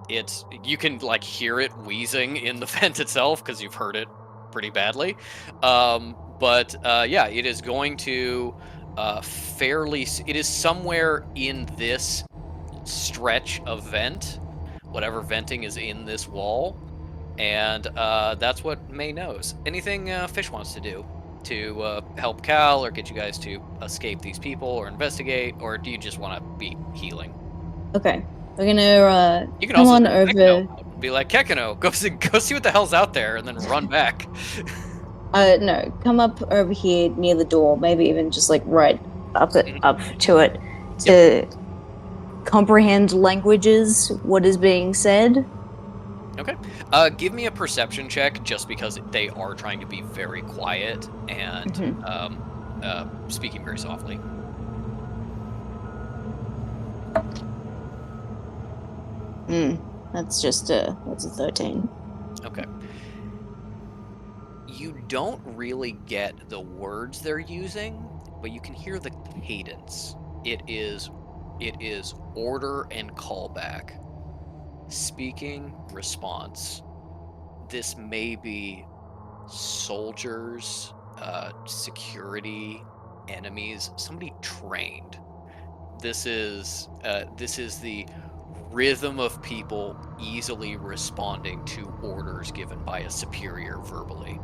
You can like hear it wheezing in the vent itself because you've heard it pretty badly. But yeah, it is going to it is somewhere in this stretch of vent, whatever venting is in this wall, and that's what May knows. Anything Fish wants to do to help Cal or get you guys to escape these people or investigate, or do you just want to be healing? Okay, we're gonna You can come also on send over. Kekino out and be like, Kekino, go see what the hell's out there, and then run back. No, come up over here near the door, maybe even just like right up to it to comprehend languages, what is being said. Okay. Give me a perception check, just because they are trying to be very quiet and speaking very softly. That's a 13. Okay. You don't really get the words they're using, but you can hear the cadence. It is order and callback. Speaking, response. This may be soldiers, security, enemies, somebody trained. This is the rhythm of people easily responding to orders given by a superior verbally.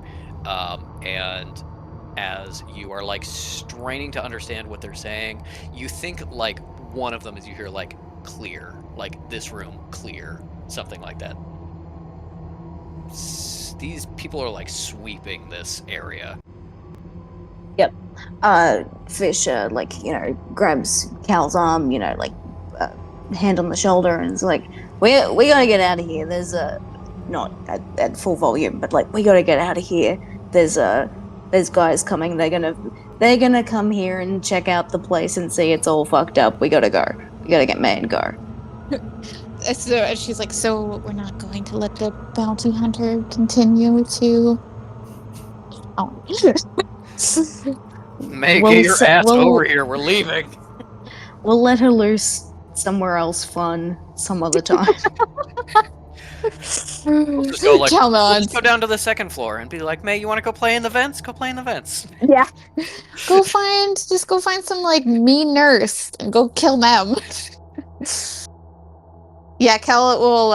And as you are like straining to understand what they're saying, you think like one of them, as you hear like clear, like this room clear, something like that. These people are like sweeping this area. Yep. Fish grabs Cal's arm, hand on the shoulder, and is like, we gotta get out of here. There's not at full volume, but like, we gotta get out of here. There's guys coming. They're gonna come here and check out the place and see it's all fucked up. We gotta go. We gotta get May and go. So she's like, so we're not going to let the bounty hunter continue to. Oh. May, get your ass over here. We're leaving. We'll let her loose somewhere else fun some other time. We'll just go like, Come on. we'll just go down to the second floor and be like, May, you want to go play in the vents? Go play in the vents. Yeah. Go find some like mean nurse and go kill them. Yeah, Cal will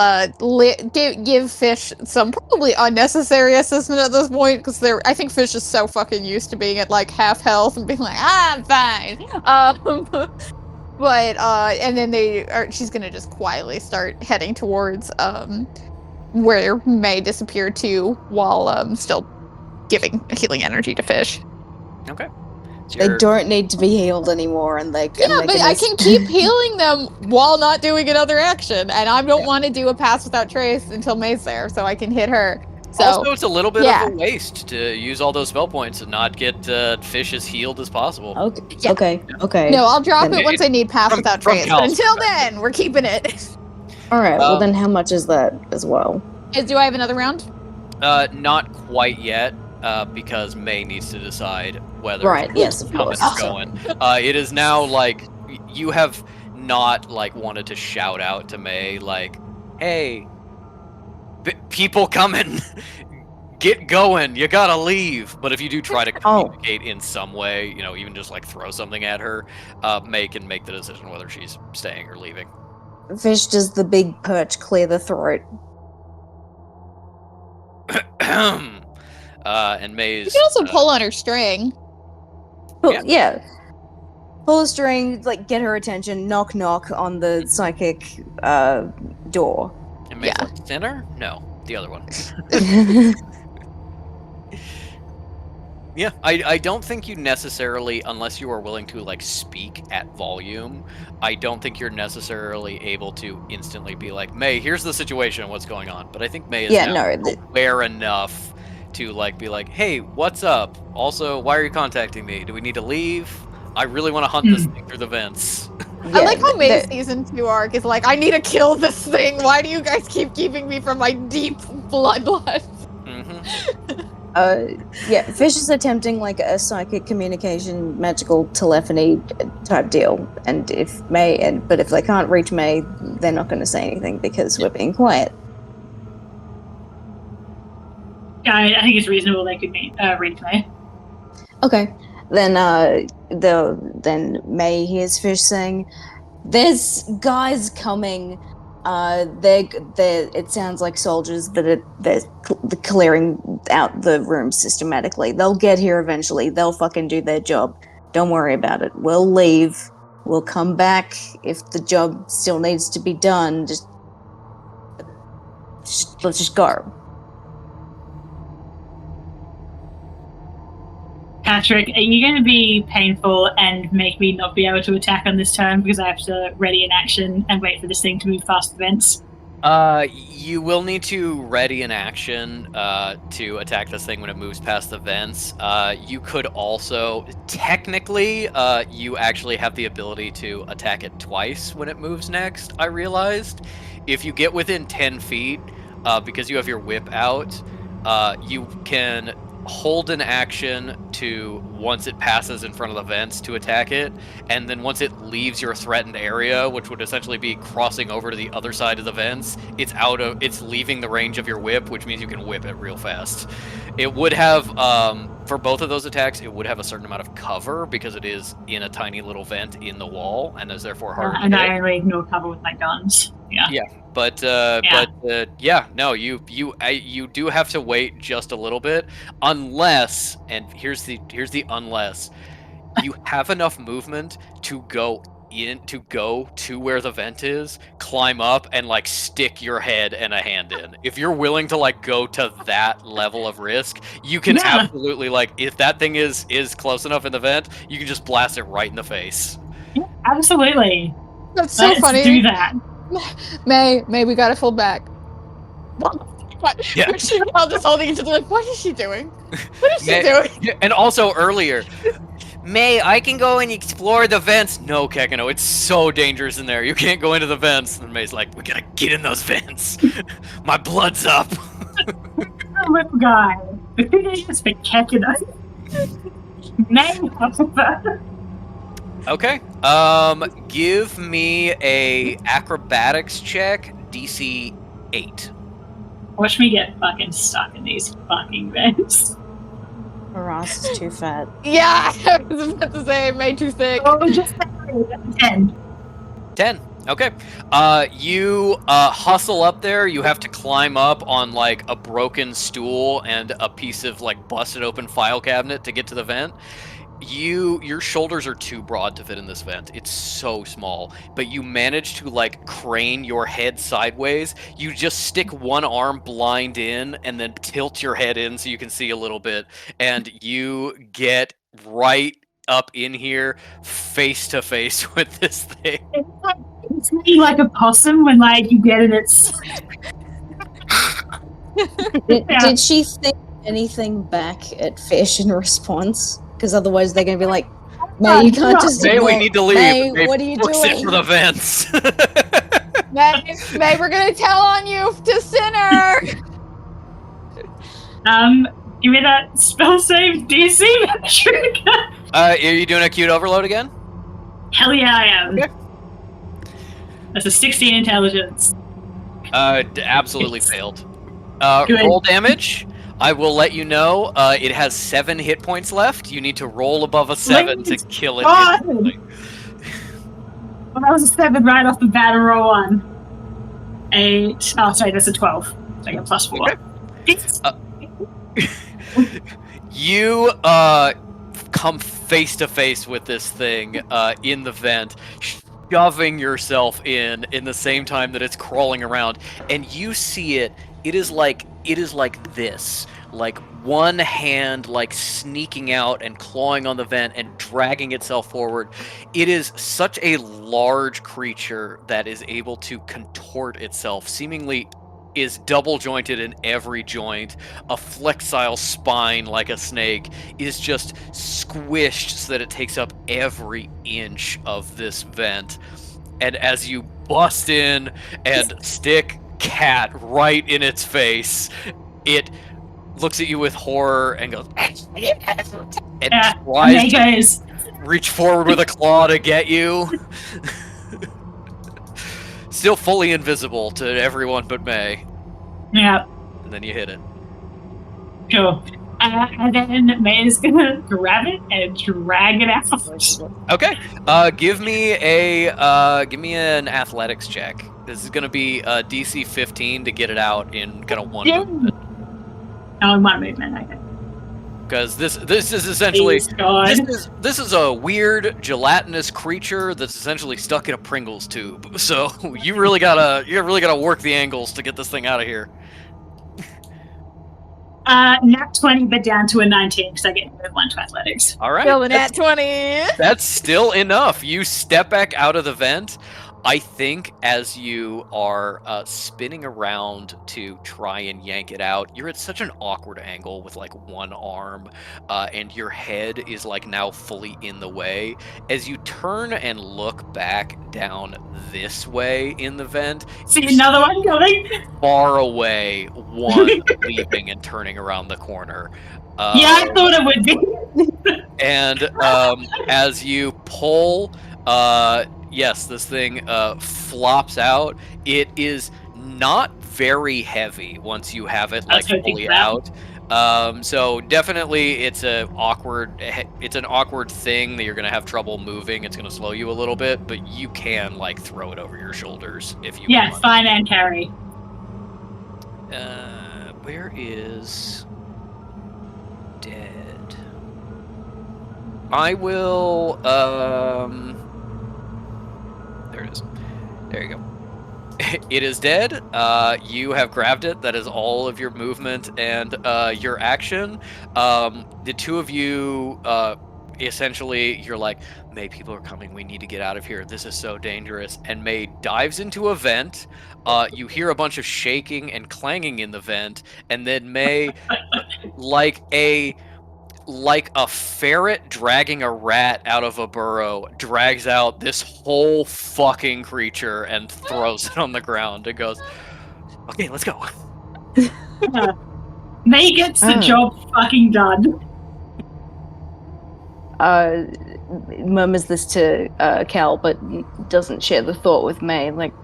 give Fish some probably unnecessary assessment at this point, because I think Fish is so fucking used to being at like half health and being like, I'm fine. But and then she's gonna just quietly start heading towards where May disappeared to, while still giving healing energy to Fish. Okay. They don't need to be healed anymore, and they can. Yeah, but I can keep healing them while not doing another action, and I don't want to do a pass without trace until May's there, so I can hit her. So, also, it's a little bit of a waste to use all those spell points and not get Fish as healed as possible. Okay. Yeah. Okay. No, I'll drop Then it once I need pass without from trace. But Cal's until perspective. then, we're keeping it. All right. Well, then how much is that as well? Do I have another round? Not quite yet, because May needs to decide whether Right, yes, of how course. it's going. It is now like you have not like wanted to shout out to May like, "Hey, people coming, get going! You gotta leave." But if you do try to communicate in some way, even just like throw something at her, May can make the decision whether she's staying or leaving. Fish does the big perch clear the throat. And May's. You can also pull on her string. Yeah. Pull a string, like get her attention. Knock, knock on the psychic door. And May's like, Sinner? No, the other one. Yeah, I don't think you necessarily, unless you are willing to like speak at volume, I don't think you're necessarily able to instantly be like, May, here's the situation, what's going on. But I think May is aware enough to like be like, hey, what's up? Also, why are you contacting me? Do we need to leave? I really want to hunt this thing through the vents. I like how May's season 2 arc is like, I need to kill this thing. Why do you guys keep keeping me from my deep bloodlust? Yeah, Fish is attempting like a psychic communication, magical telephony type deal, and but if they can't reach May, they're not going to say anything because we're being quiet. Yeah, I think it's reasonable they could reach me. Okay, then then May hears Fish saying, "There's guys coming. They're it sounds like soldiers, but they're clearing out the room systematically. They'll get here eventually. They'll fucking do their job. Don't worry about it. We'll leave. We'll come back if the job still needs to be done. Let's just go." Patrick, are you going to be painful and make me not be able to attack on this turn because I have to ready an action and wait for this thing to move past the vents? You will need to ready an action to attack this thing when it moves past the vents. You could also, technically, you actually have the ability to attack it twice when it moves next, I realized. If you get within 10 feet, because you have your whip out, you can hold an action to, once it passes in front of the vents, to attack it, and then once it leaves your threatened area, which would essentially be crossing over to the other side of the vents, it's leaving the range of your whip, which means you can whip it real fast. It would have, for both of those attacks, it would have a certain amount of cover because it is in a tiny little vent in the wall and is therefore harder to And hit. I only ignore cover with my guns. Yeah. But no, you do have to wait just a little bit, unless, and here's the unless, you have enough movement to go to where the vent is, climb up, and like stick your head and a hand in. If you're willing to like go to that level of risk, you can absolutely, like, if that thing is close enough in the vent, you can just blast it right in the face. Yeah, absolutely. That's so Let's funny. do that. May, we gotta fall back. What? Yeah. She's now just holding each other like, what is she doing? What is she doing? And also earlier, May, I can go and explore the vents. No, Kekano, it's so dangerous in there. You can't go into the vents. And May's like, we gotta get in those vents. My blood's up. Little guy. The thing is for Kekano. Okay. Give me a acrobatics check, DC 8. Watch me get fucking stuck in these fucking vents. Her ass is too fat. Yeah, I was about to say, May too thick. Oh, just 10. 10. Okay. You hustle up there. You have to climb up on like a broken stool and a piece of like busted open file cabinet to get to the vent. Your shoulders are too broad to fit in this vent. It's so small, but you manage to like crane your head sideways. You just stick one arm blind in and then tilt your head in so you can see a little bit, and you get right up in here face to face with this thing. It's like a possum when like you get in its. Did she think anything back at Fish in response? Because otherwise they're going to be like, May, you can't just... May, we need to leave. May, what are you doing? Sit for the vents. May, we're gonna tell on you to Sinner. Give me that spell save DC metric. Are you doing acute overload again? Hell yeah, I am. Okay. That's a 16 intelligence. Absolutely failed. Good. Roll damage. I will let you know. It has 7 hit points left. You need to roll above a 7 to kill it. Instantly. Well, that was a 7 right off the bat and roll 1. 8. Oh, sorry, that's a 12. So I get plus 4. Okay. You come face to face with this thing in the vent, shoving yourself in the same time that it's crawling around, and you see it. It is like this, like one hand like sneaking out and clawing on the vent and dragging itself forward. It is such a large creature that is able to contort itself, seemingly is double jointed in every joint, a flexile spine like a snake, is just squished so that it takes up every inch of this vent. And as you bust in and stick Cat right in its face, it looks at you with horror and goes, and And tries May to goes, reach forward with a claw to get you. Still fully invisible to everyone but May. yeah, And then you hit it. cool. And then May's gonna grab it and drag it out. Okay. Give me an athletics check. This is gonna be DC 15 to get it out in kind of one Yeah. movement. Oh, one movement, okay. Because this is essentially Please, God. this is a weird gelatinous creature that's essentially stuck in a Pringles tube. So you really gotta work the angles to get this thing out of here. Nat 20, but down to a 19 because I get moved 1 to athletics. All right. Kill the nat 20. That's still enough. You step back out of the vent. I think as you are spinning around to try and yank it out, you're at such an awkward angle with like one arm, and your head is like now fully in the way. As you turn and look back down this way in the vent, See you another one coming? far away, one leaping and turning around the corner. Yeah, I thought it would be. And as you pull, yes, this thing flops out. It is not very heavy once you have it like That's what I think fully about. out. So definitely it's an awkward thing that you're gonna have trouble moving. It's gonna slow you a little bit, but you can like throw it over your shoulders if you Yeah, want. fine and carry. Where is dead? I will there it is. There you go. It is dead. You have grabbed it. That is all of your movement and your action. The two of you, essentially, you're like, May, people are coming. We need to get out of here. This is so dangerous. And May dives into a vent. You hear a bunch of shaking and clanging in the vent. And then May, like a ferret dragging a rat out of a burrow, drags out this whole fucking creature and throws it on the ground. It goes, okay, let's go. May gets the job fucking done. Murmurs this to Cal, but doesn't share the thought with May. Like,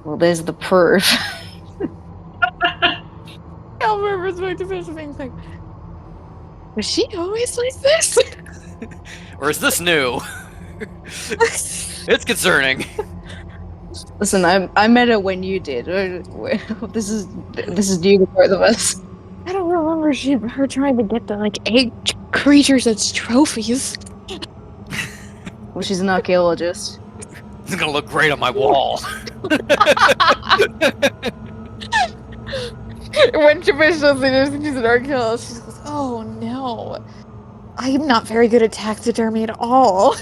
well, there's the proof. Cal remembers back to Fish being like, was she always like this? Or is this new? It's concerning. Listen, I met her when you did. This is new to both of us. I don't remember her trying to get the like egg creatures as trophies. Well, she's an archaeologist. It's gonna look great on my wall. When Fish does it, she's an archaeologist. She goes, "Oh no, I'm not very good at taxidermy at all."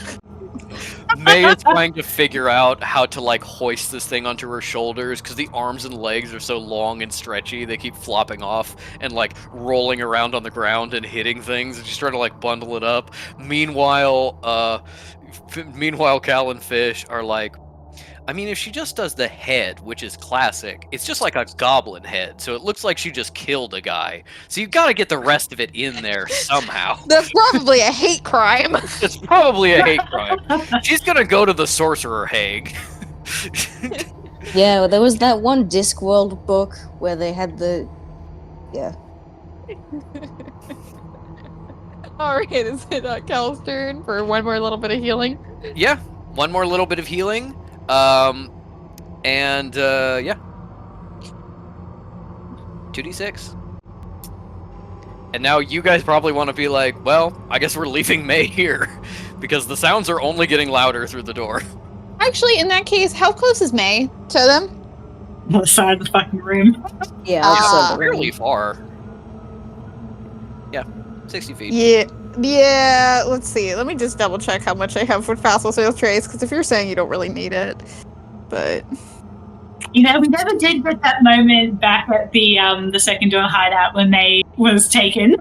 May is trying to figure out how to like hoist this thing onto her shoulders because the arms and legs are so long and stretchy they keep flopping off and like rolling around on the ground and hitting things, and she's trying to like bundle it up. Meanwhile, Cal and Fish are like, I mean, if she just does the head, which is classic, it's just like a goblin head, so it looks like she just killed a guy. So you've got to get the rest of it in there somehow. That's probably a hate crime. It's probably a hate crime. She's gonna go to the Sorcerer Hague. Yeah, there was that one Discworld book where they had the. Yeah. All right, is it Cal's turn for one more little bit of healing? Yeah, one more little bit of healing. Yeah. 2d6. And now you guys probably want to be like, well, I guess we're leaving May here. Because the sounds are only getting louder through the door. Actually, in that case, how close is May to them? On the side of the fucking room. Yeah, Ah. Fairly far. Yeah, 60 feet. Yeah, let's see. Let me just double check how much I have for Facile Sales Trace, because if you're saying you don't really need it. But You know, we never did get that moment back at the second door hideout when May was taken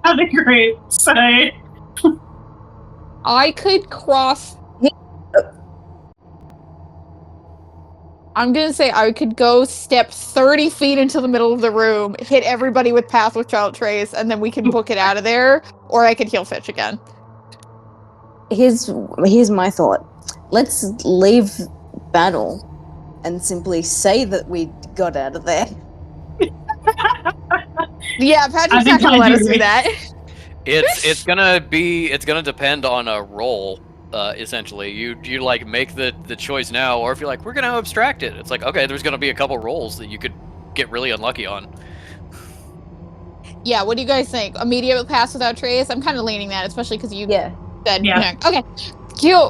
out of the group. So I could cross. I'm gonna say I could go step 30 feet into the middle of the room, hit everybody with Path Without Trace, and then we can book it out of there, or I could heal Fish again. Here's my thought. Let's leave battle and simply say that we got out of there. Yeah, Patrick's not gonna let us do that. It's gonna depend on a roll. Essentially, you like make the choice now, or if you're like, we're gonna abstract it. It's like, okay, there's gonna be a couple rolls that you could get really unlucky on. Yeah, what do you guys think? Immediate Pass Without Trace? I'm kind of leaning that, especially because you said, Yeah. Okay,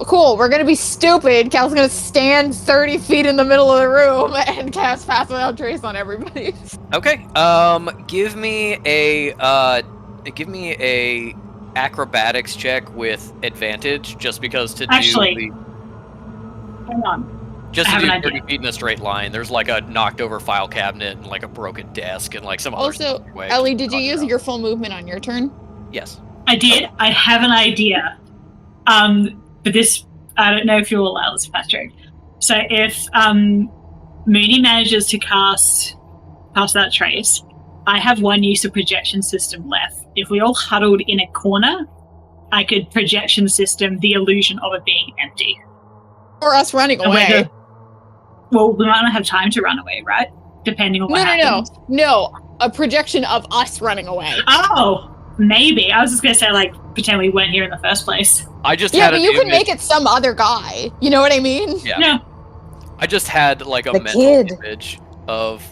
cool. We're gonna be stupid. Cal's gonna stand 30 feet in the middle of the room and cast Pass Without Trace on everybody. Okay. Give me a acrobatics check with advantage, just because to Actually, do hang on. just I to have do an 30 idea. feet in a straight line. There's like a knocked over file cabinet and like a broken desk and like some other Also, stuff in the way. Ellie, did you Knock it use out. your full movement on your turn? Yes. I did. I have an idea. But this, I don't know if you'll allow this, Patrick. So if Mooney manages to cast Pass Without Trace, I have one use of projection system left. If we all huddled in a corner, I could projection system the illusion of it being empty. Or us running And away? whether- Well, we might not have time to run away, right? Depending on what happens. No. A projection of us running away. Oh, maybe. I was just going to say, like, pretend we weren't here in the first place. I just Yeah, had but an you could image- make it some other guy. You know what I mean? Yeah. No. I just had like a The mental kid. image of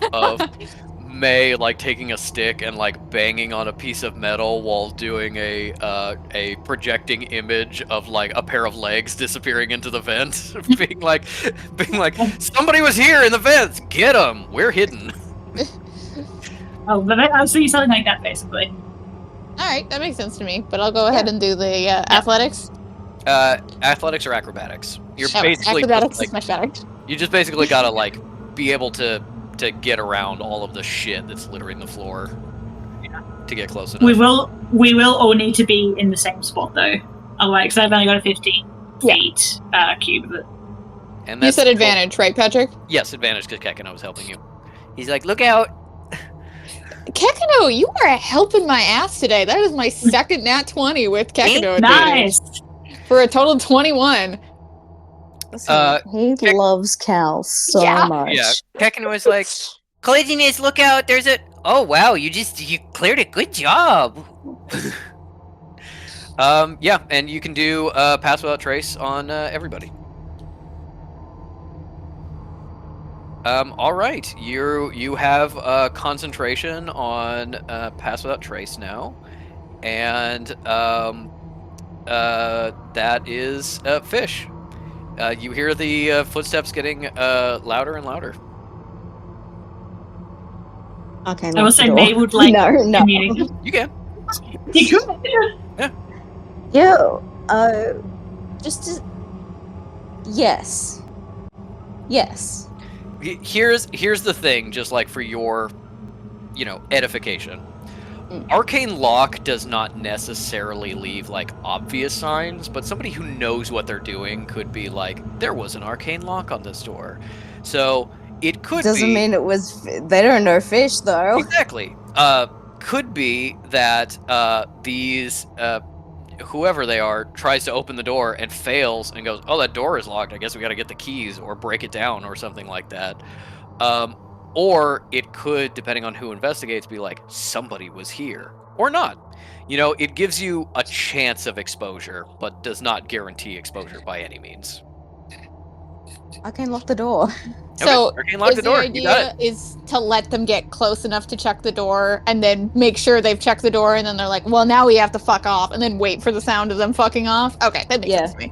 May like taking a stick and like banging on a piece of metal while doing a projecting image of like a pair of legs disappearing into the vent, being like somebody was here in the vents, get them, we're hidden. Oh, but I'll see something like that, basically. Alright, that makes sense to me. But I'll go ahead and do the athletics. Athletics or acrobatics? You're basically acrobatics just, is much better. you just basically gotta like be able to get around all of the shit that's littering the floor to get close enough. We will all need to be in the same spot, though. Otherwise, because I've only got a 15 feet cube of it. And You that's said cool. advantage, right, Patrick? Yes, advantage because Kekino was helping you. He's like, look out. Kekino, you are helping my ass today. That is my second nat 20 with Kekino. Nice. For a total of 21. Listen, he loves Cal so much. Yeah, Kekino was like, Collaginous, look out, there's a... Oh, wow, you cleared it, good job. Yeah, and you can do Pass Without Trace on everybody. All right, you have concentration on Pass Without Trace now, and that is Fish. You hear the footsteps getting louder and louder. Okay, I will say May would like no. communicate. You can. You could. Yo, yes. Here's the thing, just like for your, edification. Arcane Lock does not necessarily leave like obvious signs, but somebody who knows what they're doing could be like, there was an arcane lock on this door. So it could Doesn't mean it was. They don't know Fish though. Exactly. Could be that these whoever they are tries to open the door and fails and goes, oh, that door is locked, I guess we got to get the keys or break it down or something like that. Or it could, depending on who investigates, be like, somebody was here or not. It gives you a chance of exposure, but does not guarantee exposure by any means. I can lock the door. So Arcane lock the door. You got idea is to let them get close enough to check the door and then make sure they've checked the door and then they're like, well, now we have to fuck off and then wait for the sound of them fucking off. Okay, that makes sense to me.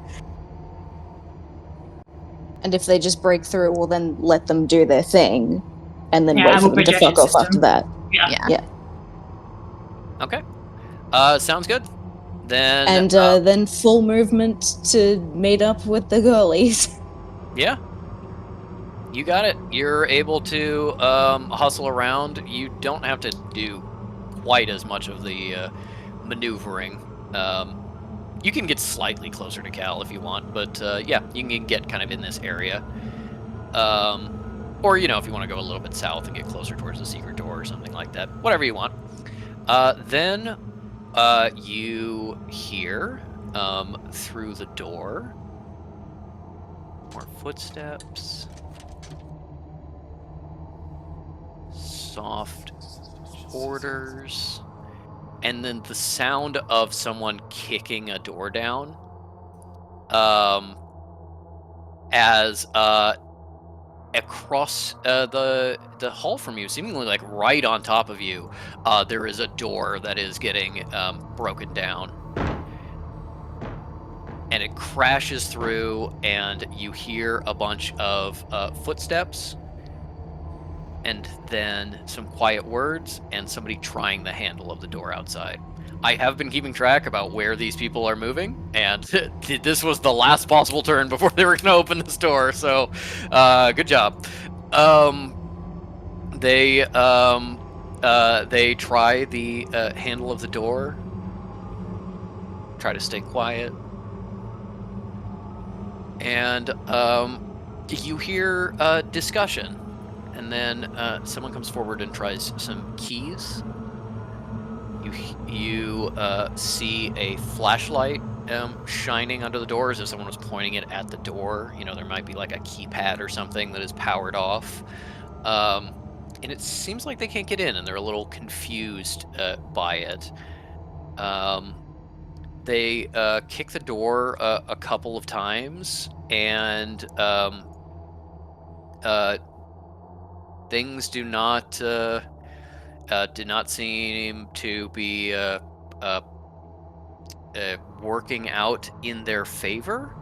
And if they just break through, we'll then let them do their thing and then Yeah, wait I for will them to projection fuck off system. after that. Yeah. Okay. Sounds good. Then And then full movement to meet up with the girlies. Yeah. You got it. You're able to hustle around. You don't have to do quite as much of the maneuvering. You can get slightly closer to Cal if you want, but yeah, you can get kind of in this area. Or, if you want to go a little bit south and get closer towards the secret door or something like that. Whatever you want. Then you hear through the door more footsteps. Soft orders. And then the sound of someone kicking a door down. As across the hall from you, seemingly like right on top of you, there is a door that is getting broken down. And it crashes through, and you hear a bunch of footsteps, and then some quiet words, and somebody trying the handle of the door outside. I have been keeping track about where these people are moving, and this was the last possible turn before they were going to open this door, so good job. They try the handle of the door, try to stay quiet, and you hear discussion, and then someone comes forward and tries some keys. You see a flashlight shining under the door as if someone was pointing it at the door. There might be like a keypad or something that is powered off. And it seems like they can't get in, and they're a little confused by it. They kick the door a couple of times, and things do not seem to be working out in their favor.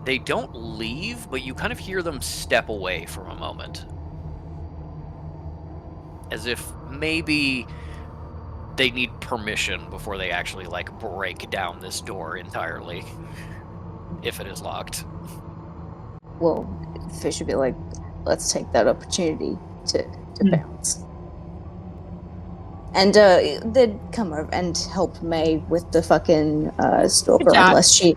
They don't leave, but you kind of hear them step away for a moment. As if maybe they need permission before they actually, break down this door entirely. If it is locked. Well, Fish would be like, let's take that opportunity to bounce. And they'd come over and help May with the fucking stalker, unless she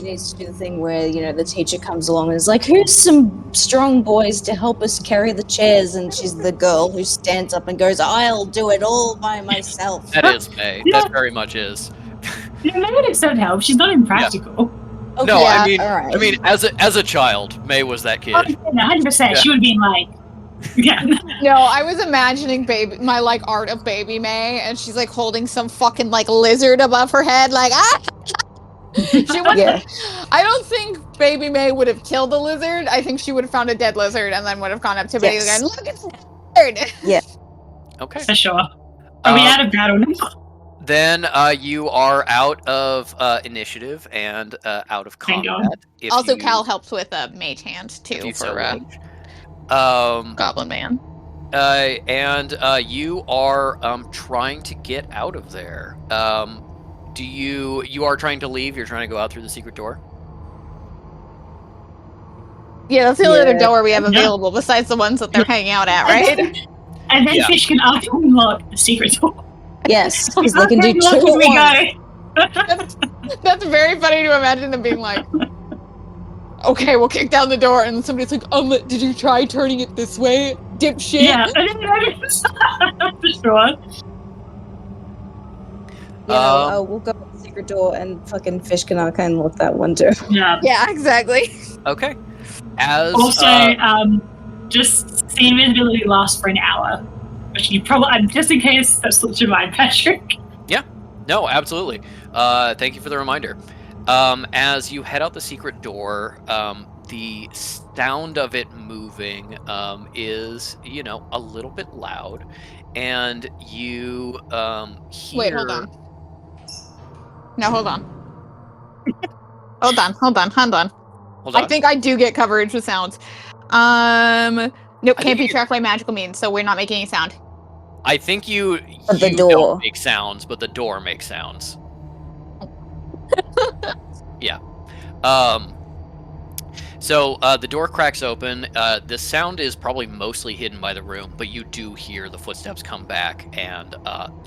needs to do the thing where, the teacher comes along and is like, here's some strong boys to help us carry the chairs, and she's the girl who stands up and goes, I'll do it all by myself. That is May. Yeah. That very much is. May would accept help. She's not impractical. Okay, No, yeah, I mean, as a child, May was that kid. Oh, 100%. Yeah. She would be like, yeah. No, I was imagining my art of baby May, and she's holding some fucking lizard above her head, she would. Yeah. I don't think baby May would have killed the lizard. I think she would have found a dead lizard and then would have gone up to baby and look, it's a lizard. Okay. For sure. Are we out of battle now? Then you are out of initiative and out of Thank combat. If Also, you- Cal helps with mage hand if too you so for wish. Goblin Man. And you are trying to get out of there. You are trying to leave? You're trying to go out through the secret door? Yeah, that's the only other Yeah. door we have Yeah. available besides the ones that they're hanging out at, right? And then Yeah. Fish can unlock the secret door. Yes, because they can do Okay, two look, at we once. go. That's very funny to imagine them being like, okay, we'll kick down the door, and somebody's like, did you try turning it this way, dipshit? Yeah, for sure. We'll go to the secret door, and fucking Fish can arcane lock that one too. Yeah. Yeah, exactly. Okay. As Also, just the invisibility lasts for an hour, which you probably just in case that slips your mind, Patrick. no, absolutely. Thank you for the reminder. As you head out the secret door, the sound of it moving is, a little bit loud, and you hear. Wait, hold on. No, hold on. hold on. Hold on. I think I do get coverage with sounds. Nope, can't be tracked by magical means, so we're not making any sound. I think you The don't door. make sounds, but the door makes sounds. Yeah. So the door cracks open. The sound is probably mostly hidden by the room, but you do hear the footsteps come back and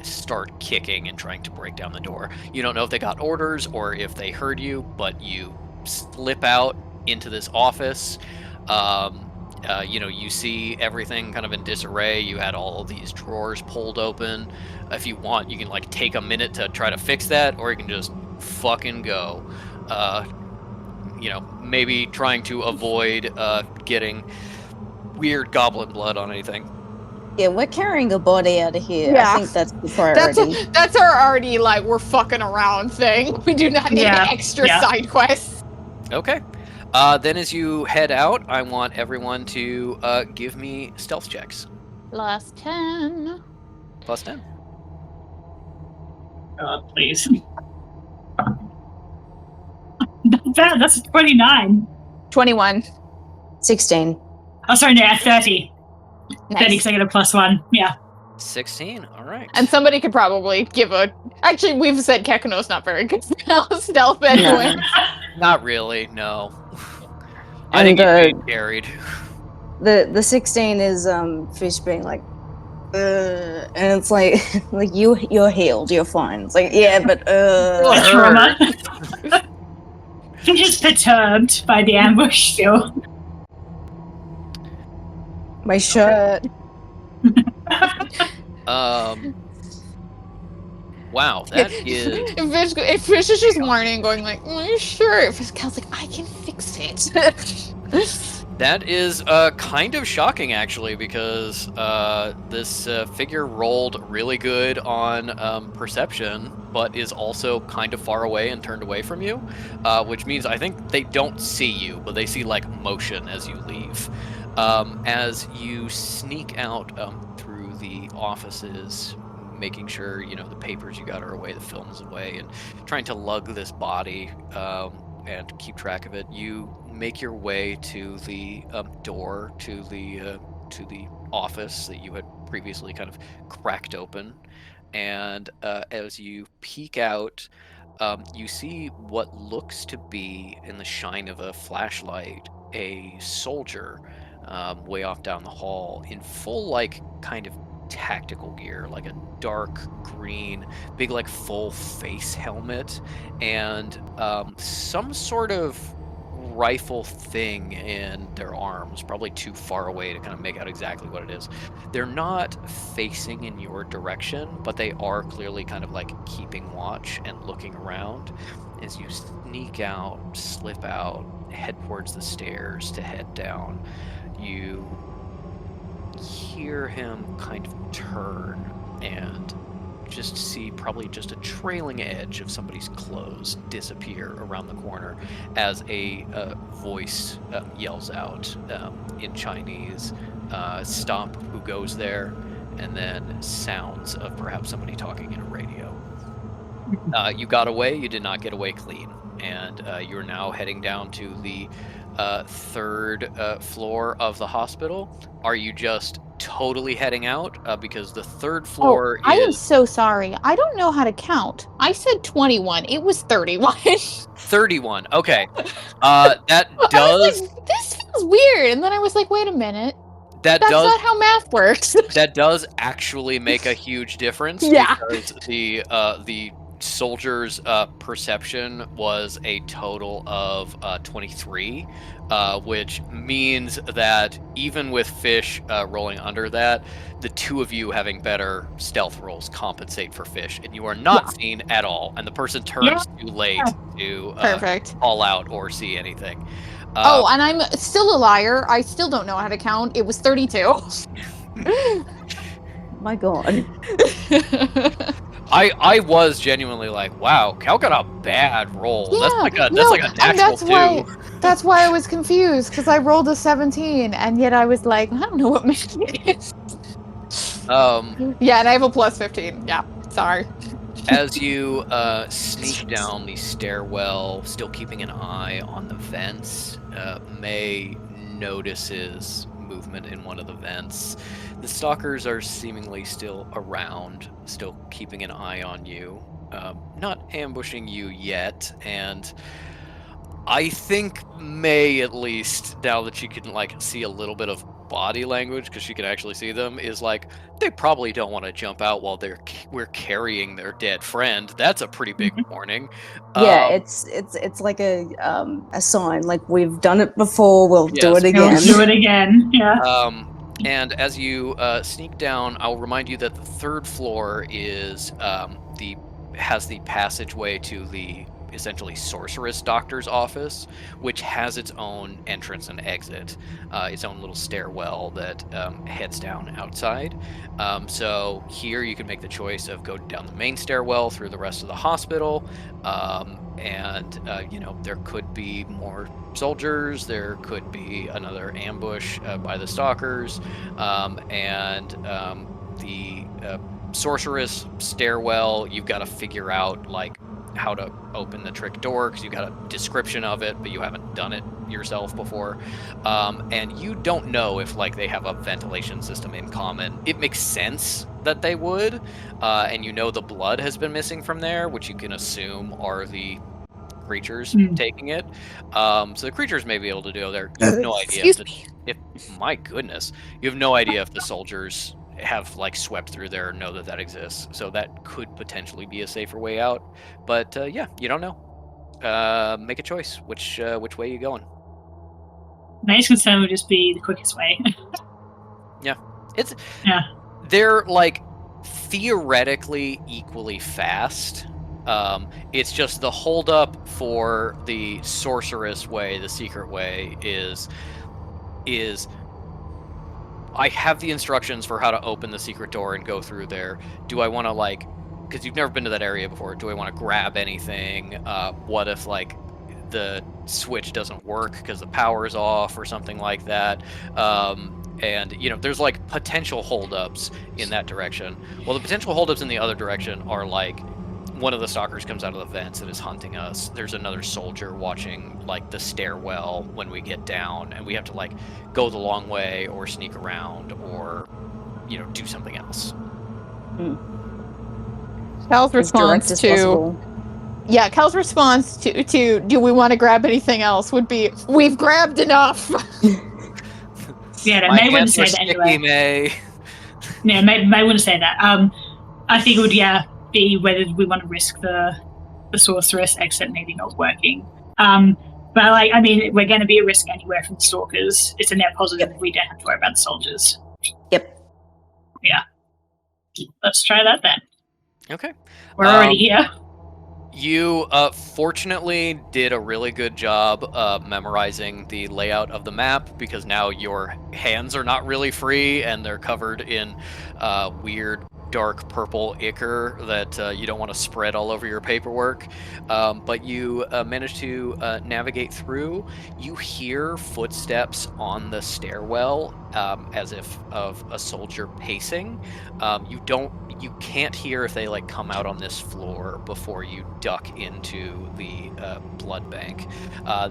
start kicking and trying to break down the door. You don't know if they got orders or if they heard you, but you slip out into this office. You see everything kind of in disarray. You had all of these drawers pulled open. If you want, you can like take a minute to try to fix that, or you can just fucking go. Maybe trying to avoid getting weird goblin blood on anything. Yeah, we're carrying a body out of here. Yeah. I think that's the priority. That's our already like we're fucking around thing. We do not need Yeah, extra yeah. side quests. Okay. Then as you head out, I want everyone to give me stealth checks. Last 10. Plus 10. Please. That's 29. 21. 16. Oh, sorry, no, 30. 30 Nice. because I get a +1. Yeah. 16. All right. And somebody could probably give a. Actually, we've said Kekano's not very good for stealth anyway. Not really. No. I And think he'd be carried. the 16 is Fish being like, and it's like you're healed, you're fine. It's like, yeah, but The trauma. He's just perturbed by the ambush still. my shirt. Wow, that is. If Fish is just whining, going like, "Are you sure?" Cal's like, "I can fix it." That is kind of shocking, actually, because this figure rolled really good on perception, but is also kind of far away and turned away from you, which means I think they don't see you, but they see like motion as you leave. As you sneak out through the offices, making sure the papers you got are away, the film's away, and trying to lug this body and keep track of it, you make your way to the door to the office that you had previously kind of cracked open, and as you peek out, you see what looks to be, in the shine of a flashlight, a soldier way off down the hall in full like kind of tactical gear, like a dark green, big like full face helmet, and some sort of rifle thing in their arms, probably too far away to kind of make out exactly what it is. They're not facing in your direction, but they are clearly kind of like keeping watch and looking around. As you sneak out, slip out, head towards the stairs to head down, you hear him kind of turn and just see probably just a trailing edge of somebody's clothes disappear around the corner as a voice yells out in Chinese, "Stop, who goes there?" and then sounds of perhaps somebody talking in a radio. You got away, you did not get away clean, and you're now heading down to the third floor of the hospital. Are you just totally heading out? Because the third floor I am is so sorry. I don't know how to count. I said 21. It was 31. 31. Okay. That I does was like, this feels weird. And then I was like, wait a minute. that That's does not how math works. that does actually make a huge difference. Yeah. Because the soldier's perception was a total of 23, which means that even with Fish rolling under that, the two of you having better stealth rolls compensate for Fish, and you are not seen at all, and the person turns too late to Perfect. call out or see anything. And I'm still a liar. I still don't know how to count. It was 32. My God. I was genuinely like, wow, Cal got a bad roll. That's like a natural two. That's why I was confused, because I rolled a 17, and yet I was like, I don't know what math is. Yeah, and I have a plus 15. Yeah, sorry. As you sneak down the stairwell, still keeping an eye on the vents, May notices movement in one of the vents. The stalkers are seemingly still around, still keeping an eye on you, not ambushing you yet, and I think May, at least, now that she can like see a little bit of body language, because she can actually see them, is like they probably don't want to jump out while we're carrying their dead friend. That's a pretty big warning. Yeah, it's like a sign. Like, we've done it before. We'll do Yes. it again. Do it again. Yeah. And as you sneak down, I'll remind you that the third floor is has the passageway to the essentially sorceress doctor's office, which has its own entrance and exit, its own little stairwell that heads down outside. So here you can make the choice of go down the main stairwell through the rest of the hospital, and there could be more soldiers, there could be another ambush by the stalkers, and the sorceress stairwell, you've got to figure out like how to open the trick door, because you got a description of it, but you haven't done it yourself before, and you don't know if like they have a ventilation system in common. It makes sense that they would, and the blood has been missing from there, which you can assume are the creatures taking it. So the creatures may be able to do it. You have no idea if my goodness, you have no idea if the soldiers have like swept through there or know that exists. So that could potentially be a safer way out. But you don't know. Make a choice. Which way you going? My next concern would just be the quickest way. They're like theoretically equally fast. It's just the holdup for the sorceress way, the secret way, is I have the instructions for how to open the secret door and go through there. Do I want to because you've never been to that area before, do I want to grab anything? What if the switch doesn't work because the power is off or something like that? And there's like potential holdups in that direction. Well, the potential holdups in the other direction are like one of the stalkers comes out of the vents and is hunting us. There's another soldier watching like the stairwell when we get down, and we have to like go the long way or sneak around or do something else. Cal's response to Cal's response to do we want to grab anything else would be, we've grabbed enough. Yeah, My May wouldn't hands say are that sticky, anyway. May. Yeah, May wouldn't say that. I think it would be whether we want to risk the sorceress exit maybe not working. But we're going to be at risk anywhere from the stalkers. It's a net positive if we don't have to worry about the soldiers. Yep. Yeah. Let's try that then. Okay. We're already here. You fortunately did a really good job memorizing the layout of the map, because now your hands are not really free and they're covered in weird dark purple ichor that you don't want to spread all over your paperwork. But you managed to navigate through. You hear footsteps on the stairwell as if of a soldier pacing. You can't hear if they like come out on this floor before you duck into the blood bank.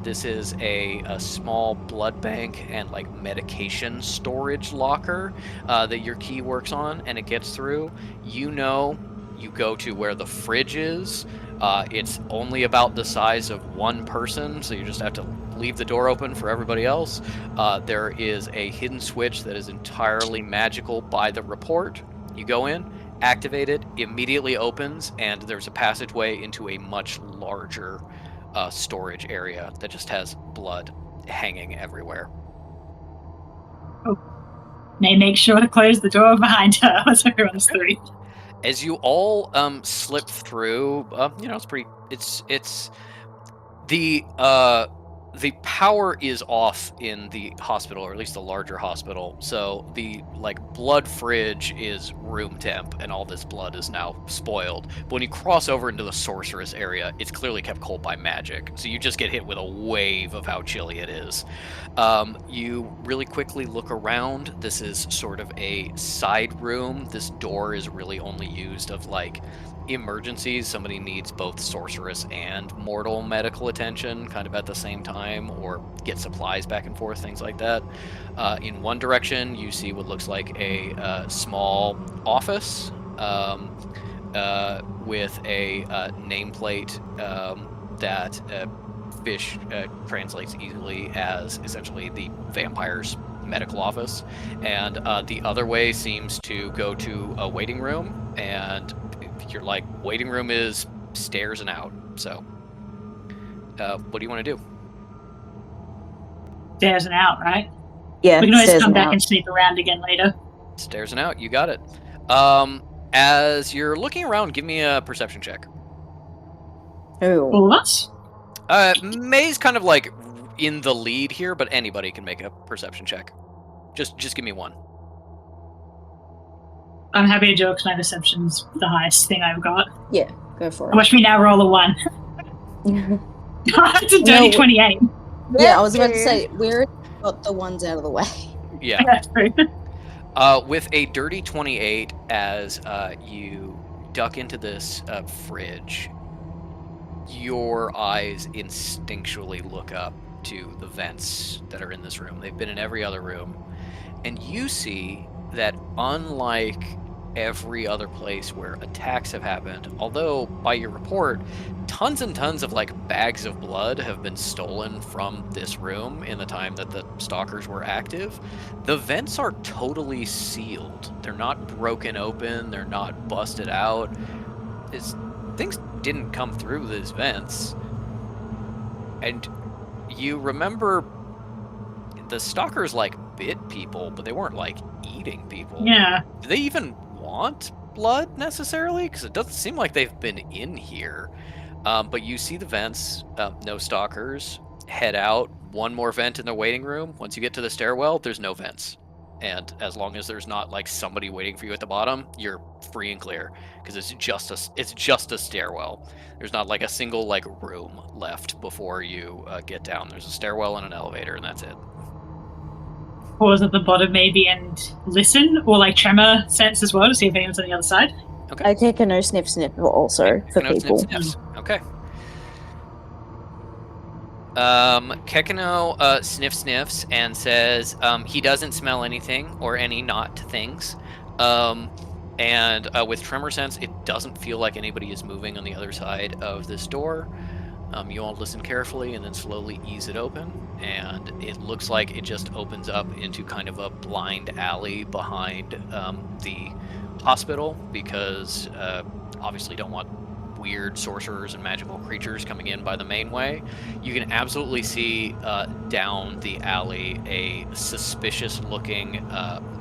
This is a small blood bank and like medication storage locker that your key works on, and it gets through. You go to where the fridge is. It's only about the size of one person, so you just have to leave the door open for everybody else. There is a hidden switch that is entirely magical by the report. You go in, activate it, immediately opens, and there's a passageway into a much larger storage area that just has blood hanging everywhere. May make sure to close the door behind her as everyone's through. As you all slip through, it's the power is off in the hospital, or at least the larger hospital. So the blood fridge is room temp, and all this blood is now spoiled. But when you cross over into the sorceress area, it's clearly kept cold by magic. So you just get hit with a wave of how chilly it is. You really quickly look around. This is sort of a side room. This door is really only used of emergencies. Somebody needs both sorceress and mortal medical attention kind of at the same time, or get supplies back and forth, things like that. In one direction, you see what looks like a small office with a nameplate that Fish translates easily as essentially the vampire's medical office, and the other way seems to go to a waiting room, and you're like, waiting room is stairs and out. So, what do you want to do? Stairs and out, right? Yeah, We can always stairs come and back out. and sneak around again later. Stairs and out. You got it. As you're looking around, give me a perception check. Ooh. All of us? May's kind of like in the lead here, but anybody can make a perception check. Just give me one. I'm happy to do it because my perception's the highest thing I've got. Yeah, go for Watch me now roll a 1. it. It's a dirty No. 28. Yeah, I was about to say, we're got the ones out of the way. Yeah. That's true. With a dirty 28, as you duck into this fridge, your eyes instinctually look up to the vents that are in this room. They've been in every other room. And you see that unlike every other place where attacks have happened, although by your report, tons and tons of like bags of blood have been stolen from this room in the time that the stalkers were active, the vents are totally sealed. They're not broken open, they're not busted out. Things didn't come through these vents. And you remember the stalkers like bit people, but they weren't like eating people. Yeah. Do they even want blood necessarily? Because it doesn't seem like they've been in here. But you see the vents, no stalkers. Head out, one more vent in the waiting room. Once you get to the stairwell, there's no vents. And as long as there's not like somebody waiting for you at the bottom, you're free and clear. Because it's just a stairwell. There's not like a single like room left before you get down. There's a stairwell and an elevator, and that's it. Pause at the bottom maybe and listen, or like tremor sense as well to see if anyone's on the other side. I take a no sniff sniff also for Kekino people. sniffs. Okay. Kekino sniffs and says he doesn't smell anything or any not things. And with tremor sense, it doesn't feel like anybody is moving on the other side of this door. You all listen carefully and then slowly ease it open, and it looks like it just opens up into kind of a blind alley behind the hospital, because obviously don't want weird sorcerers and magical creatures coming in by the main way. You can absolutely see down the alley a suspicious looking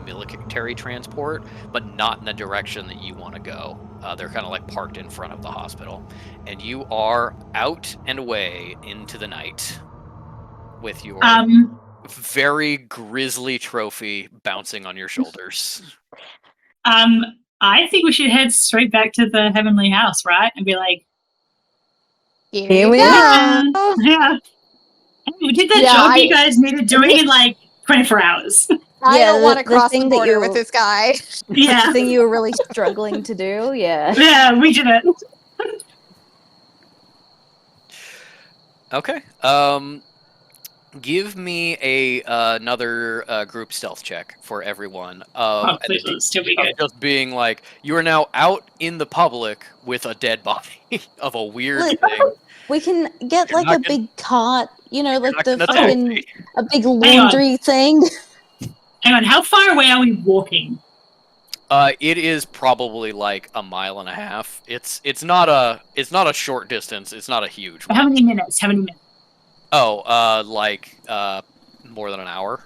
military transport, but not in the direction that you want to go. They're kind of like parked in front of the hospital. And you are out and away into the night with your very grisly trophy bouncing on your shoulders. I think we should head straight back to the Heavenly House, right? And be like, Here we go. are. Yeah. Hey, we did that Yeah, job you guys needed doing in like 24 hours. I Yeah, don't want to the cross the thing that border you- with this guy. Yeah. The thing you were really struggling to do, yeah. Yeah, we did it. Okay. Give me another group stealth check for everyone. Oh, please, it'll still be good. Just being like, you are now out in the public with a dead body of a weird Look, thing. We can get like not a gonna- big cart, you know, like Not the gonna tell fucking me. a big laundry thing. Hang on, how far away are we walking? It is probably like a mile and a half. It's not a short distance. It's not a huge one. How many minutes? How many minutes? Oh, more than an hour,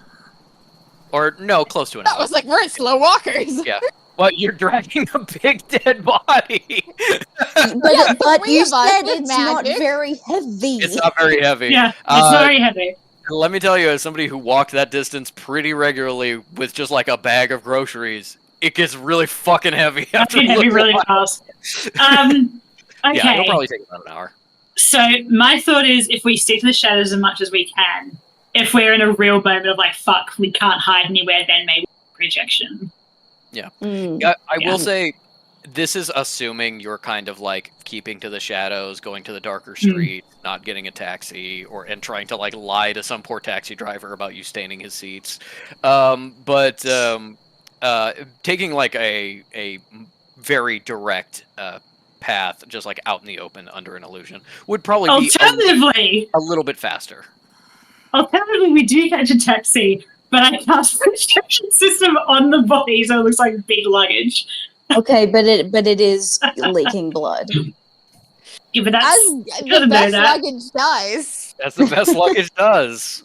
or no, close to an That hour. was like, we're slow walkers. Yeah. Well, you're dragging a big dead body. But three you of us said with it's not magic. very heavy. It's not very heavy. Yeah, it's Uh, very heavy. Let me tell you, as somebody who walked that distance pretty regularly with just like a bag of groceries, it gets really fucking heavy. after Fucking a heavy little really while. fast. Okay. Yeah, it'll probably take about an hour. So my thought is, if we stick to the shadows as much as we can, if we're in a real moment of like, fuck, we can't hide anywhere, then maybe projection. Mm. Yeah, I Yeah. will say, this is assuming you're kind of like keeping to the shadows, going to the darker street, not getting a taxi, and trying to like lie to some poor taxi driver about you staining his seats. But taking like a very direct path, just like out in the open under an illusion, would probably be Alternatively, a little bit faster. we do catch a taxi, but I cast restriction system on the body, so it looks like big luggage. Okay, but it is leaking blood. Yeah, but As that's the doesn't know best that. luggage does. That's the best luggage does.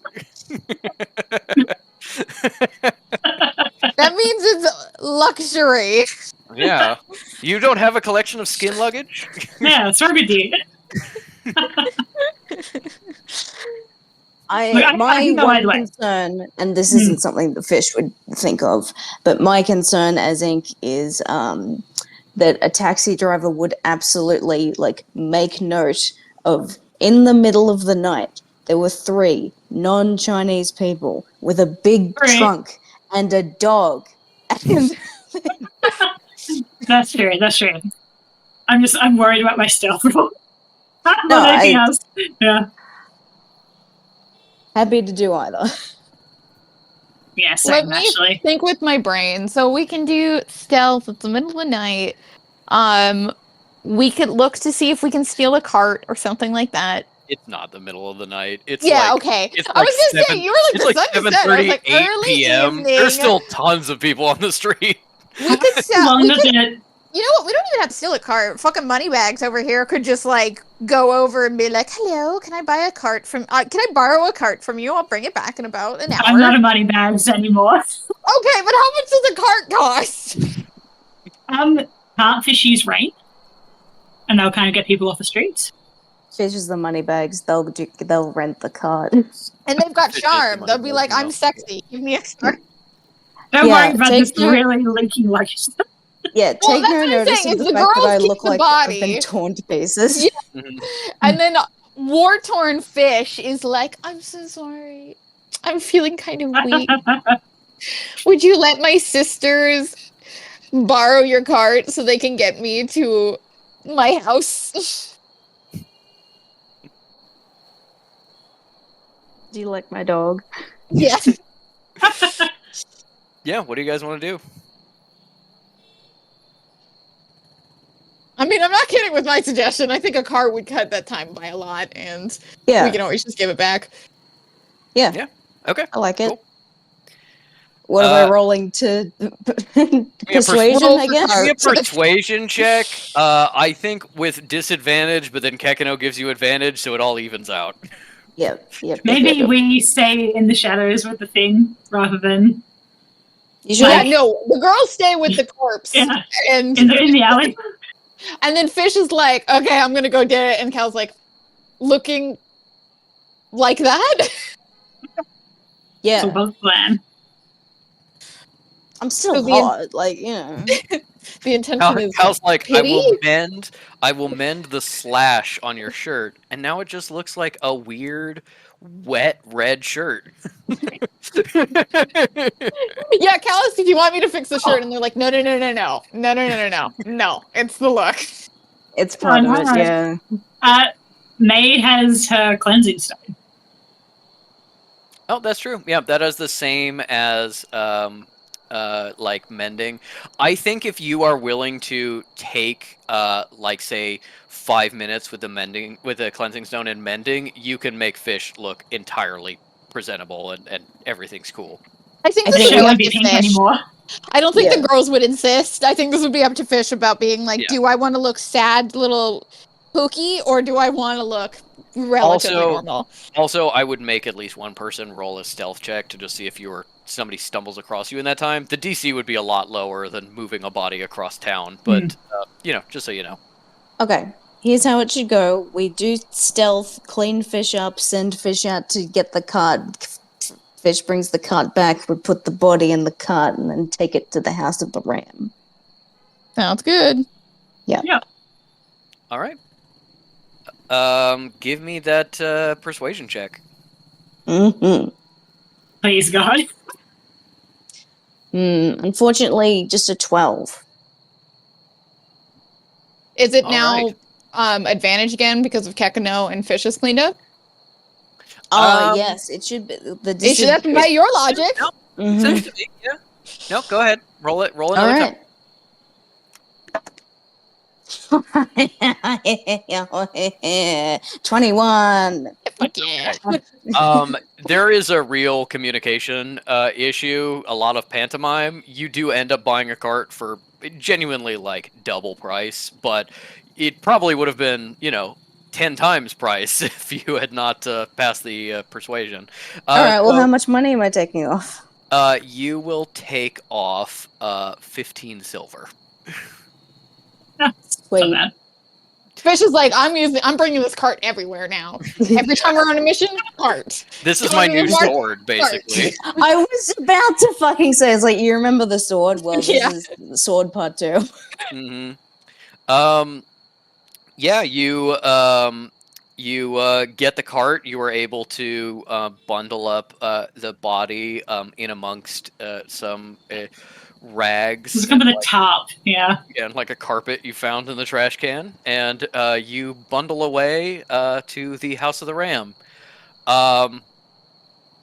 That means it's luxury. Yeah. You don't have a collection of skin luggage? Yeah, sorry, dude. I My can go one either way. concern, and this isn't something the fish would think of, but my concern as Ink is that a taxi driver would absolutely like make note of in the middle of the night there were 3 non-Chinese people with a big Right. trunk and a dog. And That's true. That's true. I'm worried about my stealth. Not No, anything else. Yeah. happy to do either. Yeah, Let same me actually. think with my brain. So we can do stealth. It's the middle of the night. We could look to see if we can steal a cart or something like that. It's not the middle of the night. It's Yeah, like okay. it's I like was gonna say 7 you were like it's the like sun just set. I was 7:30, like 8 early p.m. evening. There's still tons of people on the street. We could sell. Long We that could, the- you know what? We don't even have to steal a cart. Fucking moneybags over here could just like go over and be like, "Hello, can I buy a cart from? Can I borrow a cart from you? I'll bring it back in about an hour." I'm not a money bags anymore. Okay, but how much does a cart cost? Can't fish use rain? And they'll kind of get people off the streets. Fish is the money bags. They'll rent the cart. And they've got Fish is the charm. They'll moneybags, be like, you "I'm know. sexy. Give me extra." Don't Yeah, worry about take this your- really leaking luggage. Yeah, Well, take that's no what I'm notice saying, of is the the fact that girls I keep look the like I've been body. torn to pieces. Yeah. Mhm. And then war-torn fish is like, "I'm so sorry. I'm feeling kind of weak. Would you let my sisters borrow your cart so they can get me to my house?" Do you like my dog? Yeah. Yeah, what do you guys want to do? I mean, I'm not kidding with my suggestion. I think a cart would cut that time by a lot, and Yeah, we can always just give it back. yeah, Okay. I like it. Cool. What am I Uh, rolling to a persuasion? roll I for guess. Give me a Sorry. persuasion check. I think with disadvantage, but then Kekino gives you advantage, so it all evens out. Yep. Maybe we stay in the shadows with the thing rather than You should. Yeah, no, the girls stay with the corpse, yeah, and in the alley. and then Fish is like, "Okay, I'm gonna go get it," and Cal's like, "Looking like that?" Yeah, So both plan. I'm still So the- hot. Like you know. The intention is Cal's like, pity? I will mend the slash on your shirt, and now it just looks like a weird, wet red shirt. Yeah, Callus, if you want me to fix the shirt, and they're like, no, it's the look. It's part of it. nice. Yeah. Maid has her cleansing stone. Oh, that's true. Yeah, that is the same as like mending. I think if you are willing to take like say 5 minutes with the cleansing stone and mending, you can make Fish look entirely presentable and everything's cool. I think I this think would She be up won't be to pink Fish. anymore. I don't think Yeah. the girls would insist. I think this would be up to Fish about being like, Yeah. do I want to look sad, little pooky, or do I want to look relatively Also- normal? Also, I would make at least one person roll a stealth check to just see if somebody stumbles across you in that time. The DC would be a lot lower than moving a body across town, but just so you know. Okay. Here's how it should go. We do stealth, clean Fish up, send Fish out to get the cart. Fish brings the cart back. We put the body in the cart and then take it to the house of the ram. Sounds good. All right. Give me that persuasion check. Mm-hmm. Please God. Unfortunately, just a 12. Is it All now right. advantage again because of Kekano and Fish is cleaned up? Oh, Um, yes. It should be. It should have to by your logic. No, Mhm. essentially, yeah. No, go ahead. Roll it. Roll All another time. right. 21. Fuck yeah. there is a real communication issue, a lot of pantomime. You do end up buying a cart for genuinely like double price, but it probably would have been, 10 times price if you had not passed the persuasion. All right. Well, So, how much money am I taking off? you will take off 15 silver. Not Sweet. bad. Fish is like, I'm bringing this cart everywhere now. Every time we're on a mission, cart. This is Going my to the new market- sword, basically. I was about to fucking say, it's like, you remember the sword? Well, this Yeah. is the sword part 2. Yeah, you get the cart. You were able to bundle up the body in amongst some rags It's come with a like, tarp. Yeah. and like a carpet you found in the trash can, and you bundle away to the House of the Ram.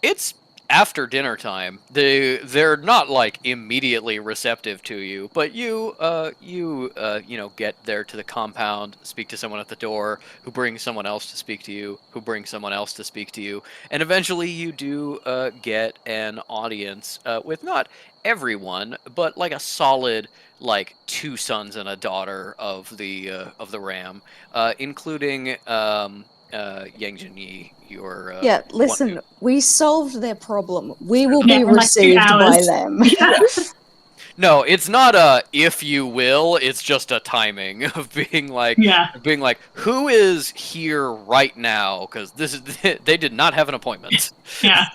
It's after dinner time. They're not like immediately receptive to you, but you get there to the compound, speak to someone at the door, who brings someone else to speak to you, who brings someone else to speak to you, and eventually you do get an audience with not everyone, but like a solid like 2 sons and a daughter of the Ram, including Yang Jinyi, your Yeah, one listen, who- we solved their problem. We will Yeah, be in like 2 received by hours. them. Yeah. No, it's not a if you will. It's just a timing of being like, Yeah. who is here right now? Because this is they did not have an appointment. Yeah.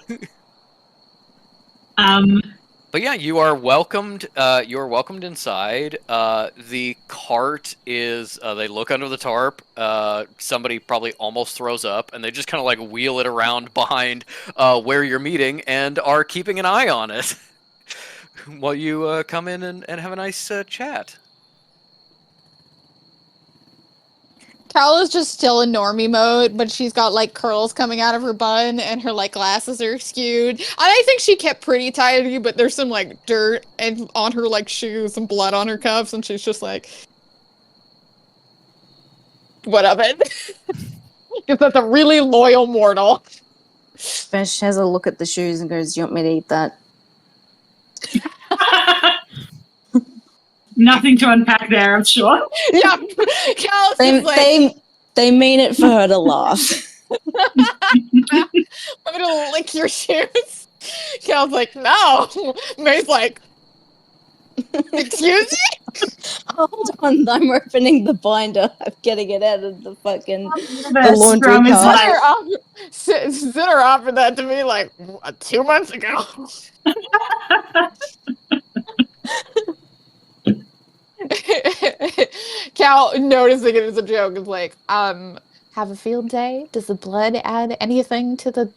But yeah, you are welcomed. You are welcomed inside. The cart is. They look under the tarp. Somebody probably almost throws up, and they just kind of like wheel it around behind where you're meeting, and are keeping an eye on it while you come in and have a nice chat. Cal is just still in normie mode, but she's got like curls coming out of her bun and her like glasses are skewed. And I think she kept pretty tidy, but there's some like dirt and on her like shoes and blood on her cuffs, and she's just like, what of it? Because that's a really loyal mortal. Fish has a look at the shoes and goes, "Do you want me to eat that?" Nothing to unpack there, I'm sure. Yeah, Cal's just like, They mean it for her to laugh. I'm gonna lick your shoes. Cal's like, no. May's like, excuse me? Hold on, I'm opening the binder. I'm getting it out of the fucking The laundry scrum is cart. like, Sinner offered that to me like 2 months ago. Cal, noticing it as a joke, is like, have a field day? Does the blood add anything to the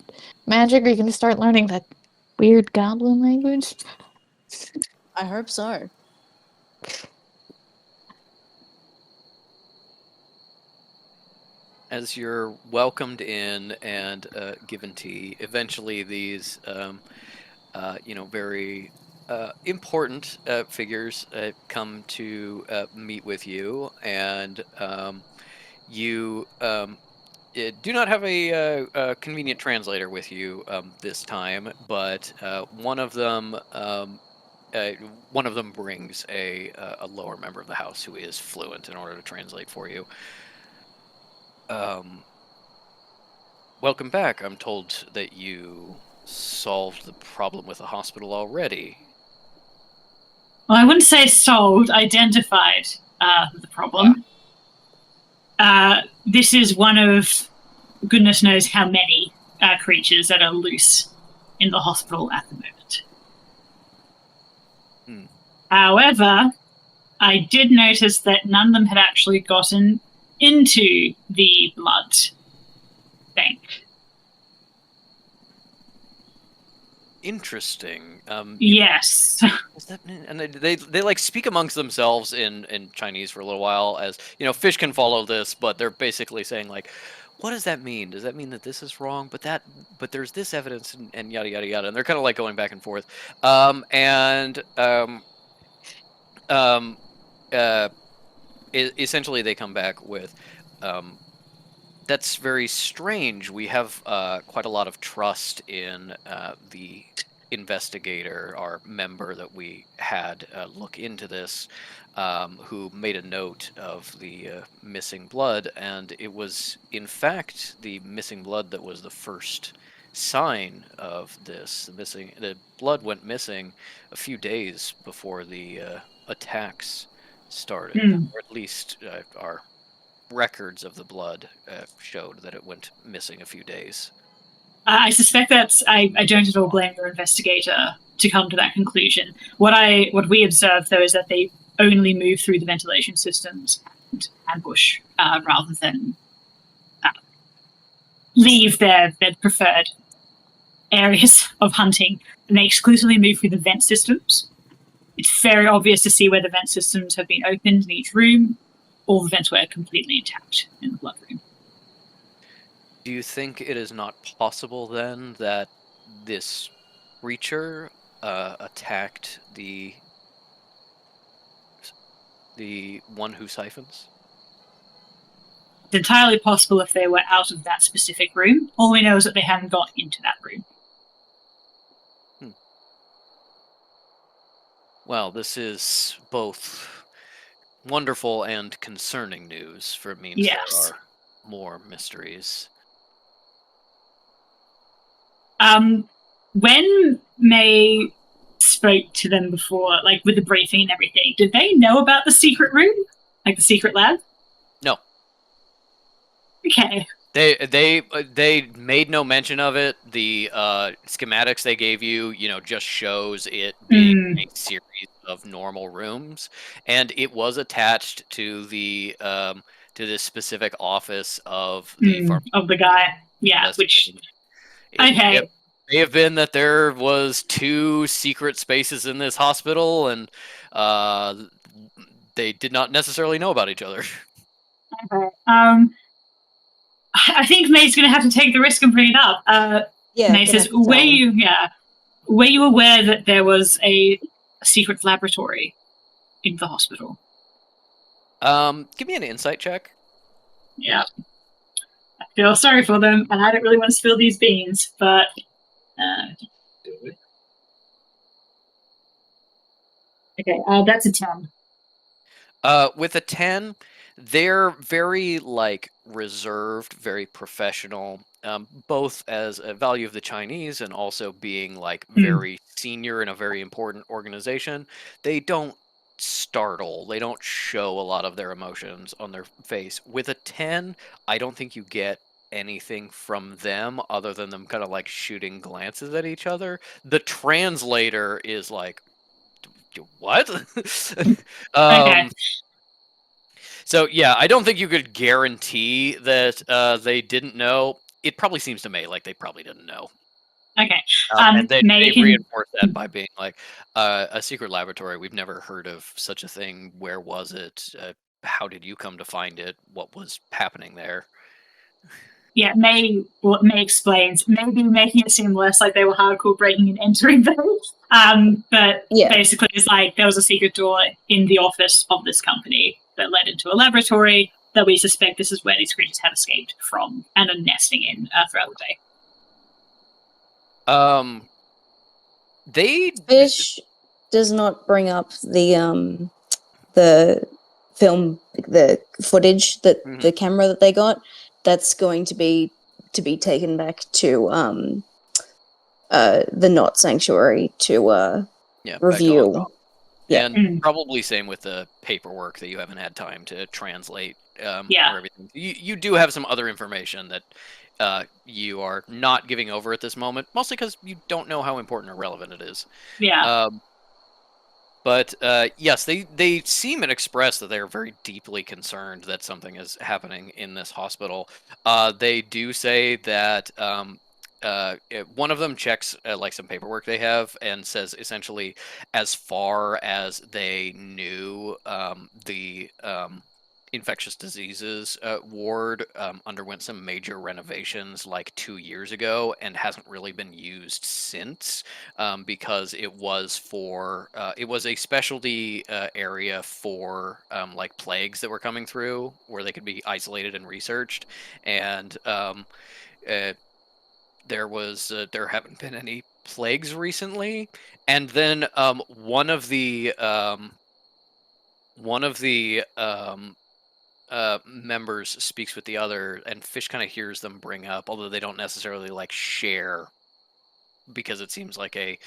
magic? Or are you going to start learning that weird goblin language? I hope so. As you're welcomed in and given tea, eventually these, very important figures come to meet with you, and you do not have a convenient translator with you this time, but one of them brings a lower member of the house who is fluent in order to translate for you. Welcome back. I'm told that you solved the problem with the hospital already. well, I wouldn't say solved, identified the problem. This is one of goodness knows how many creatures that are loose in the hospital at the moment. However, I did notice that none of them had actually gotten into the blood bank. Interesting. Yes. Is that, and they like speak amongst themselves in Chinese for a little while, as Fish can follow this, but they're basically saying like, what does that mean? Does that mean that this is wrong? But there's this evidence and yada yada yada, and they're kind of like going back and forth. Essentially they come back with That's very strange. We have quite a lot of trust in the investigator, our member that we had look into this, who made a note of the missing blood, and it was, in fact, the missing blood that was the first sign of this. The blood went missing a few days before the attacks started, Hmm. or at least our records of the blood showed that it went missing a few days. I suspect that I don't at all blame your investigator to come to that conclusion. What we observed though is that they only move through the ventilation systems and ambush rather than leave their preferred areas of hunting, and they exclusively move through the vent systems. It's very obvious to see where the vent systems have been opened in each room. All the vents were completely intact in the blood room. Do you think it is not possible then that this creature attacked the one who siphons? It's entirely possible if they were out of that specific room. All we know is that they haven't got into that room. Well, this is both wonderful and concerning news, for it means Yes. there are more mysteries. When May spoke to them before, like with the briefing and everything, did they know about the secret room? Like the secret lab? No. Okay. They made no mention of it. The schematics they gave you, just shows it being a series of normal rooms, and it was attached to the to this specific office of the of the guy. Yeah, which okay. It may have been that there was 2 secret spaces in this hospital, and they did not necessarily know about each other. Okay. I think May's going to have to take the risk and bring it up. May says, "Were you aware that there was a secret laboratory in the hospital?" Give me an insight check. Yeah. I feel sorry for them, and I don't really want to spill these beans, but okay, that's a 10. With a 10, they're very reserved, very professional, both as a value of the Chinese and also being very senior in a very important organization. They don't startle. They don't show a lot of their emotions on their face. With a 10, I don't think you get anything from them other than them kind of shooting glances at each other. The translator is like, what? Okay. So yeah, I don't think you could guarantee that they didn't know. It probably seems to me like they probably didn't know. Okay. And they reinforce that by being like, a secret laboratory. We've never heard of such a thing. Where was it? How did you come to find it? What was happening there? Yeah, May explains, maybe making it seem less like they were hardcore breaking and entering them. But basically it's like there was a secret door in the office of this company that led into a laboratory that we suspect this is where these creatures have escaped from and are nesting in throughout the day. Fish does not bring up the film, the footage that the camera that they got. That's going to be taken back to the Knot Sanctuary to review. Yeah, and probably same with the paperwork that you haven't had time to translate. Or everything. You do have some other information that you are not giving over at this moment, mostly because you don't know how important or relevant it is. Yeah. But yes, they seem and express that they are very deeply concerned that something is happening in this hospital. They do say that one of them checks some paperwork they have and says essentially, as far as they knew, infectious diseases ward underwent some major renovations like 2 years ago and hasn't really been used since, because it was a specialty area for like plagues that were coming through where they could be isolated and researched, and uh, there haven't been any plagues recently. And then one of the members speaks with the other, and Fish kind of hears them bring up, although they don't necessarily like share because it seems like a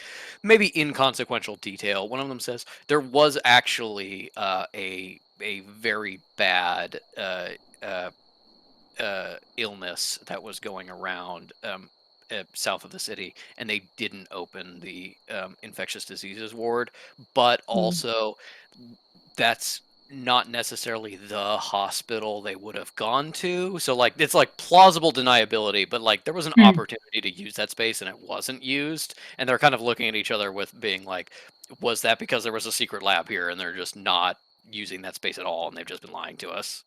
maybe inconsequential detail. One of them says there was actually a very bad illness that was going around south of the city, and they didn't open the infectious diseases ward, but also that's not necessarily the hospital they would have gone to. So like it's like plausible deniability, but like there was an opportunity to use that space and it wasn't used. And they're kind of looking at each other with being like, was that because there was a secret lab here and they're just not using that space at all and they've just been lying to us?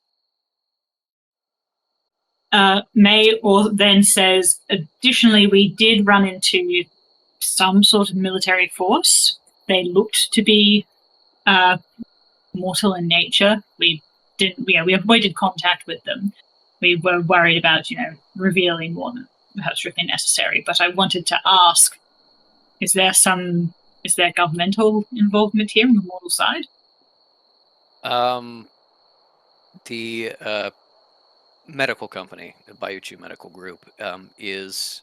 May then says, additionally, we did run into some sort of military force. They looked to be mortal in nature. We avoided contact with them. We were worried about, revealing more than perhaps strictly necessary. But I wanted to ask, is there governmental involvement here on the mortal side? The medical company, the Bayuchu Medical Group, is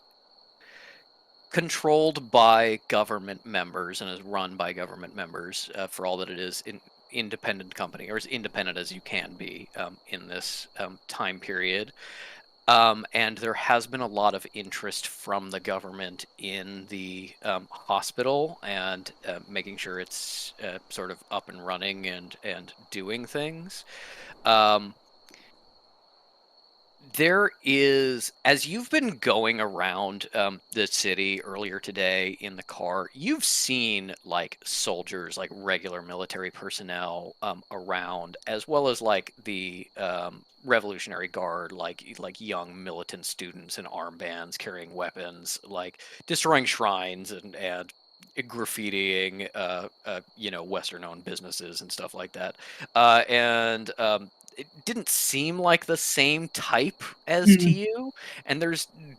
controlled by government members and is run by government members, for all that it is an independent company, or as independent as you can be in this time period. And there has been a lot of interest from the government in the hospital and making sure it's sort of up and running and doing things. There is, as you've been going around the city earlier today in the car, you've seen like soldiers, like regular military personnel around, as well as like the Revolutionary Guard, like young militant students in armbands carrying weapons, like destroying shrines and graffitiing, Western-owned businesses and stuff like that. And it didn't seem like the same type as to you, and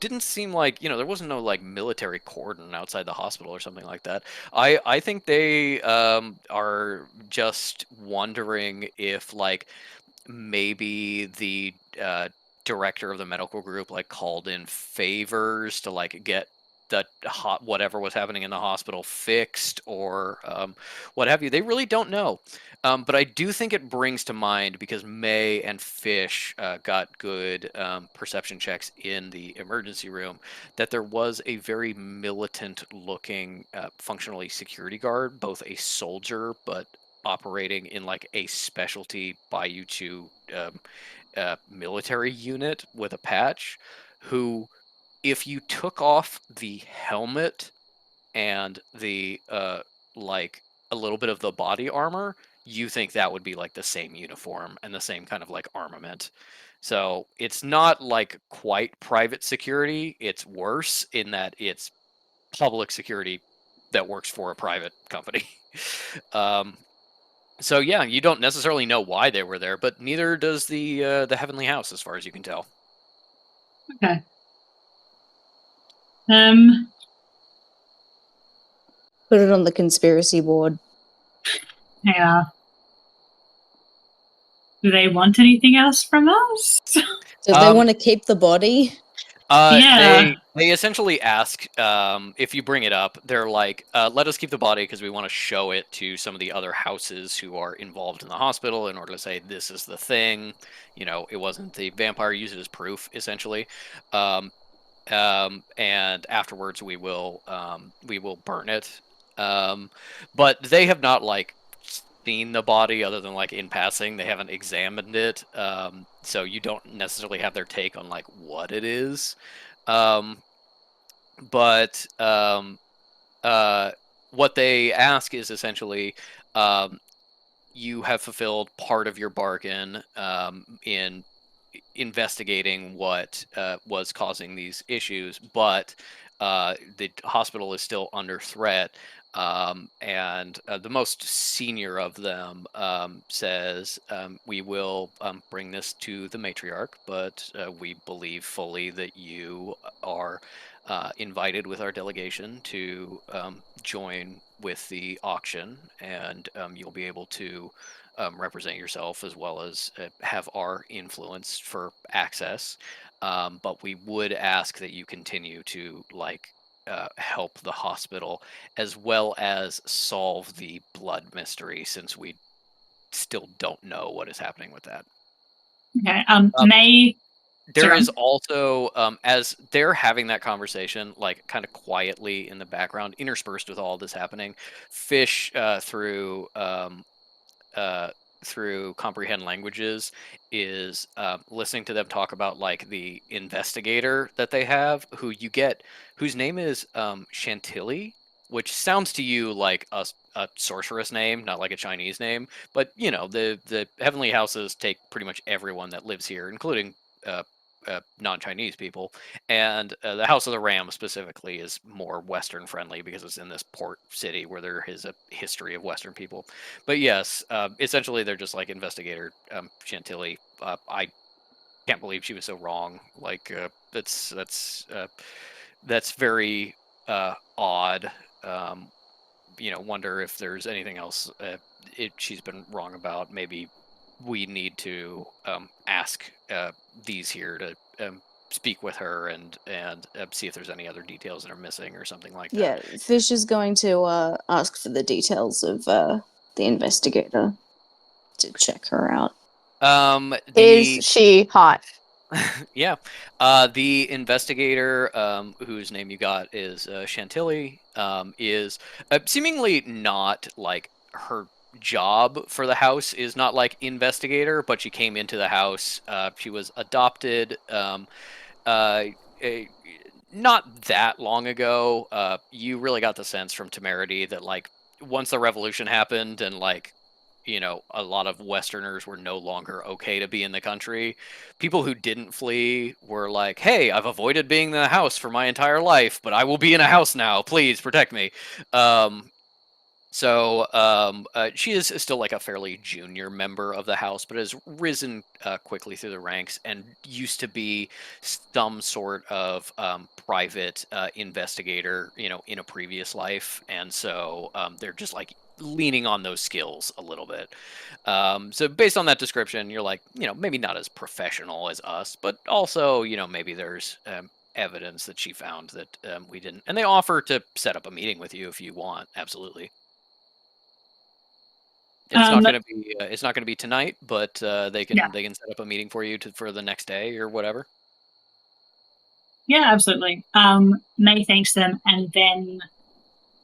didn't seem like, there wasn't no like military cordon outside the hospital or something like that. I think they are just wondering if like maybe the director of the medical group like called in favors to like get the whatever was happening in the hospital fixed, or what have you. They really don't know. But I do think it brings to mind, because May and Fish got good perception checks in the emergency room, that there was a very militant-looking, functionally security guard, both a soldier but operating in like a specialty Bayuchu military unit with a patch, who, if you took off the helmet and the like a little bit of the body armor, you think that would be like the same uniform and the same kind of like armament. So it's not like quite private security. It's worse in that it's public security that works for a private company. So yeah, you don't necessarily know why they were there, but neither does the Heavenly House, as far as you can tell. Okay. Put it on the conspiracy board. Yeah. Do they want anything else from us? Do they want to keep the body? Yeah. They essentially ask, if you bring it up, they're like, let us keep the body because we want to show it to some of the other houses who are involved in the hospital in order to say this is the thing. It wasn't the vampire, use it as proof, essentially. And afterwards we will burn it. But they have not like seen the body other than like in passing. They haven't examined it, so you don't necessarily have their take on like what it is. But what they ask is essentially, you have fulfilled part of your bargain in investigating what was causing these issues, but the hospital is still under threat. And the most senior of them says, we will bring this to the matriarch, but we believe fully that you are invited with our delegation to join with the auction, and you'll be able to represent yourself as well as have our influence for access. But we would ask that you continue to help the hospital as well as solve the blood mystery, since we still don't know what is happening with that. Okay. May. There Sorry. is also, as they're having that conversation, like kind of quietly in the background, interspersed with all this happening, Fish through comprehend languages is listening to them talk about like the investigator that they have, whose name is Chantilly, which sounds to you like a sorceress name, not like a Chinese name. But you know, the heavenly houses take pretty much everyone that lives here, including non-Chinese people, and the House of the Ram specifically is more Western friendly because it's in this port city where there is a history of Western people. But yes, essentially they're just like investigator Chantilly. I can't believe she was so wrong. Like that's very odd. Wonder if there's anything else she's been wrong about. Maybe we need to ask these here to speak with her and see if there's any other details that are missing or something like that. Yeah, Fish is going to ask for the details of the investigator to check her out. Is she hot? Yeah. The investigator, whose name you got is Chantilly, is seemingly not like her job for the house is not like investigator, but she came into the house. She was adopted not that long ago. You really got the sense from Temerity that like once the revolution happened and like a lot of Westerners were no longer okay to be in the country. People who didn't flee were like, hey, I've avoided being in the house for my entire life, but I will be in a house now. Please protect me. So she is still like a fairly junior member of the house, but has risen quickly through the ranks and used to be some sort of private investigator, in a previous life. And so they're just like leaning on those skills a little bit. So based on that description, you're like, maybe not as professional as us, but also, maybe there's evidence that she found that we didn't. And they offer to set up a meeting with you if you want. Absolutely. It's not going to be. It's not going to be tonight, but they can set up a meeting for you for the next day or whatever. Yeah, absolutely. May thanks them and then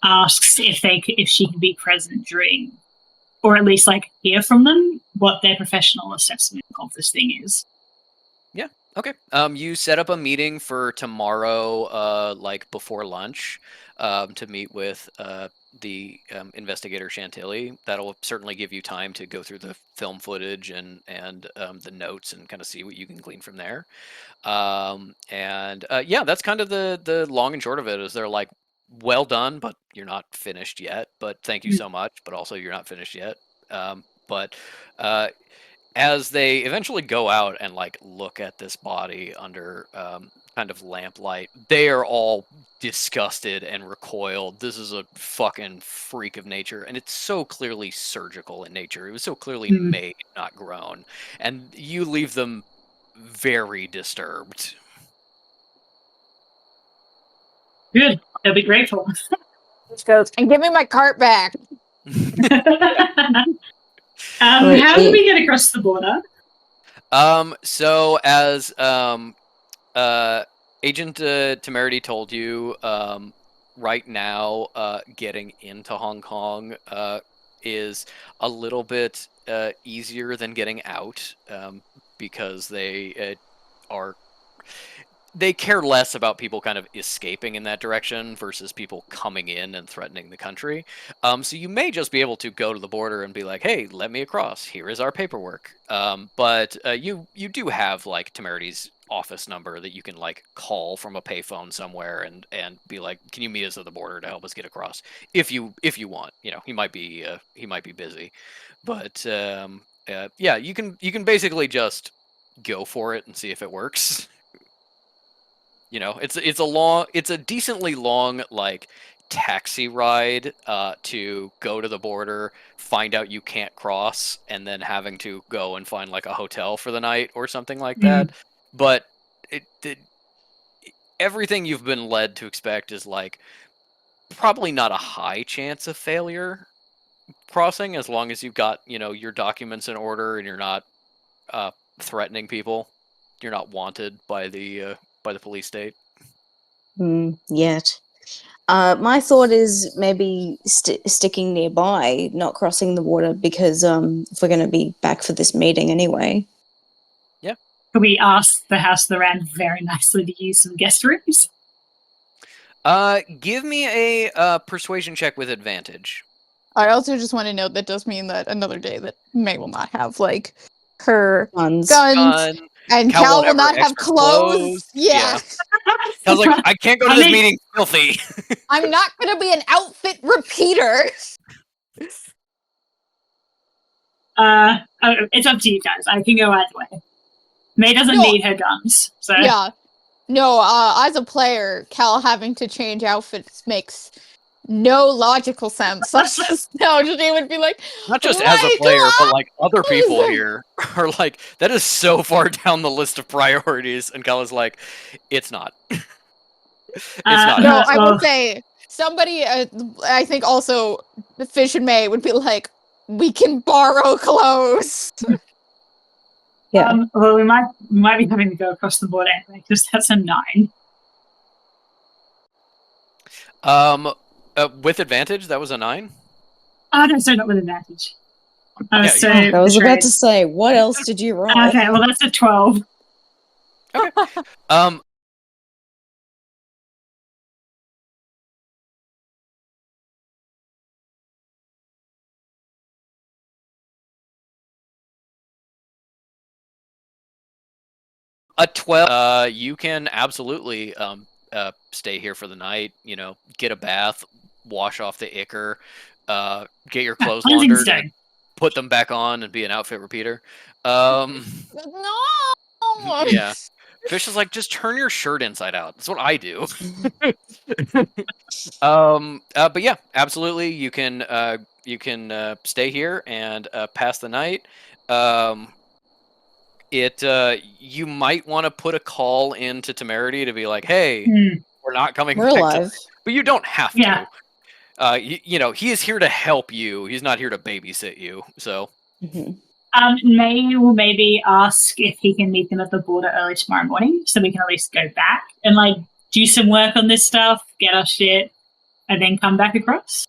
asks if she can be present during, or at least like hear from them what their professional assessment of this thing is. Yeah. Okay. You set up a meeting for tomorrow, like before lunch, to meet with the investigator Chantilly. That'll certainly give you time to go through the film footage and the notes and kind of see what you can glean from there. Yeah, that's kind of the long and short of it. Is they're like, well done, but you're not finished yet. But thank you so much, but also you're not finished yet. But as they eventually go out and like look at this body under kind of lamplight, they are all disgusted and recoiled. This is a fucking freak of nature, and it's so clearly surgical in nature. It was so clearly made, not grown, and you leave them very disturbed. Good. They'll be grateful. And give me my cart back. How do we get across the border? So as Agent Temerity told you, right now, getting into Hong Kong is a little bit easier than getting out, because they are they care less about people kind of escaping in that direction versus people coming in and threatening the country. So you may just be able to go to the border and be like, "Hey, let me across. Here is our paperwork." But you do have like Temerity's office number that you can like call from a payphone somewhere and be like, "Can you meet us at the border to help us get across?" If you want, he might be busy, but yeah, you can basically just go for it and see if it works. It's a decently long like taxi ride to go to the border, find out you can't cross, and then having to go and find like a hotel for the night or something like that. But everything you've been led to expect is like probably not a high chance of failure crossing, as long as you've got your documents in order and you're not threatening people. You're not wanted by the police state. Yet. My thought is maybe sticking nearby, not crossing the water, because if we're going to be back for this meeting anyway. Yeah. Could we ask the House of the Rand very nicely to use some guest rooms? Give me a persuasion check with advantage. I also just want to note that does mean that another day that May will not have like her guns. And Cal will not have clothes. Yeah. I was like, I can't go to this meeting filthy. I'm not going to be an outfit repeater. It's up to you guys. I can go either way. May doesn't need her guns, so yeah. No, as a player, Cal having to change outfits makes no logical sense. No, she would be like, not just as a player, but like other people here are like, that is so far down the list of priorities, and Cal is like, it's not. It's not. No, I would say somebody. I think also Fish and May would be like, we can borrow clothes. Yeah. Well, we might be having to go across the border anyway, because that's a 9. With advantage, that was a 9? Oh, no, sorry, not with advantage. I was about to say, what else did you roll? Okay, well, that's a 12. Okay. A 12. You can absolutely stay here for the night. Get a bath, wash off the ichor, get your clothes laundered, and put them back on, and be an outfit repeater. No. Yeah. Fish is like, just turn your shirt inside out. That's what I do. But yeah, absolutely, you can stay here and pass the night. You might want to put a call into Temerity to be like, hey, we're not coming We're back alive. but you don't have to. Yeah. He is here to help you. He's not here to babysit you. So May will maybe ask if he can meet them at the border early tomorrow morning, so we can at least go back and like do some work on this stuff, get our shit, and then come back across.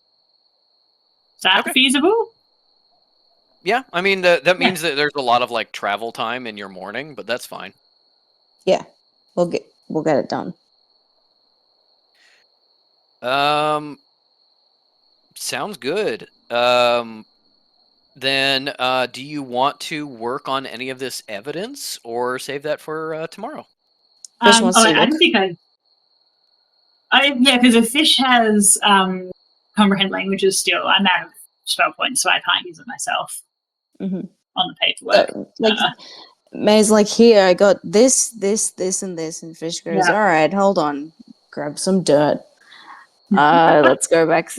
Is that feasible? Yeah, I mean that means that there's a lot of like travel time in your morning, but that's fine. Yeah, we'll get it done. Sounds good. Then do you want to work on any of this evidence or save that for tomorrow? Fish wants to I look. don't think yeah, because if Fish has comprehend languages still, I'm out of spell points, so I can't use it myself on the paperwork. May's like, here, I got this, and this, and Fish goes, all right, hold on, grab some dirt. Let's go back.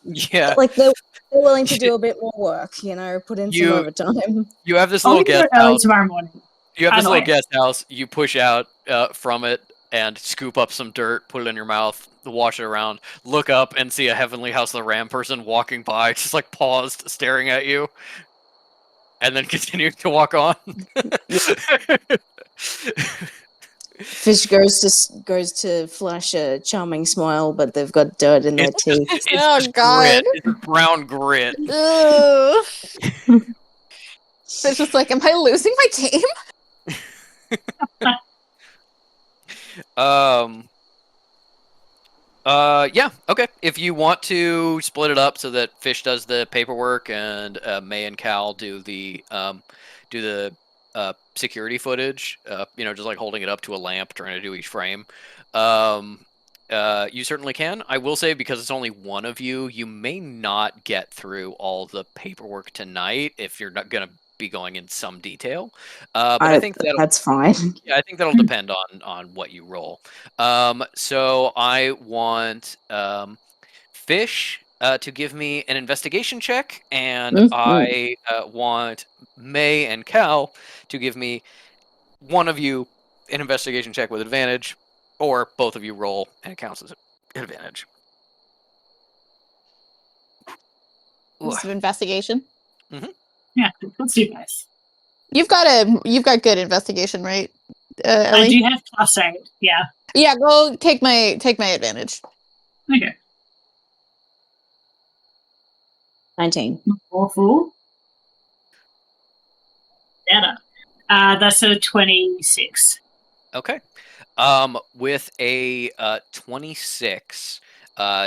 Yeah, like they're willing to do a bit more work, put in some overtime. You have this little guest house tomorrow morning. You have this little guest house. You push out from it and scoop up some dirt, put it in your mouth, wash it around, look up and see a Heavenly House of the Ram person walking by, just like paused, staring at you, and then continuing to walk on. Fish goes to flash a charming smile, but they've got dirt in their teeth. Oh God! It's brown grit. Fish is like, am I losing my team? Yeah, okay. If you want to split it up so that Fish does the paperwork and May and Cal do the security footage, just like holding it up to a lamp, trying to do each frame. You certainly can. I will say, because it's only one of you, you may not get through all the paperwork tonight if you're not going to be going in some detail. But I think that's fine. yeah, I think that'll depend on what you roll. So I want Fish to give me an investigation check, and Mhm. I want May and Cal to give me one of you an investigation check with advantage, or both of you roll and it counts as an advantage. Ooh. Some investigation. Yeah, let's do this. You've got good investigation, right, I Ellie? do have +8. Yeah. Yeah, go take my advantage. Okay. 19. Awful. Better. That's a 26. Okay. With a 26,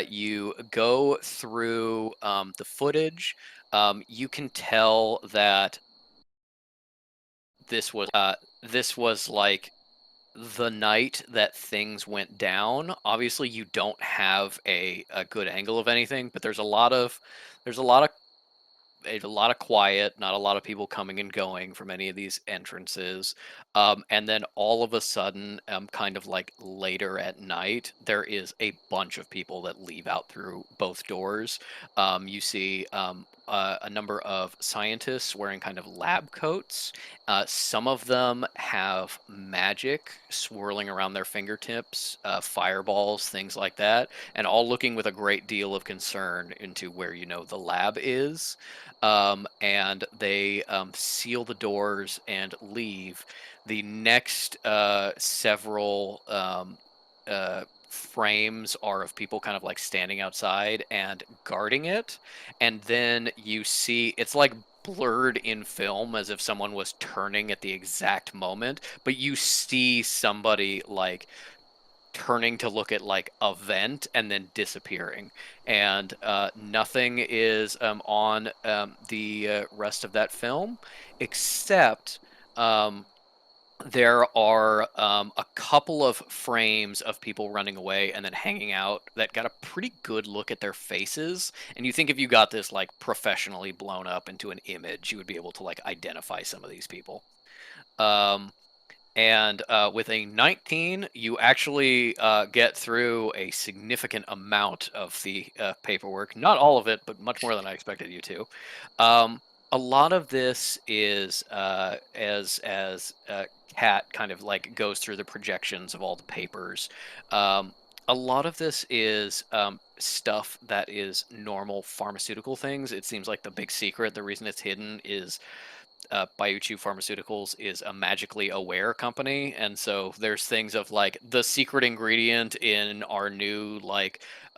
you go through the footage. You can tell that this was like the night that things went down. Obviously, you don't have a good angle of anything, but there's a lot of quiet, not a lot of people coming and going from any of these entrances. And then all of a sudden, kind of like later at night, there is a bunch of people that leave out through both doors. You see a number of scientists wearing kind of lab coats. Some of them have magic swirling around their fingertips, fireballs, things like that, and all looking with a great deal of concern into where the lab is. And they seal the doors and leave. The next several frames are of people kind of like standing outside and guarding it. And then you see it's like blurred in film as if someone was turning at the exact moment, but you see somebody like turning to look at like a vent and then disappearing, and nothing is on the rest of that film, except there are a couple of frames of people running away and then hanging out that got a pretty good look at their faces, and you think if you got this like professionally blown up into an image, you would be able to like identify some of these people. And with a 19, you actually get through a significant amount of the paperwork. Not all of it, but much more than I expected you to. A lot of this is as Kat kind of like goes through the projections of all the papers. A lot of this is stuff that is normal pharmaceutical things. It seems like the big secret, the reason it's hidden, is Baiuchu Pharmaceuticals is a magically aware company, and so there's things of like the secret ingredient in our new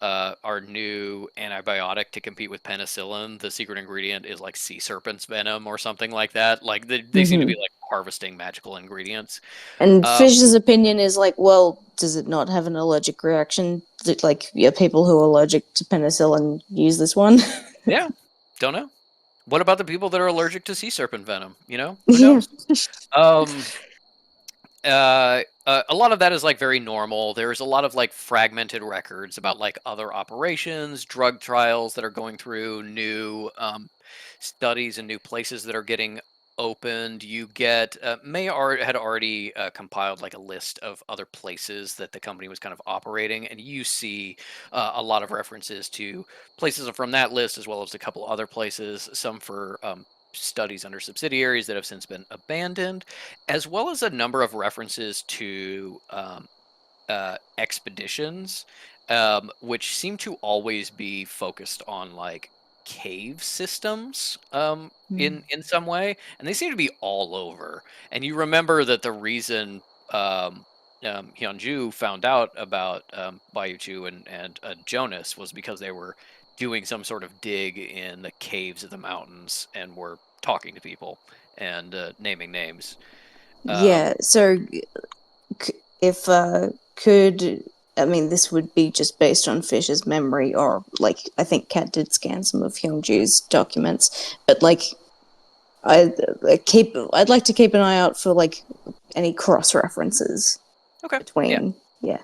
antibiotic to compete with penicillin. The secret ingredient is like sea serpent's venom or something like that. Like they seem to be like harvesting magical ingredients. And Fish's opinion is like, well, does it not have an allergic reaction? Like, people who are allergic to penicillin use this one? Yeah, don't know. What about the people that are allergic to sea serpent venom? Who Yeah. knows? A lot of that is like very normal. There's a lot of like fragmented records about like other operations, drug trials that are going through, new studies and new places that are getting opened. You get had already compiled like a list of other places that the company was kind of operating, and you see a lot of references to places from that list, as well as a couple other places, some for studies under subsidiaries that have since been abandoned, as well as a number of references to expeditions, which seem to always be focused on like cave systems in some way, and they seem to be all over. And you remember that the reason Hyunju found out about Baiuchu and Jonas was because they were doing some sort of dig in the caves of the mountains and were talking to people and naming names. Yeah, so if could I mean this would be just based on Fish's memory, or like I think Kat did scan some of Hyungju's documents, but like I'd like to keep an eye out for like any cross references Okay. between. Yeah.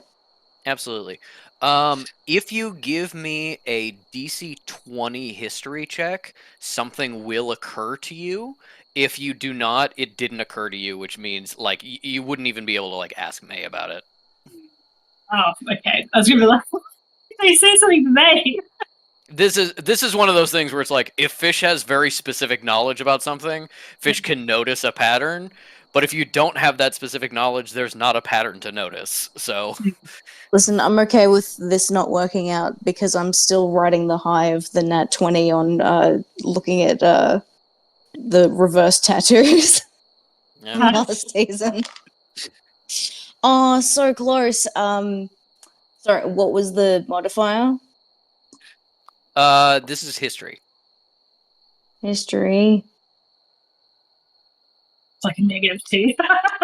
Absolutely. If you give me a DC 20 history check, something will occur to you. If you do not, it didn't occur to you, which means like you wouldn't even be able to like ask May about it. Oh, okay. I was gonna be like, they say something to me. This is one of those things where it's like if Fish has very specific knowledge about something, Fish can notice a pattern. But if you don't have that specific knowledge, there's not a pattern to notice. So Listen, I'm okay with this not working out because I'm still riding the high of the nat 20 on looking at the reverse tattoos yeah. from last season. Oh, so close. Sorry, what was the modifier? This is history. History. It's like a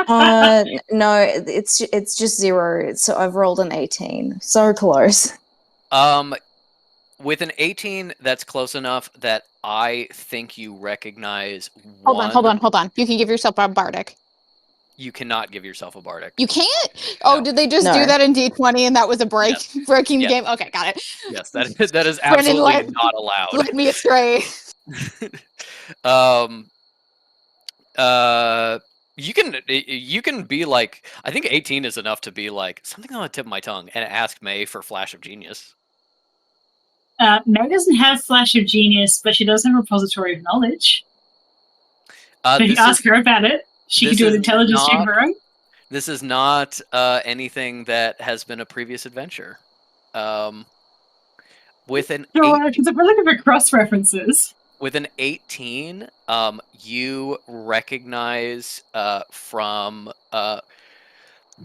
-2. No, it's just 0. So I've rolled an 18. So close. With an 18, that's close enough that I think you recognize Hold one. on. You can give yourself a bardic. You cannot give yourself a bardic. You can't? Oh, No. did they just No. do that in D20 and that was a breaking the Yes. game? Okay, got it. Yes, that is Brennan, absolutely not allowed. Led me astray. You can be like, I think 18 is enough to be like something on the tip of my tongue and ask May for Flash of Genius. May doesn't have Flash of Genius, but she does have Repository of Knowledge. So if you ask her about it, she can do an intelligence check of her own. This is not anything that has been a previous adventure. With an Because if we're looking for cross references. With an 18, you recognize from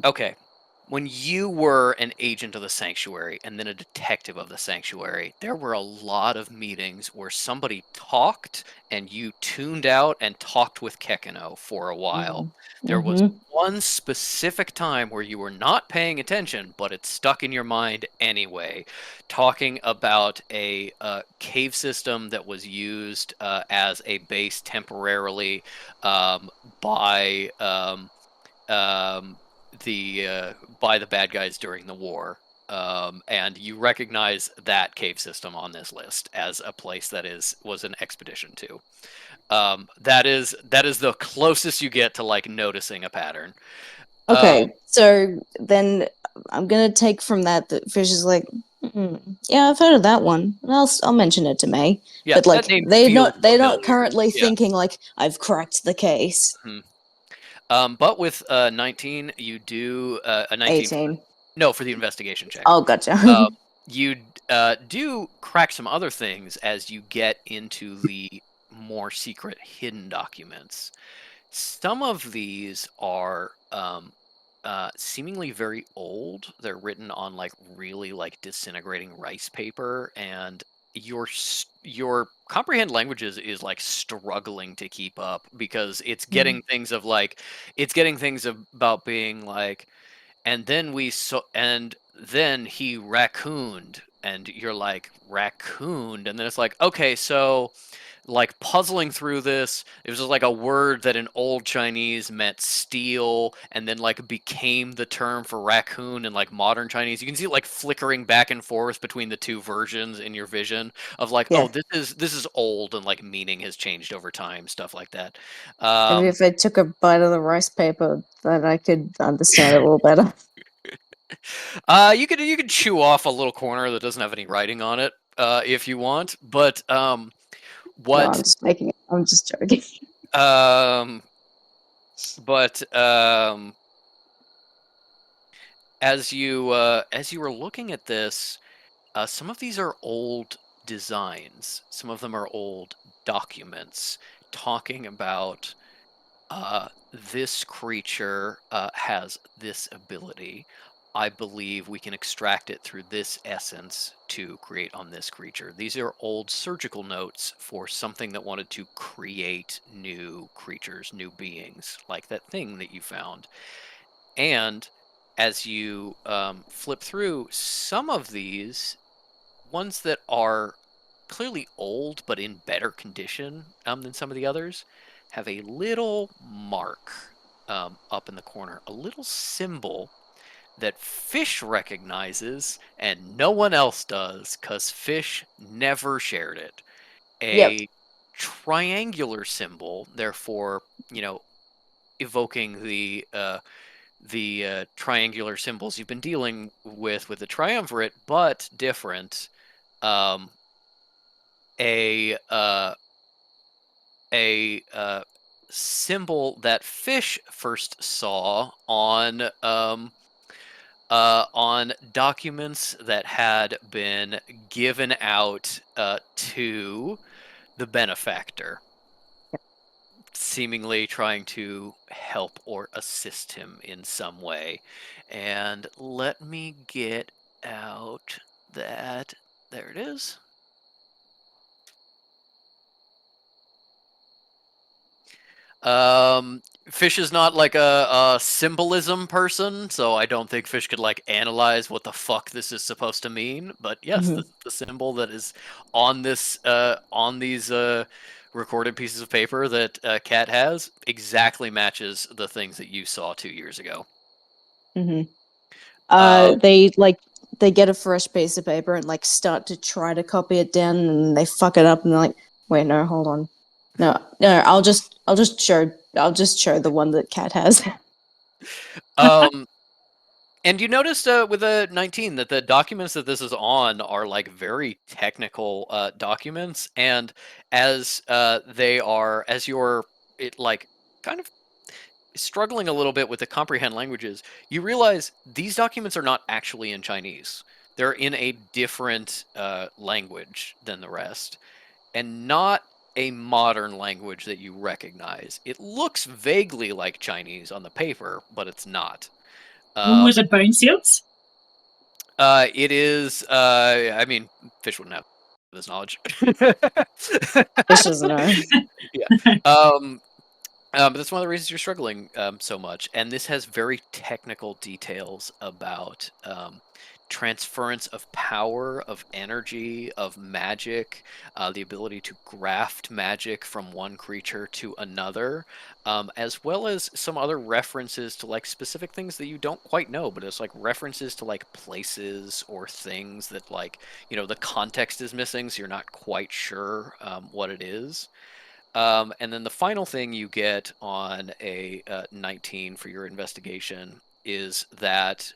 okay, when you were an agent of the Sanctuary and then a detective of the Sanctuary, there were a lot of meetings where somebody talked and you tuned out and talked with Kekino for a while. There was one specific time where you were not paying attention, but it stuck in your mind anyway, talking about a cave system that was used as a base temporarily by the bad guys during the war. And you recognize that cave system on this list as a place that was an expedition to. That is the closest you get to like noticing a pattern. Okay, so then I'm gonna take from that Fish is like, yeah, I've heard of that one. And I'll mention it to May. Yeah, but like that name they're feels not familiar. currently Yeah. thinking like I've cracked the case. But with 19, you do a 19. 18. No, for the investigation check. Oh, gotcha. You do crack some other things as you get into the more secret hidden documents. Some of these are seemingly very old. They're written on like really like disintegrating rice paper, and your comprehend languages is like struggling to keep up because it's getting things of like it's getting things about being like, and then he raccooned, and you're like, raccooned, and then it's like, okay, so like puzzling through this, it was just like a word that in old Chinese meant steal and then like became the term for raccoon in like modern Chinese. You can see it like flickering back and forth between the two versions in your vision of like, Yeah. oh, this is old, and like meaning has changed over time, stuff like that. Maybe if I took a bite of the rice paper, that I could understand it a little better. You could chew off a little corner that doesn't have any writing on it, if you want, but No, I'm just joking. But as you were looking at this, some of these are old designs. Some of them are old documents talking about this creature has this ability. I believe we can extract it through this essence to create on this creature. These are old surgical notes for something that wanted to create new creatures, new beings, like that thing that you found. And as you flip through some of these, ones that are clearly old but in better condition than some of the others, have a little mark up in the corner, a little symbol that Fish recognizes and no one else does, because Fish never shared it. A triangular symbol, therefore, evoking the triangular symbols you've been dealing with the triumvirate, but different. A symbol that Fish first saw on documents that had been given out to the benefactor, seemingly trying to help or assist him in some way. And let me get out that. There it is. Fish is not like a symbolism person, so I don't think Fish could like analyze what the fuck this is supposed to mean. But yes, the symbol that is on this on these recorded pieces of paper that Cat has exactly matches the things that you saw 2 years ago. They get a fresh piece of paper and like start to try to copy it down, and they fuck it up, and they're like, "Wait, no, hold on, no, I'll just show the one that Cat has." And you noticed with a 19 that the documents that this is on are like very technical documents, and as you're kind of struggling a little bit with the comprehend languages, you realize these documents are not actually in Chinese. They're in a different language than the rest, and not a modern language that you recognize. It looks vaguely like Chinese on the paper, but it's not. Was it bone seals? It is. I mean, Fish wouldn't have this knowledge. Fish doesn't know. Yeah. But that's one of the reasons you're struggling so much. And this has very technical details about transference of power, of energy, of magic, the ability to graft magic from one creature to another, as well as some other references to like specific things that you don't quite know, but it's like references to like places or things that like, the context is missing, so you're not quite sure what it is. And then the final thing you get on a 19 for your investigation is that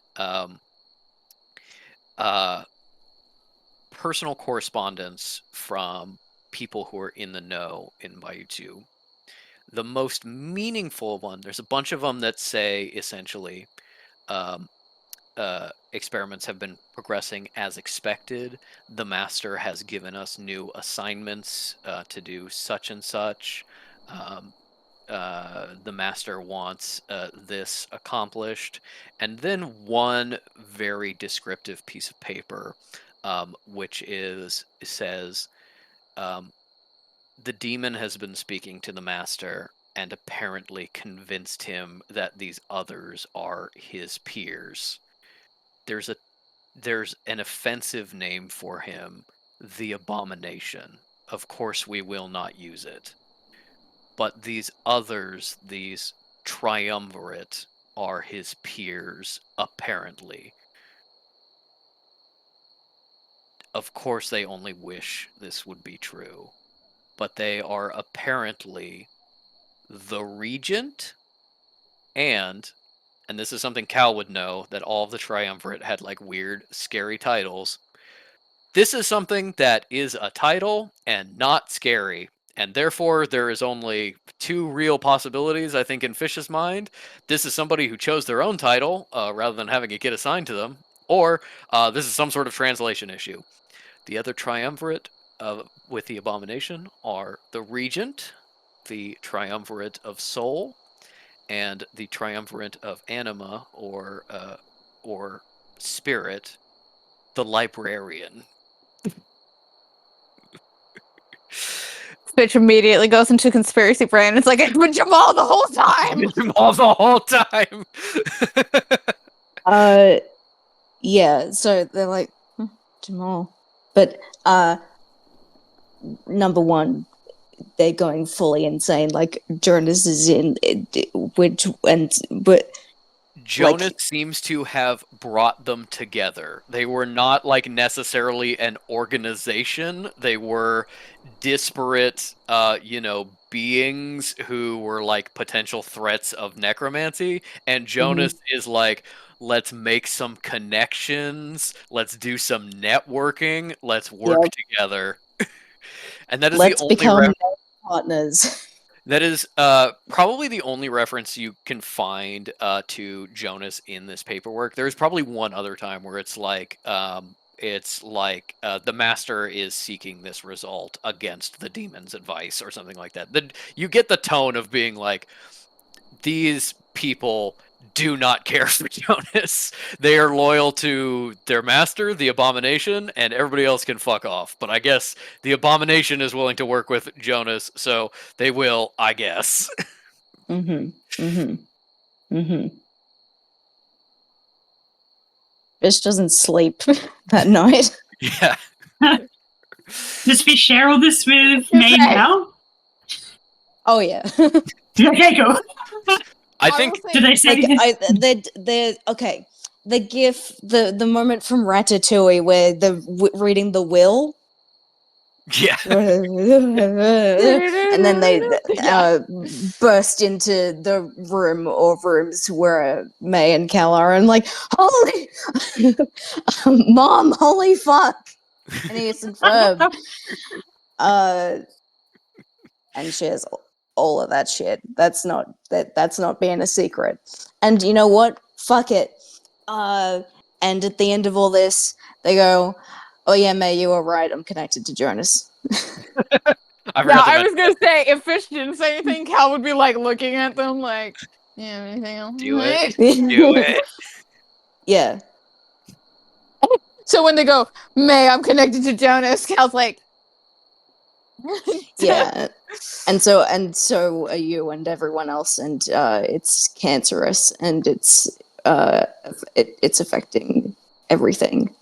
personal correspondence from people who are in the know in Bayou 2. The most meaningful one, there's a bunch of them that say essentially experiments have been progressing as expected. The master has given us new assignments to do such and such. The master wants this accomplished. And then one very descriptive piece of paper, which says, the demon has been speaking to the master and apparently convinced him that these others are his peers. There's an offensive name for him, the Abomination. Of course we will not use it. But these others, these triumvirate, are his peers, apparently. Of course they only wish this would be true. But they are apparently the Regent and this is something Cal would know, that all of the triumvirate had like weird, scary titles. This is something that is a title and not scary. And therefore, there is only two real possibilities, I think, in Fish's mind. This is somebody who chose their own title rather than having a kid assigned to them. Or this is some sort of translation issue. The other triumvirate with the Abomination are the Regent, the triumvirate of Soul, and the triumvirate of Anima, or Spirit, the Librarian. Bitch immediately goes into conspiracy brain. It's like, it's been Jamal the whole time! Jamal the whole time! Yeah, so they're like, Jamal. But, number one, they're going fully insane. Like, Jonas is but Jonas seems to have brought them together. They were not like necessarily an organization. They were disparate, beings who were like potential threats of necromancy. And Jonas is like, let's make some connections. Let's do some networking. Let's work together. And that is let's the only become partners. that is probably the only reference you can find to Jonas in this paperwork. There's probably one other time where it's like the master is seeking this result against the demon's advice or something like that. You get the tone of being like, these people do not care for Jonas. They are loyal to their master, the Abomination, and everybody else can fuck off. But I guess the Abomination is willing to work with Jonas, so they will, I guess. Fish doesn't sleep that night. Yeah. Does Fish share all this with May and Cal? Oh yeah. Okay, go. I think. Do they say they're okay. The gif, the moment from Ratatouille where the reading the will. Yeah. And then they burst into the room or rooms where May and Cal are, and like, holy, mom, holy fuck, and he is confirmed. And shares all of that shit. That's not being a secret. And you know what? Fuck it. And at the end of all this, they go, "Oh yeah, May, you were right. I'm connected to Jonas." I was gonna say, if Fish didn't say anything, Cal would be like looking at them like, yeah, anything else? Do it. Do it. Yeah. So when they go, May, I'm connected to Jonas, Cal's like, yeah. And so are you and everyone else, and it's cancerous, and it's affecting everything.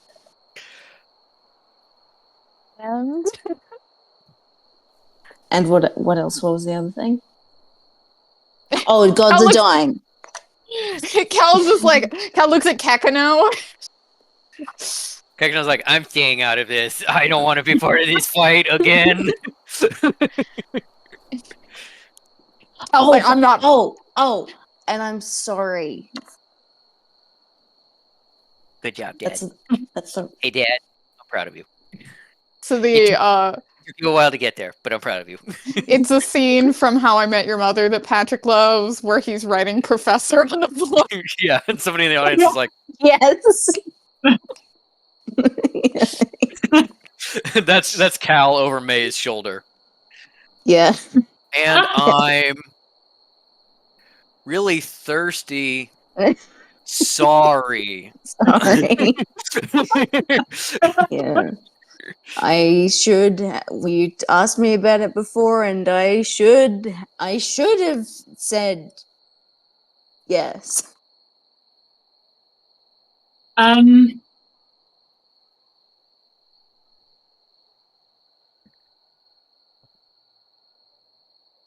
And what else? What was the other thing? Oh, gods are dying. Cal's just like, Cal looks at Kakano. Kakano's like, I'm staying out of this. I don't want to be part of this fight again. I'm not. Oh, and I'm sorry. Good job, Dad. That's the. Hey, Dad. I'm proud of you. So the It took you a while to get there, but I'm proud of you. It's a scene from How I Met Your Mother that Patrick loves, where he's writing professor on the floor. Yeah, and somebody in the audience is like, Yes. that's Cal over May's shoulder. Yeah. And I'm really thirsty. Sorry. Sorry. Yeah. You asked me about it before, and I should have said yes.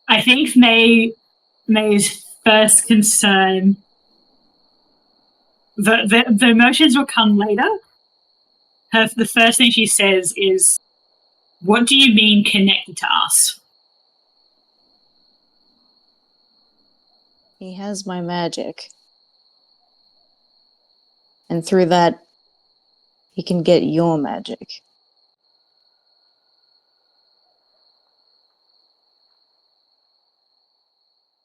I think May's first concern, the emotions will come later. The first thing she says is, "What do you mean connected to us?" He has my magic. And through that, he can get your magic.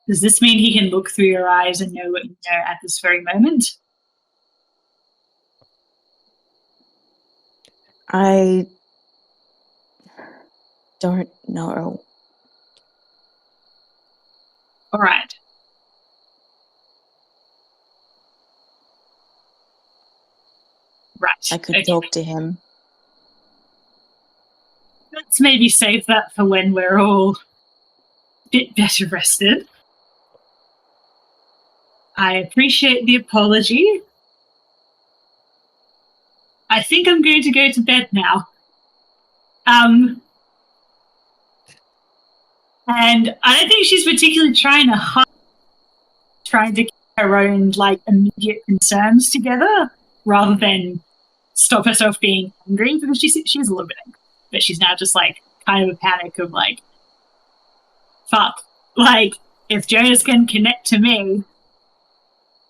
Does this mean he can look through your eyes and know what you know at this very moment? I don't know. All right. Right. I could talk to him. Let's maybe save that for when we're all a bit better rested. I appreciate the apology. I think I'm going to go to bed now. And I don't think she's particularly trying to keep her own like immediate concerns together rather than stop herself being angry, because she's a little bit angry, but she's now just like kind of a panic of like, fuck, like if Jonas can connect to me,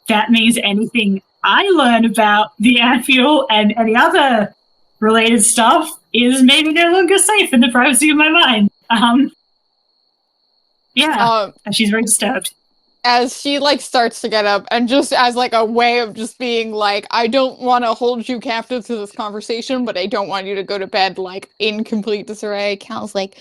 that means anything I learn about the Amphiel and any other related stuff is maybe no longer safe in the privacy of my mind. And she's very disturbed. As she like starts to get up, and just as like a way of just being like, I don't want to hold you captive to this conversation, but I don't want you to go to bed like in complete disarray. Cal's like,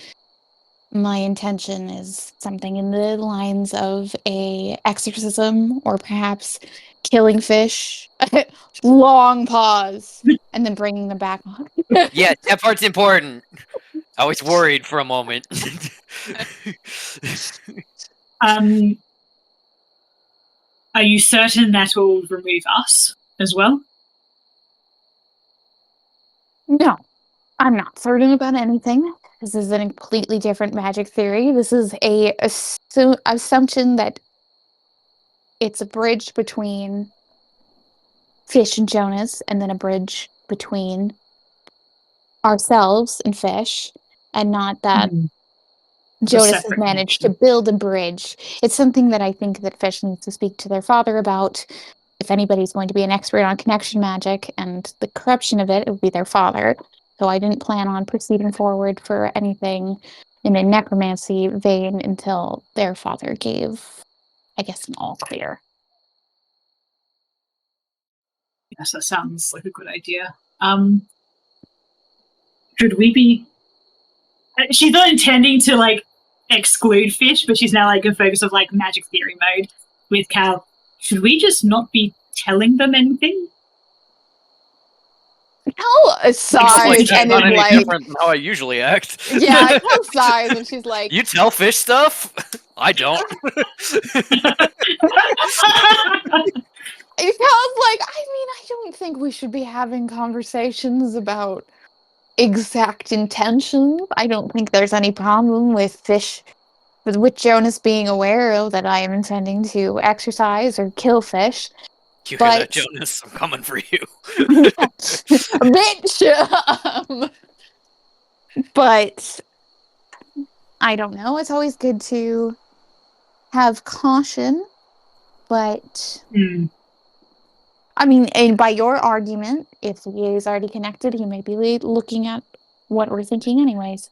my intention is something in the lines of a exorcism or perhaps killing fish. Long pause, and then bringing them back on. Yeah, that part's important. I was worried for a moment. Are you certain that will remove us as well? No, I'm not certain about anything. This is a completely different magic theory. This is a assumption that it's a bridge between Fish and Jonas, and then a bridge between ourselves and Fish, and not that Jonas has managed to build a bridge. It's something that I think that Fish needs to speak to their father about. If anybody's going to be an expert on connection magic and the corruption of it, it would be their father. So I didn't plan on proceeding forward for anything in a necromancy vein until their father gave, I guess, an all clear. Yes, that sounds like a good idea. Should we be... She's not intending to, like, exclude Fish, but she's now, like, in focus of, like, magic theory mode with Cal. Should we just not be telling them anything? Cal sighs and not is any like... different than how I usually act. Yeah, Cal sighs and she's like... You tell Fish stuff? I don't. It sounds like, I don't think we should be having conversations about exact intentions. I don't think there's any problem with Fish, with Jonas being aware that I am intending to exercise or kill Fish. You hear that, Jonas? I'm coming for you. Bitch! But I don't know. It's always good to have caution, but... I mean, and by your argument, if he is already connected, he may be looking at what we're thinking anyways.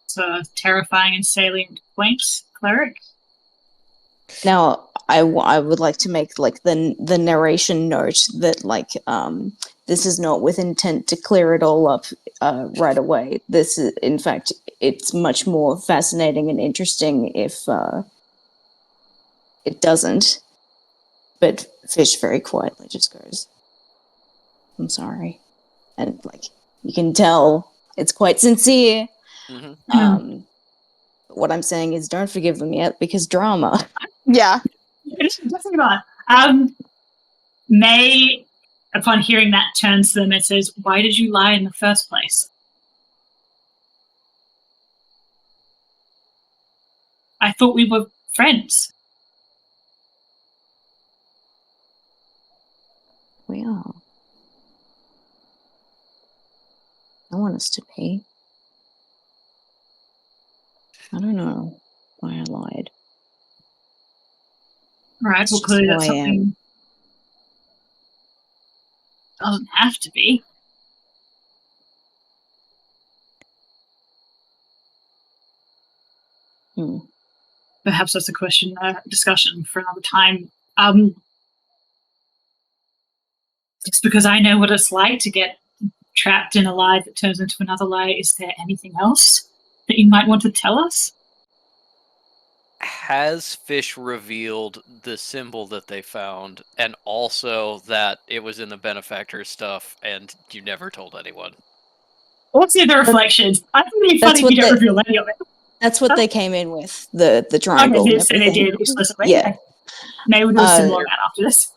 It's a terrifying and salient point, cleric. Now, I would like to make like the narration note that like this is not with intent to clear it all up right away. This is, in fact, it's much more fascinating and interesting if it doesn't. But Fish very quietly just goes, I'm sorry. And, like, you can tell it's quite sincere. Mm-hmm. What I'm saying is don't forgive them yet, because drama. Yeah. Definitely not. May, upon hearing that, turns to them and says, why did you lie in the first place? I thought we were friends. We are. I want us to be. I don't know why I lied. Right, well, clearly that's something... Doesn't have to be. Perhaps that's a discussion for another time. Just because I know what it's like to get trapped in a lie that turns into another lie, is there anything else that you might want to tell us? Has Fish revealed the symbol that they found, and also that it was in the benefactor's stuff, and you never told anyone? Also the reflections. I think it'd be funny if you don't reveal any of it. That's what they came in with, the triangle. Okay, so they did explicitly. Yeah. Maybe we'll do a similar that after this.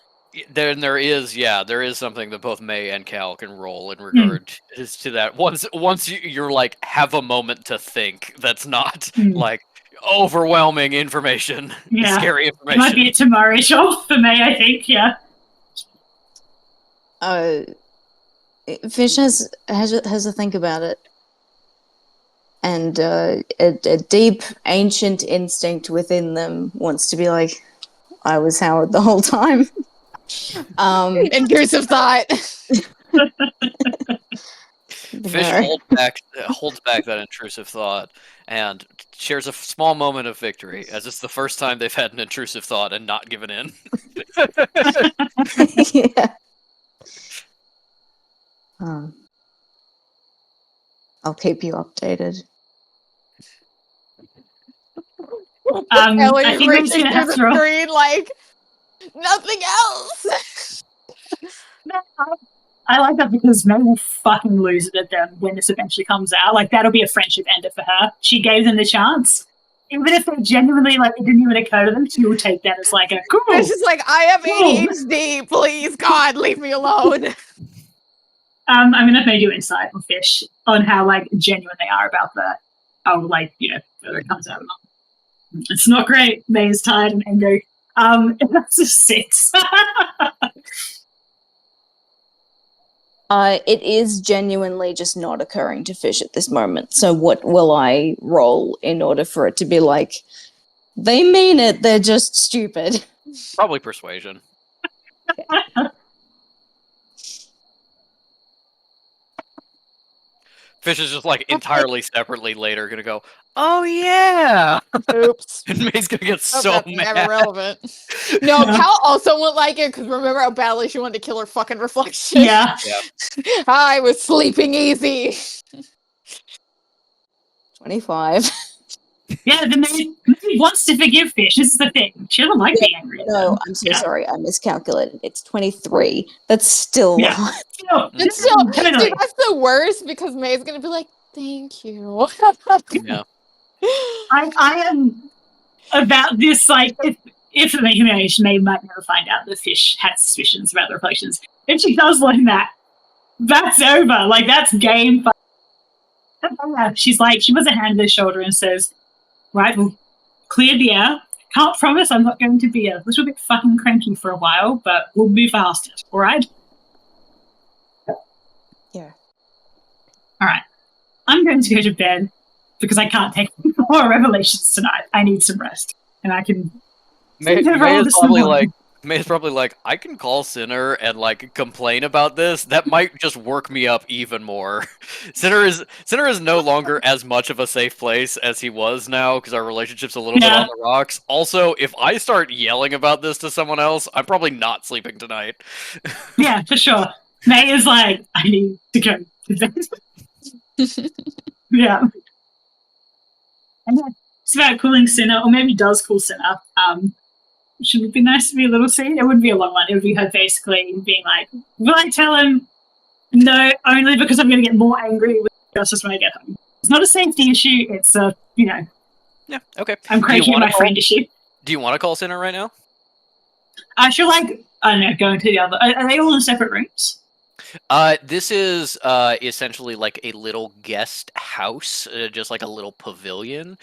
there is something that both May and Cal can roll in regard to that. Once you're like have a moment to think, that's not like overwhelming information, Yeah. scary It might be a information. tomorrow show for me, I think, yeah. Fish has a think about it, and a deep ancient instinct within them wants to be like, I was Howard the whole time. Intrusive thought. Fish No. holds back that intrusive thought and shares a small moment of victory, as it's the first time they've had an intrusive thought and not given in. Yeah. I'll keep you updated. Ellie I think I'm just reaching gonna through have the to roll. screen like nothing else. I like that because May will fucking lose it at them when this eventually comes out. Like, that'll be a friendship ender for her. She gave them the chance. Even if they genuinely, like, it didn't even occur to them, she will take that as, like, a cool. It's just like, I have Cool. ADHD. Please, God, leave me alone. I'm gonna make you insight on Fish on how, like, genuine they are about that. Oh, like, you know, whether it comes out or not. It's not great. May is tired and angry. That's a 6. It is genuinely just not occurring to Fish at this moment. So what will I roll in order for it to be like, they mean it, they're just stupid? Probably persuasion. Fish is just like entirely separately later gonna go, oh yeah, Oops. and May's gonna get Oh, so that's mad. never relevant. No, Cal also won't like it because remember how badly she wanted to kill her fucking reflection? Yeah. I was sleeping easy. 25. Yeah, the May wants to forgive Fish. This is the thing. She doesn't like being angry at No, them. I'm so Yeah. sorry. I miscalculated. It's 23. That's still Yeah. No, It's so, totally. dude, that's the worst because May's gonna be like, thank you. Yeah. I am about this, like, if the May might never find out that Fish has suspicions about the reflections. If she does learn that, that's over. Like, that's game. Yeah, she's like, she puts a hand on his shoulder and says, right, we'll clear the air. Can't promise I'm not going to be a little bit fucking cranky for a while, but we'll move past it, all right? Yeah. All right. I'm going to go to bed because I can't take more revelations tonight. I need some rest. And I can... May Think of May all is this probably tomorrow. like, May's probably like, I can call Sinner and like complain about this. That might just work me up even more. Sinner is no longer as much of a safe place as he was now because our relationship's a little bit Yeah. on the rocks. Also, if I start yelling about this to someone else, I'm probably not sleeping tonight. Yeah, for sure. May is like, I need to go to bed. Yeah. And yeah, it's about cooling Sinner, or maybe does cool Sinner. Should it be nice to be a little scene? It wouldn't be a long one. It would be her basically being like, will I tell him? No, only because I'm going to get more angry with justice when I get home. It's not a safety issue. It's a, you know, Yeah, okay. I'm cranky wanna my friend issue. Do you want to call Sinner right now? I should like, I don't know, go into the other. Are they all in separate rooms? This is essentially like a little guest house, just like a little pavilion.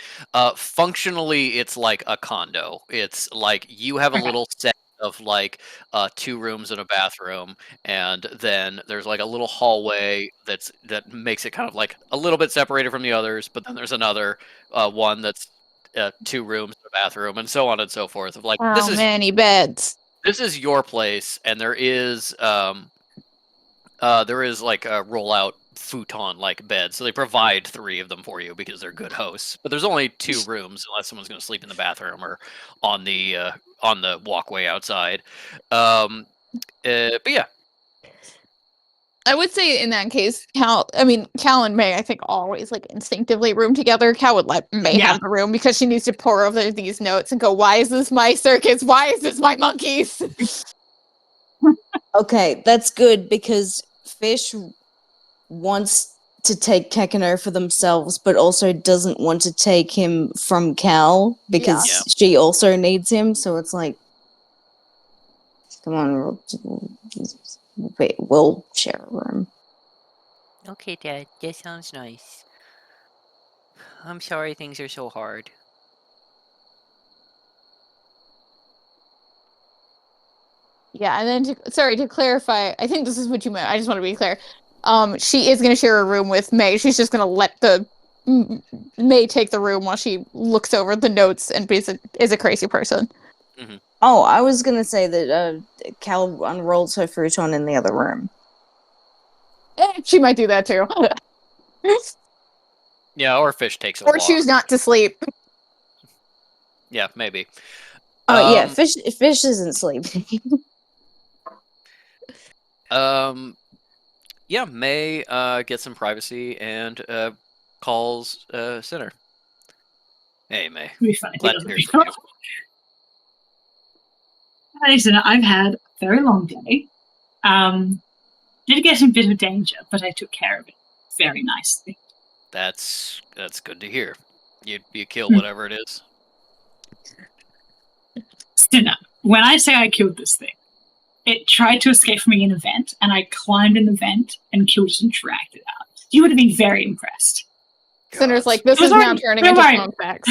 Functionally, it's like a condo. It's like you have a Okay. little set of like 2 rooms and a bathroom, and then there's like a little hallway that makes it kind of like a little bit separated from the others. But then there's another one that's 2 rooms and a bathroom, and so on and so forth. Of like How many beds? this is your place, and there is like a rollout futon like bed, so they provide 3 of them for you because they're good hosts. But there's only 2 rooms unless someone's going to sleep in the bathroom or on the walkway outside. But yeah, I would say in that case, Cal and May, I think always like instinctively room together. Cal would let May Yeah. have the room because she needs to pour over these notes and go, why is this my circus? Why is this my monkeys? Okay, that's good because Fish wants to take Kekano for themselves, but also doesn't want to take him from Cal because Yeah. she also needs him. So it's like, Come on, wait, we'll share a room. Okay, Dad, that sounds nice. I'm sorry things are so hard. Yeah, and then to clarify, I think this is what you meant. I just want to be clear. She is going to share a room with May. She's just going to let May take the room while she looks over the notes and is a crazy person. Oh, I was gonna say that Cal unrolls her futon in the other room. She might do that too. Yeah, or Fish takes a Or walk. choose not to sleep. Yeah, maybe. Oh yeah, fish isn't sleeping. Yeah, May gets some privacy and calls Sinner. Hey, May. It'd be funny if he Glad doesn't to hear pick from up. you. Listen, I've had a very long day. Did get in a bit of danger, but I took care of it very nicely. That's good to hear. You kill whatever it is. Sinner, when I say I killed this thing, it tried to escape from me in a vent, and I climbed in the vent and killed it and dragged it out. You would have been very impressed. Sinner's God. like, this It was is now already- turning don't into worry. phone facts.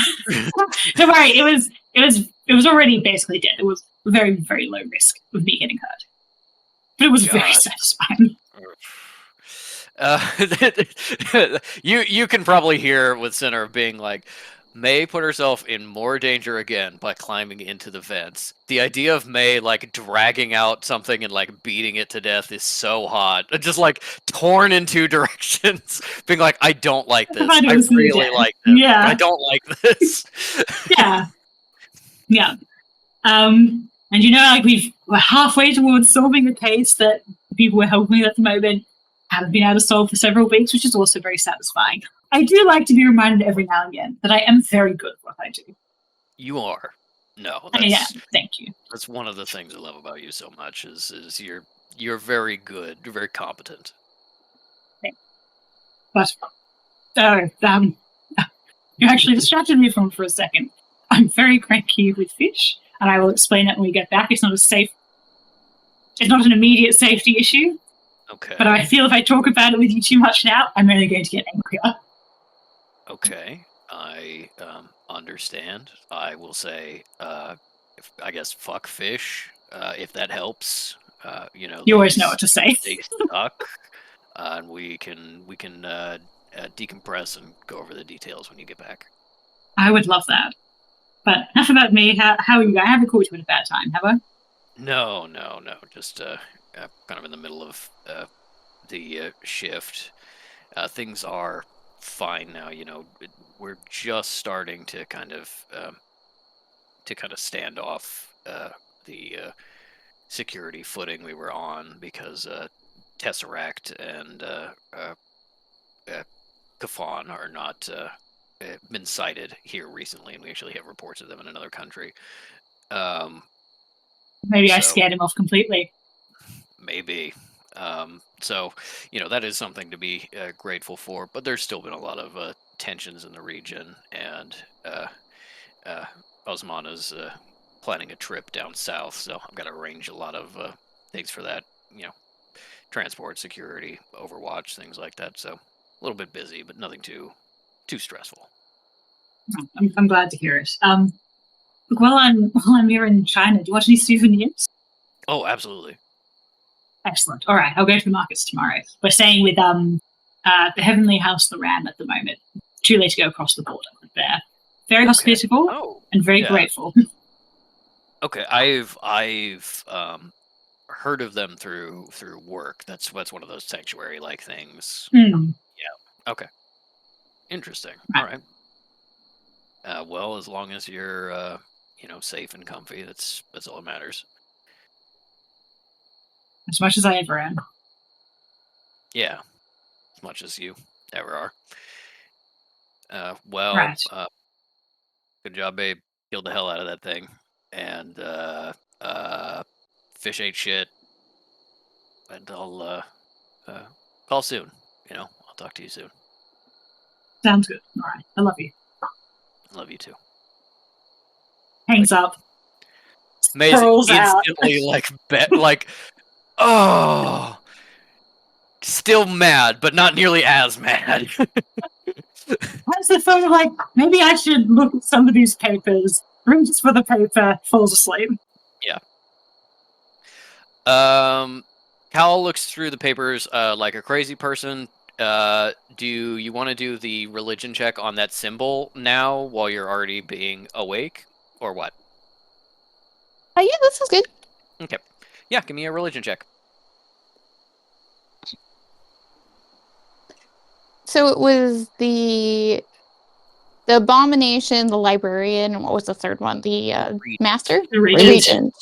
Don't worry, it was already basically dead. It was very, very low risk of me getting hurt. But it was very God. satisfying. You can probably hear with Sinner being like, May put herself in more danger again by climbing into the vents. The idea of May like dragging out something and like beating it to death is so hot. Just like torn in two directions, being like, I don't like this. thought it I was gonna really death. like this. Yeah. I don't like this. Yeah. Yeah. And you know, like we're halfway towards solving the case that people we're helping at the moment haven't been able to solve for several weeks, which is also very satisfying. I do like to be reminded every now and again that I am very good at what I do. You are. No, I that's am. Thank you. that's one of the things I love about you so much is you're very good, you're very competent. But you actually distracted me from for a second. I'm very cranky with Fish, and I will explain it when we get back. It's not an immediate safety issue, Okay. but I feel if I talk about it with you too much now, I'm only going to get angrier. Okay, I understand. I will say, I guess fuck Fish, if that helps. You know, You always know what to say. they suck, and we can decompress and go over the details when you get back. I would love that. But enough about me. How are you? I haven't caught you at a bad time, have I? No. Just kind of in the middle of the shift. Things are fine now. You know, we're just starting to kind of stand off the security footing we were on because Tesseract and Kafan are not been cited here recently, and we actually have reports of them in another country. Maybe I So- scared him off completely. Maybe. So, you know, that is something to be grateful for, but there's still been a lot of tensions in the region, and Osman is planning a trip down south, so I've got to arrange a lot of things for that, you know, transport, security, Overwatch, things like that, so a little bit busy, but nothing too stressful. I'm glad to hear it. Look, while I'm here in China, do you want any souvenirs? Oh, absolutely. Excellent. All right, I'll go to the markets tomorrow. We're staying with the Heavenly House, the Ram, at the moment. Too late to go across the border. They're very hospitable Oh, and very yeah. grateful. Okay, I've heard of them through work. That's one of those sanctuary like things. Hmm. Okay, interesting. Right. All right. Well, as long as you're you know, safe and comfy, that's all that matters. As much as I ever am. Yeah, as much as you ever are. Well, Right. good job, babe. Killed the hell out of that thing, and Fish ate shit. And I'll call soon. You know, I'll talk to you soon. Sounds good. All right. I love you. Love you too. Hangs up. Maze Crawls out. instantly oh, still mad, but not nearly as mad. Has the phone like, maybe I should look at some of these papers, reaches for the paper, falls asleep. Cal looks through the papers like a crazy person. Do you want to do the religion check on that symbol now while you're already being awake, or what? Oh yeah, that sounds good. Okay. Yeah, give me a religion check. So it was the abomination, the librarian, and what was the third one? The master? The regent.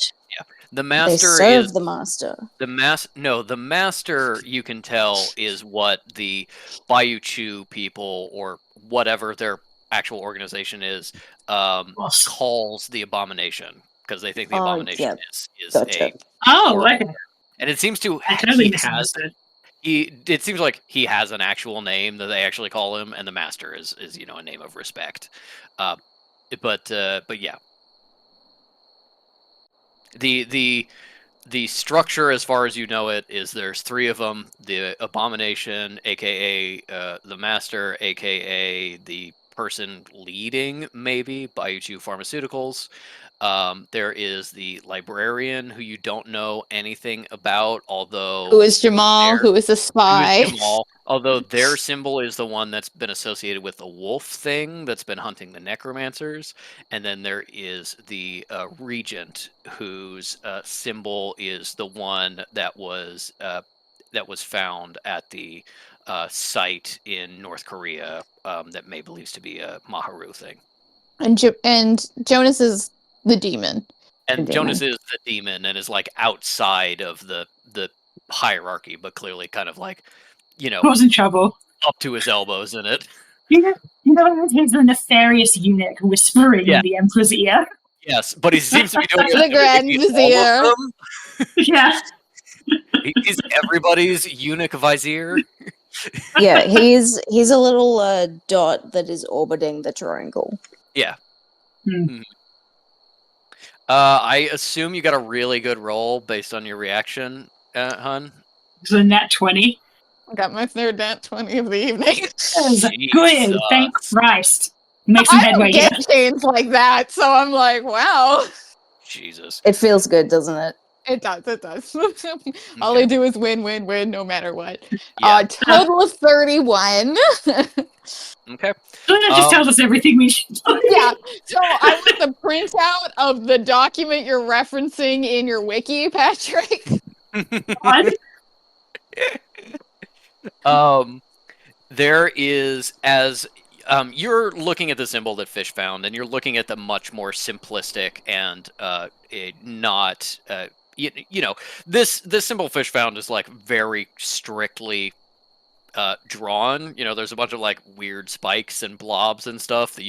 The They master serve is the master. the master, you can tell, is what the Bayou Chu people, or whatever their actual organization is, calls the abomination, because they think the abomination yep. is Gotcha. Okay. and it seems to I totally he has misunderstood. it seems like he has an actual name that they actually call him, and the master is a name of respect. But yeah. The structure, as far as you know it, is there's three of them: the abomination, aka the master, aka the person leading, maybe Bayou Chu Pharmaceuticals. There is the librarian, who you don't know anything about, although Who is Jamal? Who is the who spy? is Jamal, although their symbol is the one that's been associated with the wolf thing that's been hunting the necromancers. And then there is the regent, whose symbol is the one that was found at the site in North Korea, that May believes to be a Maharu thing. And Jonas is the demon. And The Jonas demon. is the demon and is like outside of the hierarchy, but clearly kind of like, Cause in trouble. up to his elbows in it. You know, he's the nefarious eunuch whispering in the Emperor's ear. Yes, but he seems to be doing The Grand Vizier. Yeah. He's everybody's eunuch vizier. Yeah, he's a little dot that is orbiting the triangle. Yeah. Hmm. I assume you got a really good roll based on your reaction, Hun. It's a nat 20. I got my third nat 20 of the evening. That was good. Thank Christ. Make some I don't headway here. get chains like that, so I'm like, wow. Jesus. It feels good, doesn't it? It does. All I do is win, no matter what. Yeah. Total of 31. Okay. That just tells us everything we should do. Yeah. So I want the printout of the document you're referencing in your wiki, Patrick. There is, as you're looking at the symbol that Fish found, and you're looking at the much more simplistic and not this symbol Fish found is like very strictly drawn. There's a bunch of like weird spikes and blobs and stuff that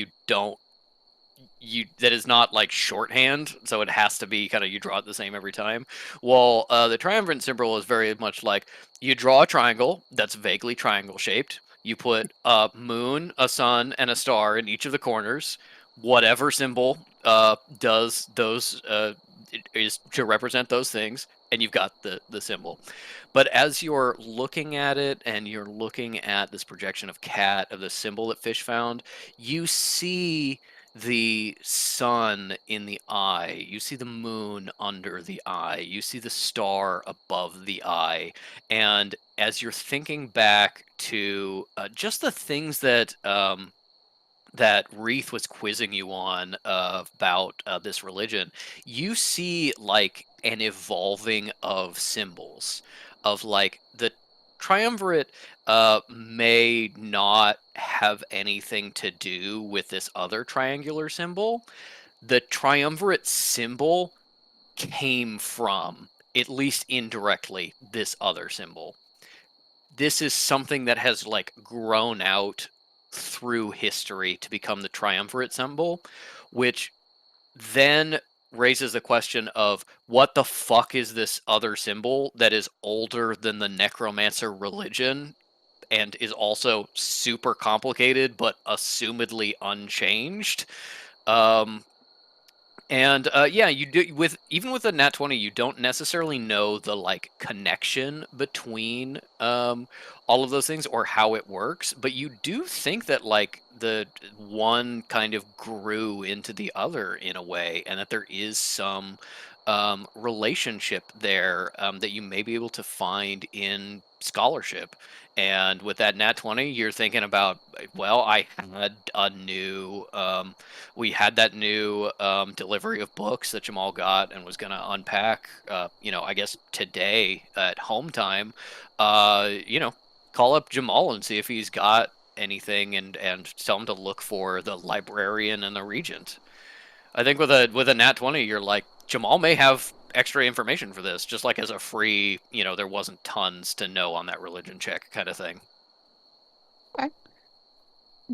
that is not like shorthand, so it has to be kind of, you draw it the same every time. Well, the triumvirate symbol is very much like, you draw a triangle that's vaguely triangle shaped. You put a moon, a sun, and a star in each of the corners. Whatever symbol does those is to represent those things, and you've got the symbol. But as you're looking at it, and you're looking at this projection of cat of the symbol that Fish found, you see the sun in the eye, you see the moon under the eye, you see the star above the eye. And as you're thinking back to just the things that that Reith was quizzing you on about this religion, you see like an evolving of symbols, of like the triumvirate may not have anything to do with this other triangular symbol. The triumvirate symbol came from, at least indirectly, this other symbol. This is something that has like grown out through history to become the triumvirate symbol, which then raises the question of, what the fuck is this other symbol that is older than the necromancer religion and is also super complicated but assumedly unchanged? And yeah, you do even with a nat 20, you don't necessarily know the like connection between all of those things or how it works, but you do think that like the one kind of grew into the other in a way, and that there is some relationship there that you may be able to find in scholarship. And with that nat 20, you're thinking about, well, I had a new we had that new delivery of books that Jamal got and was going to unpack, I guess today at home time. Call up Jamal and see if he's got anything, and tell him to look for the librarian and the regent. I think with a nat 20, you're like, Jamal may have extra information for this, just like as a free, there wasn't tons to know on that religion check kind of thing.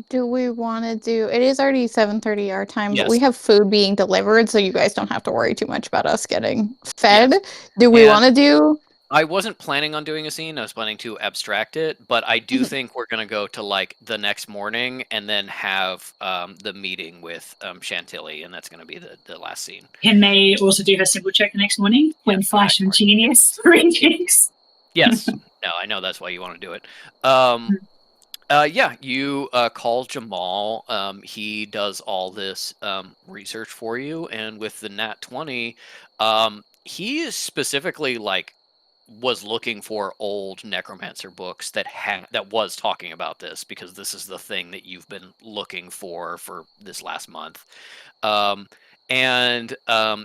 Do we want to do? It is already 7:30 our time, but we Yes. have food being delivered, so you guys don't have to worry too much about us getting fed. Yes. Do we And- want to do? I wasn't planning on doing a scene. I was planning to abstract it, but I do think we're gonna go to like the next morning and then have the meeting with Chantilly, and that's gonna be the last scene. Can May also do her simple check the next morning when Flash and Genius rejects? Yes. No, I know that's why you want to do it. Yeah, you call Jamal. He does all this research for you, and with the nat 20, he is specifically like was looking for old necromancer books that was talking about this, because this is the thing that you've been looking for this last month. And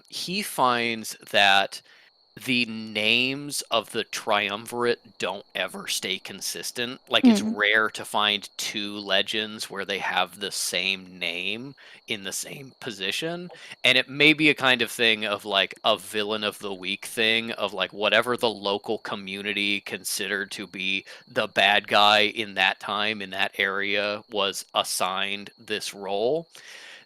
he finds that the names of the triumvirate don't ever stay consistent. Like, it's rare to find two legends where they have the same name in the same position. And it may be a kind of thing of like a villain of the week thing of like whatever the local community considered to be the bad guy in that time in that area was assigned this role.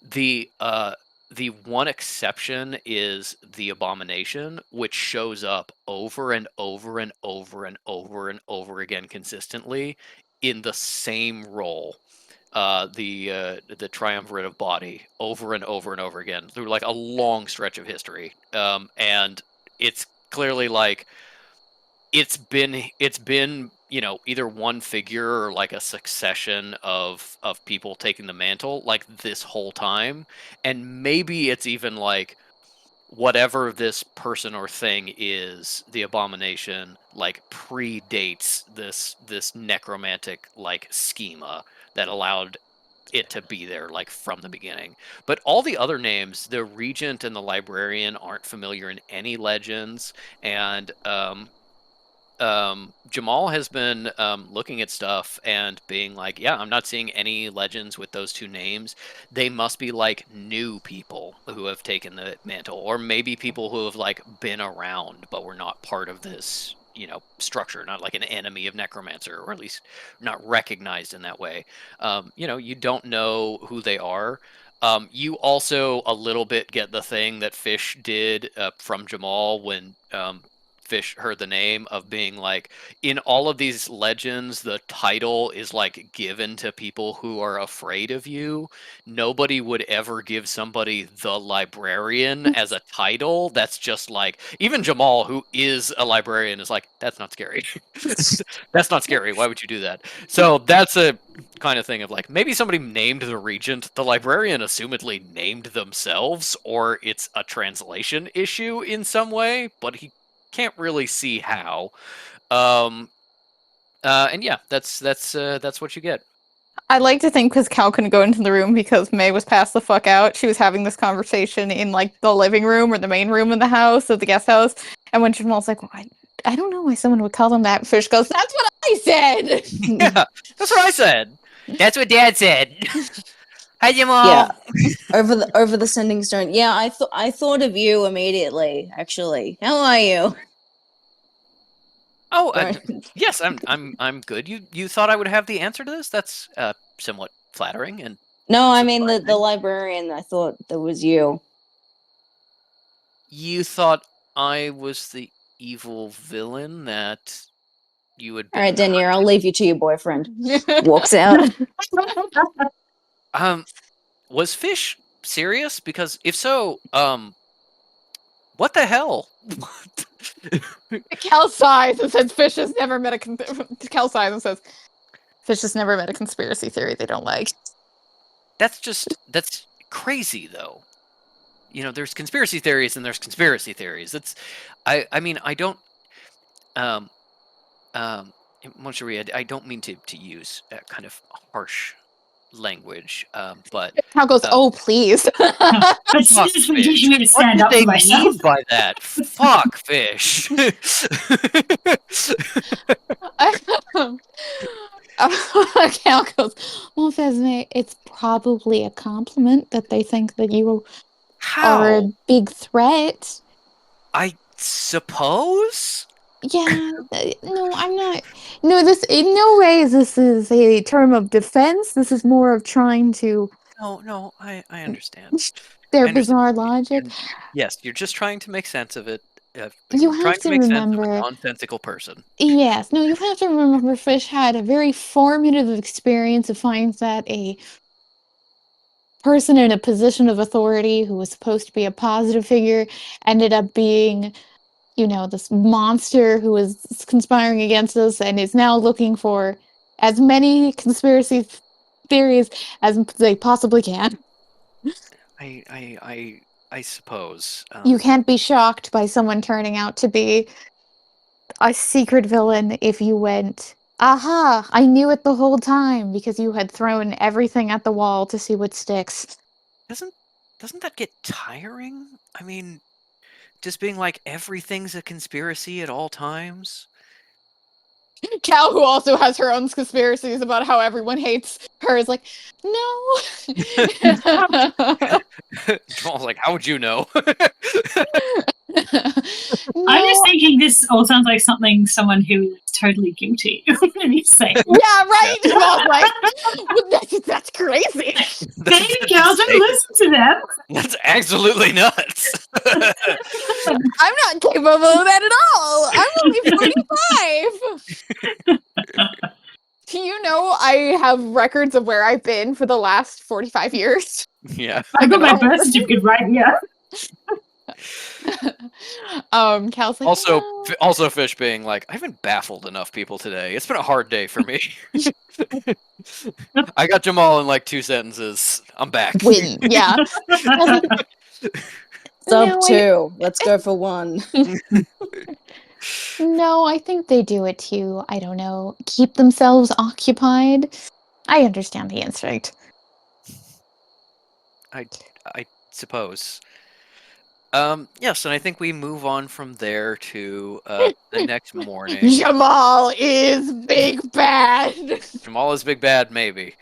The one exception is the Abomination, which shows up over and over and over and over and over again consistently in the same role. The Triumvirate of Body over and over and over again through like a long stretch of history. And it's clearly like it's been either one figure or like a succession of people taking the mantle like this whole time. And maybe it's even like whatever this person or thing is, the Abomination like predates this necromantic like schema that allowed it to be there like from the beginning. But all the other names, the Regent and the Librarian, aren't familiar in any legends. And Jamal has been looking at stuff and being like, yeah, I'm not seeing any legends with those two names. They must be like new people who have taken the mantle, or maybe people who have like been around but were not part of this structure, not like an enemy of necromancer, or at least not recognized in that way. You don't know who they are. You also a little bit get the thing that Fish did from Jamal when Fish heard the name of being like, in all of these legends, the title is like given to people who are afraid of you. Nobody would ever give somebody the librarian as a title. That's just like, even Jamal, who is a librarian, is like, that's not scary. That's not scary. Why would you do that? So that's a kind of thing of like, maybe somebody named the Regent. The librarian assumedly named themselves, or it's a translation issue in some way, but he can't really see how. And yeah, that's what you get. I like to think because Cal couldn't go into the room because May was passed the fuck out. She was having this conversation in like the living room or the main room of the house, of the guest house. And when Jamal's like, well, I don't know why someone would call them that, Fish goes, that's what I said. Yeah, that's what I said. That's what Dad said. Hi, Jamal. Yeah, over the sending stone. Yeah, I thought of you immediately. Actually, how are you? Oh, Right. yes, I'm good. You thought I would have the answer to this? That's somewhat flattering. And No, I mean the surprising. librarian. I thought that was you. You thought I was the evil villain that you had been. All right, Denier, I'll leave you to your boyfriend. Walks out. Was Fish serious? Because if so, what the hell? Cal sighs and says Fish has never met a Cal sighs and says Fish has never met a conspiracy theory they don't like. That's crazy though. You know, there's conspiracy theories and there's conspiracy theories. I mean, I don't Moncherie, I don't mean to use kind of harsh language, but Cal goes, "Oh, please." But Fuck, seriously, Fish. teaching me to What stand did up they for myself. mean by that? Fuck, Fish. Cal goes, "Well, Fesme, it's probably a compliment that they think that you are a How? big threat." I suppose? Yeah, no, I'm not. No, this in no ways this is a term of defense. This is more of trying to No, I understand. their I understand. bizarre logic. Yes, you're just trying to make sense of it. You You're have trying to to make sense of a remember. nonsensical person. Yes, no, you have to remember Fish had a very formative experience of finding that a person in a position of authority who was supposed to be a positive figure ended up being, this monster who was conspiring against us and is now looking for as many conspiracy theories as they possibly can. I suppose. You can't be shocked by someone turning out to be a secret villain if you went, aha, I knew it the whole time because you had thrown everything at the wall to see what sticks. Doesn't that get tiring? I mean, just being like everything's a conspiracy at all times. Cal, who also has her own conspiracies about how everyone hates her, is like, no. Jamal's like, how would you know? I'm just No. thinking this all sounds like someone who is totally guilty. He's saying, Yeah, right. Jamal's like, well, that's crazy. "Baby girls, don't listen to them." That's absolutely nuts. I'm not capable of that at all. I'm only 45. Do you know I have records of where I've been for the last 45 years? Yeah. I got my birth certificate right here. Cal's like, Also, "No." also, Fish being like, I haven't baffled enough people today. It's been a hard day for me. I got Jamal in like 2 sentences. I'm back. Win, yeah. Sub No, 2. Let's go for 1. No, I think they do it to, I don't know, keep themselves occupied. I understand the instinct. I suppose. Yes, and I think we move on from there to the next morning. Jamal is big bad. Jamal is big bad, maybe.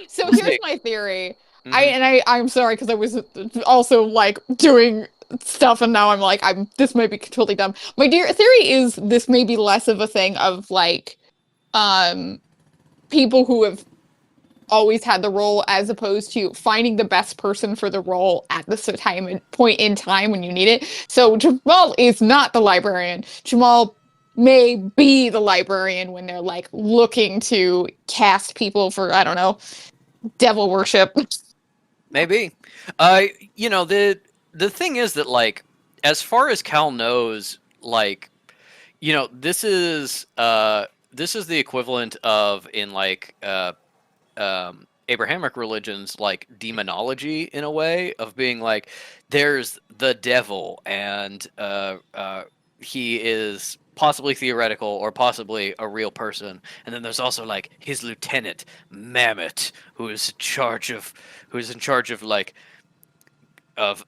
So here's my theory. Mhm. I'm sorry because I was also like doing stuff and now I'm like this might be totally dumb. My theory is this may be less of a thing of like people who have always had the role as opposed to finding the best person for the role at the point in time when you need it. So Jamal is not the librarian. Jamal may be the librarian when they're like looking to cast people for, I don't know, devil worship. Maybe. The thing is that like as far as Cal knows, like this is the equivalent of in like Abrahamic religions like demonology in a way of being like there's the devil and he is possibly theoretical or possibly a real person, and then there's also like his lieutenant Mammoth who is in charge of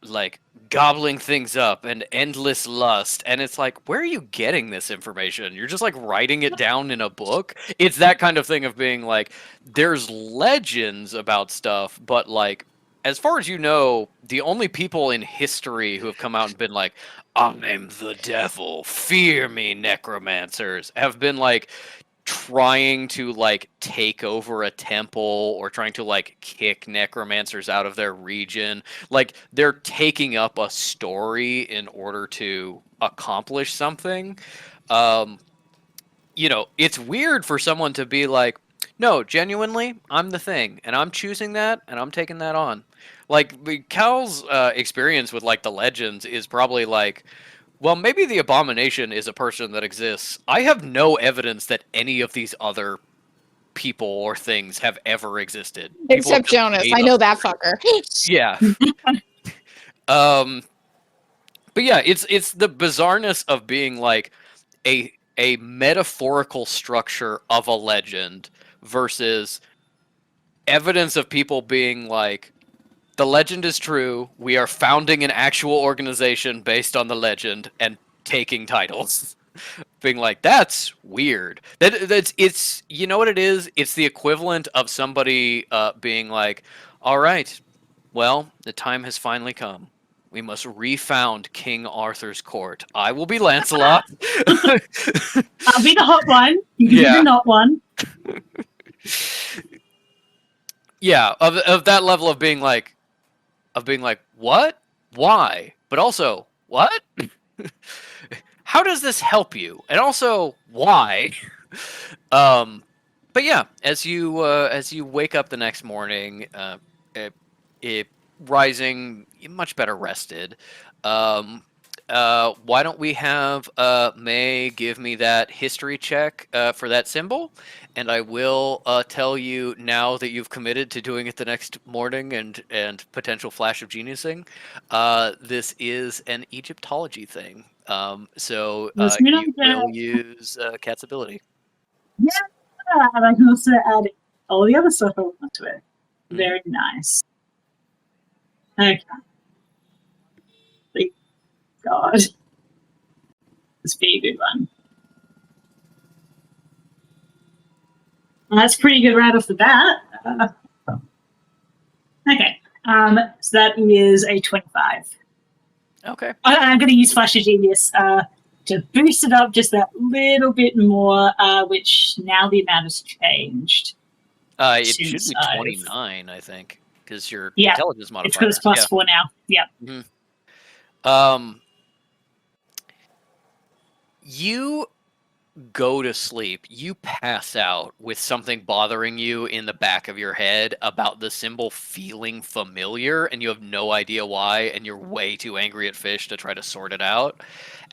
like gobbling things up and endless lust, and it's like, where are you getting this information? You're just like writing it down in a book. It's that kind of thing of being like there's legends about stuff, but like as far as you know, the only people in history who have come out and been like, I'm the devil, fear me, necromancers, have been like trying to like take over a temple or trying to like kick necromancers out of their region. Like they're taking up a story in order to accomplish something. It's weird for someone to be like, No, genuinely, I'm the thing, and I'm choosing that, and I'm taking that on. Like, Cal's experience with, like, the legends is probably like, well, maybe the Abomination is a person that exists. I have no evidence that any of these other people or things have ever existed. People have Except just Jonas. made I up know that stories. fucker. Yeah. But yeah, it's the bizarreness of being like a metaphorical structure of a legend versus evidence of people being like, the legend is true, we are founding an actual organization based on the legend and taking titles. Being like, that's weird. That's it's, you know what it is? It's the equivalent of somebody being like, all right, well, the time has finally come. We must refound King Arthur's court. I will be Lancelot. I'll be the hot one. You can be Yeah. the not one. Yeah, of that level of being like, what? Why? But also, what? How does this help you? And also, why? But yeah, as you wake up the next morning, it rising much better rested. Why don't we have May give me that history check for that symbol, and I will tell you now that you've committed to doing it the next morning and potential flash of geniusing. This is an Egyptology thing, so Let's move you on. will use Cat's ability. Yeah, and I can also add all the other stuff I want to it. Mhm. Very nice. Okay. Thank God. This be a good one. Well, that's pretty good right off the bat. Okay. So that is a 25. Okay. I'm going to use Flash of Genius to boost it up just that little bit more, which now the amount has changed. It should Since be I've- 29, I think, because your Yeah, intelligence It's modifier. because it's plus 4 now. Yeah. You go to sleep. You pass out with something bothering you in the back of your head about the symbol feeling familiar, and you have no idea why, and you're way too angry at Fish to try to sort it out.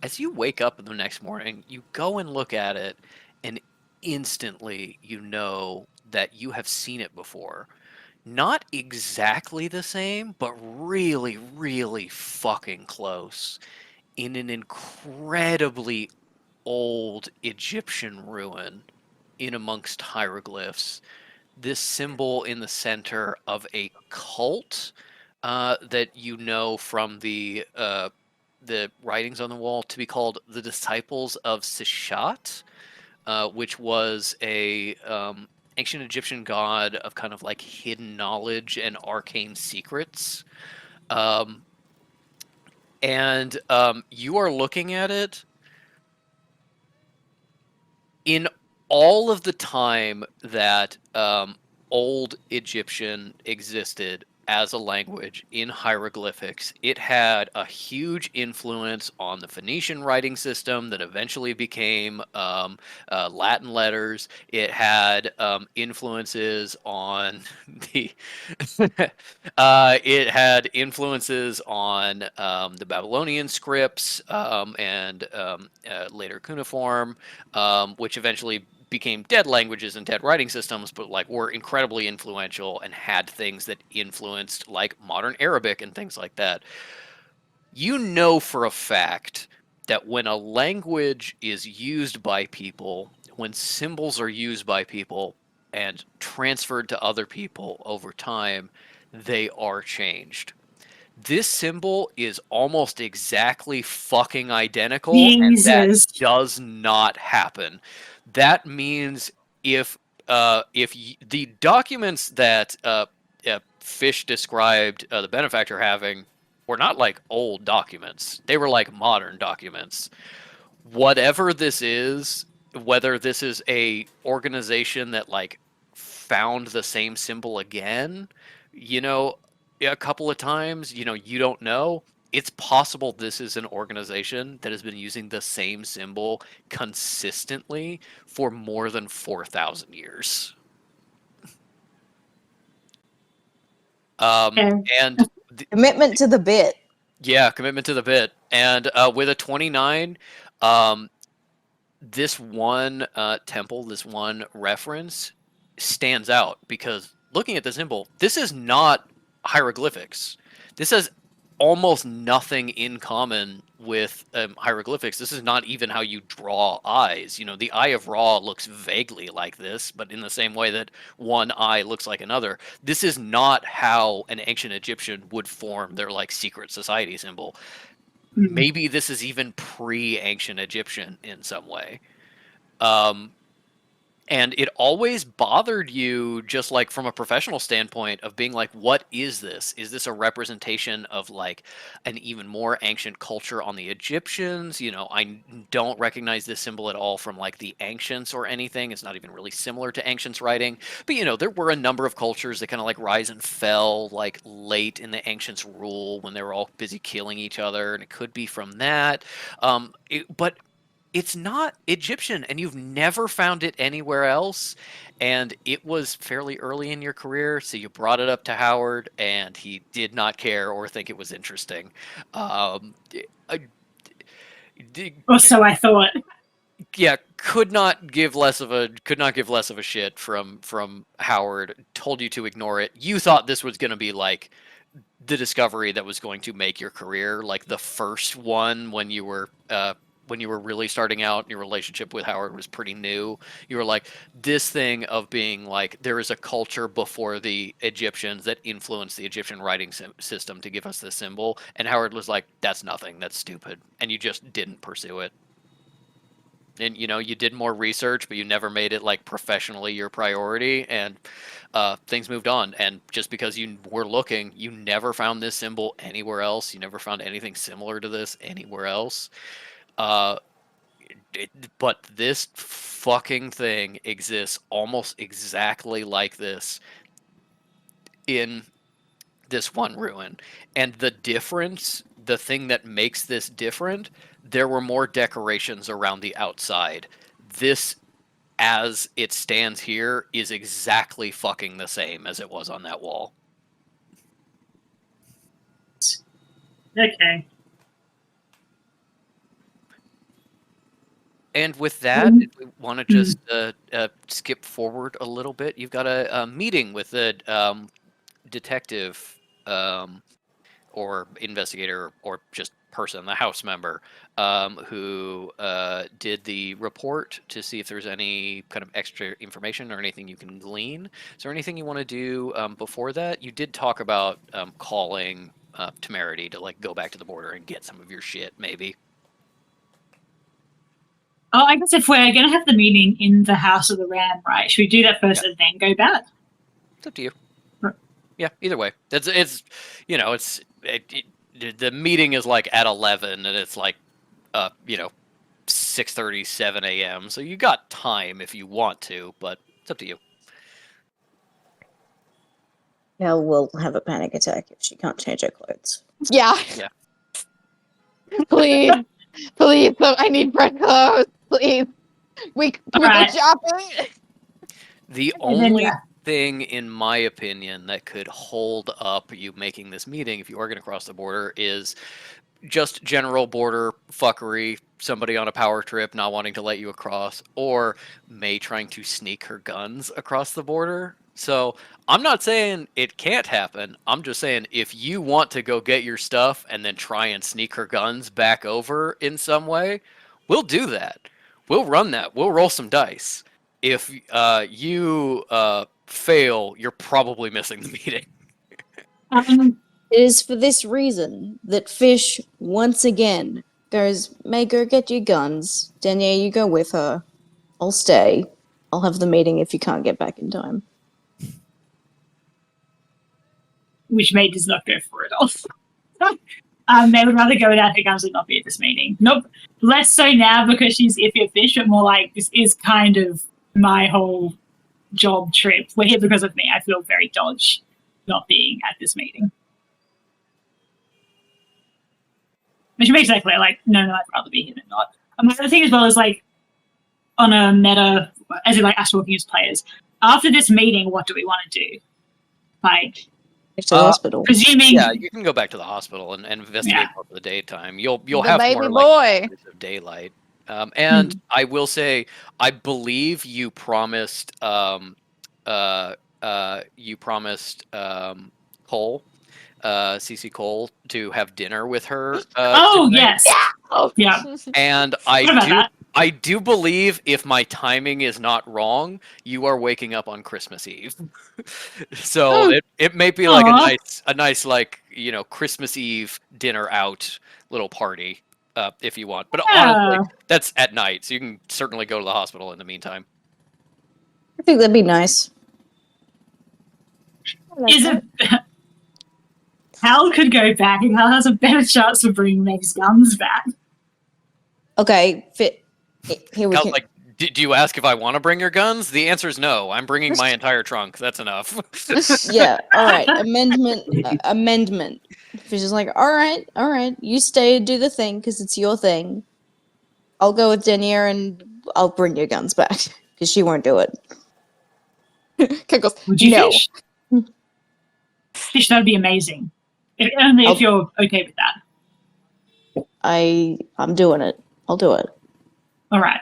As you wake up the next morning, you go and look at it, and instantly you know that you have seen it before. Not exactly the same, but really, really fucking close. In an incredibly old Egyptian ruin in amongst hieroglyphs. This symbol in the center of a cult that you know from the writings on the wall to be called the Disciples of Sishat, which was a ancient Egyptian god of kind of like hidden knowledge and arcane secrets. And you are looking at it in all of the time that old Egyptian existed as a language in hieroglyphics, it had a huge influence on the Phoenician writing system that eventually became Latin letters. It had influences on the it had influences on the Babylonian scripts and later cuneiform, which eventually became dead languages and dead writing systems, but like were incredibly influential and had things that influenced like modern Arabic and things like that. You know for a fact that when a language is used by people, when symbols are used by people and transferred to other people over time, they are changed. This symbol is almost exactly fucking identical, and that Jesus. does not happen. That means if the documents that Fish described the benefactor having were not like old documents; they were like modern documents. Whatever this is, whether this is a organization that like found the same symbol again, you know, a couple of times, you know, you don't know. It's possible this is an organization that has been using the same symbol consistently for more than 4,000 years. And Commitment to the bit. yeah, commitment to the bit. And with a 29, this one temple, this one reference stands out because looking at the symbol, this is not hieroglyphics. This has almost nothing in common with hieroglyphics. This is not even how you draw eyes. You know, the Eye of Ra looks vaguely like this, but in the same way that one eye looks like another. This is not how an ancient Egyptian would form their like secret society symbol. Maybe this is even pre-ancient Egyptian in some way. And it always bothered you, just like from a professional standpoint, of being like, what is this? Is this a representation of like an even more ancient culture on the Egyptians? You know, I don't recognize this symbol at all from like the ancients or anything. It's not even really similar to ancients writing. But you know, there were a number of cultures that kind of like rise and fell like late in the ancients' rule when they were all busy killing each other, and it could be from that. But it's not Egyptian, and you've never found it anywhere else. And it was fairly early in your career, so you brought it up to Howard, and he did not care or think it was interesting. Or so I thought. Yeah, could not give less of a shit from Howard. Told you to ignore it. You thought this was going to be like the discovery that was going to make your career, like the first one when you were really starting out. Your relationship with Howard was pretty new. You were like, this thing of being like, there is a culture before the Egyptians that influenced the Egyptian writing system to give us this symbol. And Howard was like, that's nothing. That's stupid. And you just didn't pursue it. And, you know, you did more research, but you never made it like professionally your priority, and things moved on. And just because you were looking, you never found this symbol anywhere else. You never found anything similar to this anywhere else. But this fucking thing exists almost exactly like this in this one ruin. And the difference, the thing that makes this different, there were more decorations around the outside. This, as it stands here, is exactly fucking the same as it was on that wall. Okay. And with that, if we want to just skip forward a little bit, you've got a meeting with the detective or investigator or just person, the house member, who did the report to see if there's any kind of extra information or anything you can glean. Is there anything you want to do before that? You did talk about calling Temerity to like go back to the border and get some of your shit, maybe. Oh, I guess if we're going to have the meeting in the House of the Ram, right, should we do that first and then go back? It's up to you. Right. Yeah, either way. It's you know, the meeting is like at 11 and it's like, you know, 6:30, 7 a.m. So you got time if you want to, but it's up to you. Nell will have a panic attack if she can't change her clothes. Yeah. Yeah. Please. Please, I need fresh clothes. Please. Can we go shopping? The only thing, in my opinion, that could hold up you making this meeting, if you are going to cross the border, is just general border fuckery, somebody on a power trip not wanting to let you across, or May trying to sneak her guns across the border. So I'm not saying it can't happen. I'm just saying if you want to go get your stuff and then try and sneak her guns back over in some way, we'll do that. We'll run that. We'll roll some dice. If you fail, you're probably missing the meeting. It is for this reason that Fish, once again, goes, May, go get your guns. Danielle, you go with her. I'll stay. I'll have the meeting if you can't get back in time. Which May does not go for it all. They would rather go without her guns and not be at this meeting. Nope. Less so now because she's iffy of Fish, but more like this is kind of my whole job trip. We're here because of me. I feel very dodge not being at this meeting. Which makes that clear, like, no, I'd rather be here than not. And the other thing as well is, like, on a meta, as in, like, us talking as players, after this meeting, what do we want to do? Like, To the hospital. Presuming. Yeah, you can go back to the hospital and investigate Yeah. more for the daytime. You'll The have baby more boy. like hours of daylight. And I will say, I believe you promised Cole, CC Cole, to have dinner with her. Oh tonight. yes. Yeah. And What about that? I do believe, if my timing is not wrong, you are waking up on Christmas Eve. So it may be like Aw. a nice like, you know, Christmas Eve dinner out little party, if you want. But honestly, Yeah. that's at night, so you can certainly go to the hospital in the meantime. I think that'd be nice. Is it? Hal could go back, and Hal has a better chance of bringing Meg's guns back. Okay, here we Cal's can. like, do you ask if I want to bring your guns? The answer is no. I'm bringing my entire trunk. That's enough. Yeah, all right. Amendment. Fish is like, all right. You stay and do the thing because it's your thing. I'll go with Denier and I'll bring your guns back because she won't do it. Cal goes, Would you no. fish? Fish, that'd be amazing. Only if you're okay with that. I'm doing it. I'll do it. All right.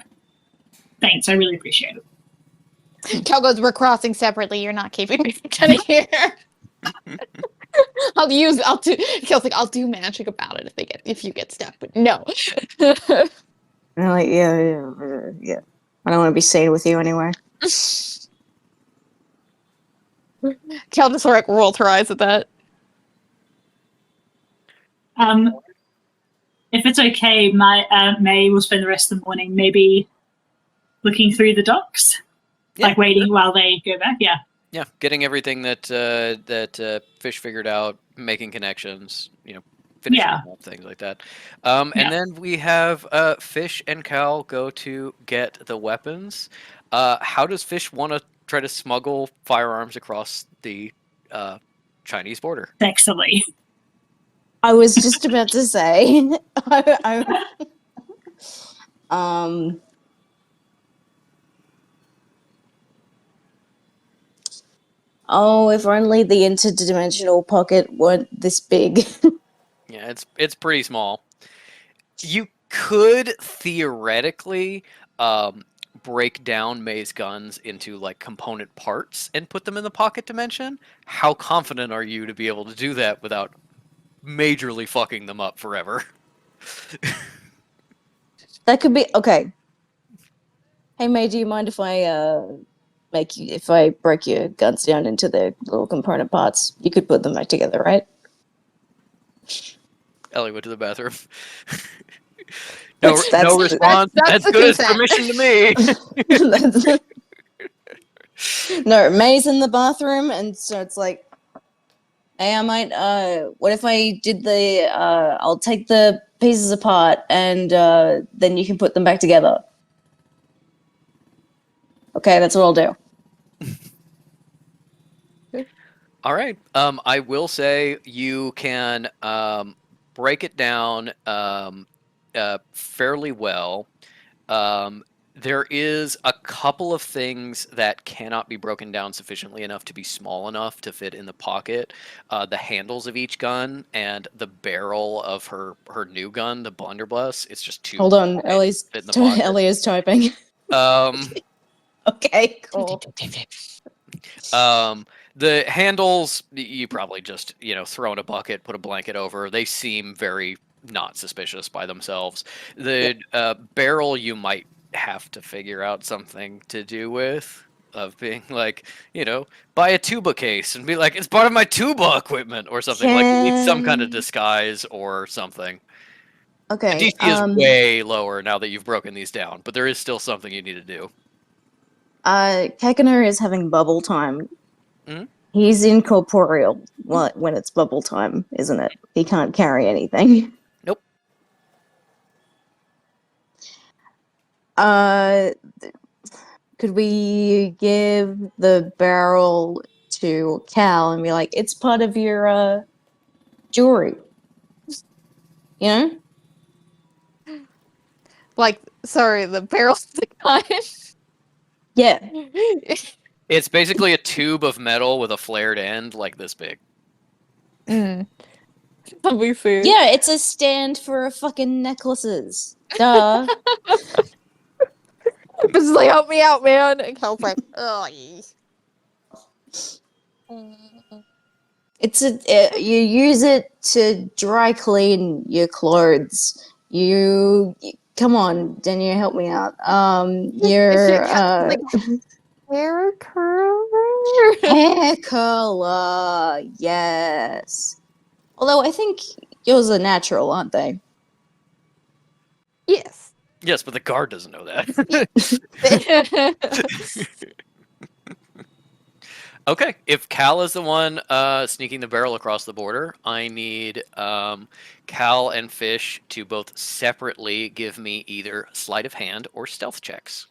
Thanks. I really appreciate it. Cal goes, we're crossing separately. You're not keeping me from getting here. Cal's like, I'll do magic about it if you get stuck, but no. And I'm like, yeah. I don't want to be seen with you anyway. Cal just like rolled her eyes at that. If it's okay, my May will spend the rest of the morning maybe looking through the docs, like waiting while they go back. Yeah. Yeah, getting everything that Fish figured out, making connections, you know, finishing up things like that. And then we have Fish and Cal go to get the weapons. How does Fish want to try to smuggle firearms across the Chinese border? Sexily. I was just about to say. Oh, if only the interdimensional pocket weren't this big. Yeah, it's pretty small. You could theoretically break down May's guns into like component parts and put them in the pocket dimension. How confident are you to be able to do that without majorly fucking them up forever? That could be okay. Hey May, do you mind if I if I break your guns down into the little component parts? You could put them back together, right? Ellie went to the bathroom. No That's response. That's good as permission to me. No, May's in the bathroom, and so it's like, hey, I might. What if I did the? I'll take the pieces apart, and then you can put them back together. Okay, that's what I'll do. All right. I will say you can break it down fairly well. There is a couple of things that cannot be broken down sufficiently enough to be small enough to fit in the pocket. The handles of each gun and the barrel of her new gun, the Blunderbuss. It's just too. Hold on, Ellie is typing. Okay, cool. The handles, you probably just, throw in a bucket, put a blanket over. They seem very not suspicious by themselves. The barrel, you might have to figure out something to do with, of being like, buy a tuba case and be like, it's part of my tuba equipment or something. Like, you need some kind of disguise or something. Okay. The DC is way lower now that you've broken these down, but there is still something you need to do. Kekaner is having bubble time. Mm-hmm. He's incorporeal when it's bubble time, isn't it? He can't carry anything. Nope. Could we give the barrel to Cal and be like, it's part of your jewelry? You know? Like, sorry, the barrel's the gun. Yeah. It's basically a tube of metal with a flared end like this big. Let me see. Yeah, it's a stand for fucking necklaces. Duh. Just like, help me out, man. And Cal's like, oh, You use it to dry clean your clothes. Come on, Daniel, help me out. Your hair curler. hair curler, yes. Although I think yours are natural, aren't they? Yes. Yes, but the guard doesn't know that. Okay, if Cal is the one sneaking the barrel across the border, I need Cal and Fish to both separately give me either sleight of hand or stealth checks.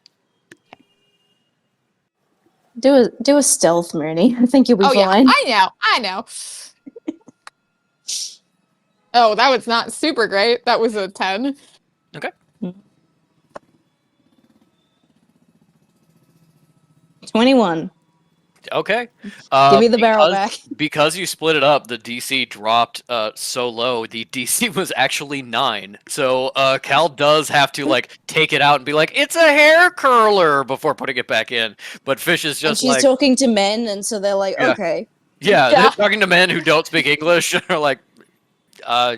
Do a stealth, Mooney. I think you'll be Oh yeah, fine. I know. Oh, that was not super great. That was a 10. Okay. 21. Okay. Give me the barrel back. Because you split it up, the DC dropped so low. The DC was actually 9. So Cal does have to like take it out and be like, "It's a hair curler" before putting it back in. But Fish is And just she's like, talking to men, and so they're like, Yeah. okay. yeah, Yeah. talking to men who don't speak English are like,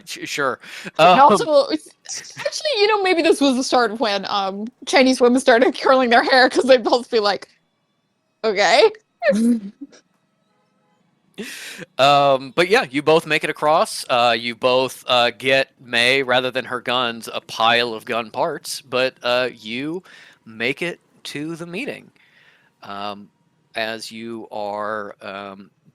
sure. And also, actually, maybe this was the start of when Chinese women started curling their hair because they'd both be like, okay. But yeah, you both make it across. You both get May, rather than her guns, a pile of gun parts. But you make it to the meeting. As you are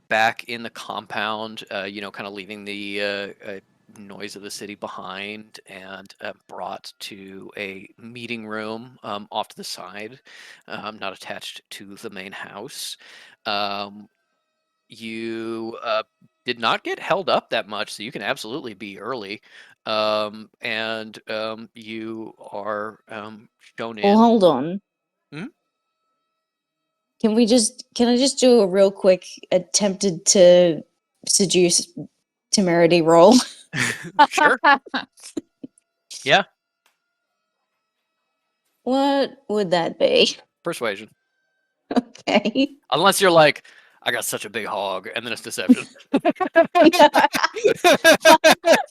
back in the compound, kind of leaving the noise of the city behind, and brought to a meeting room off to the side, not attached to the main house. You did not get held up that much, so you can absolutely be early. And you are shown in. Well, hold on. Hmm? Can I just do a real quick attempted to seduce temerity roll? Sure. Yeah. What would that be? Persuasion. Okay. Unless you're like, I got such a big hog, and then it's deception.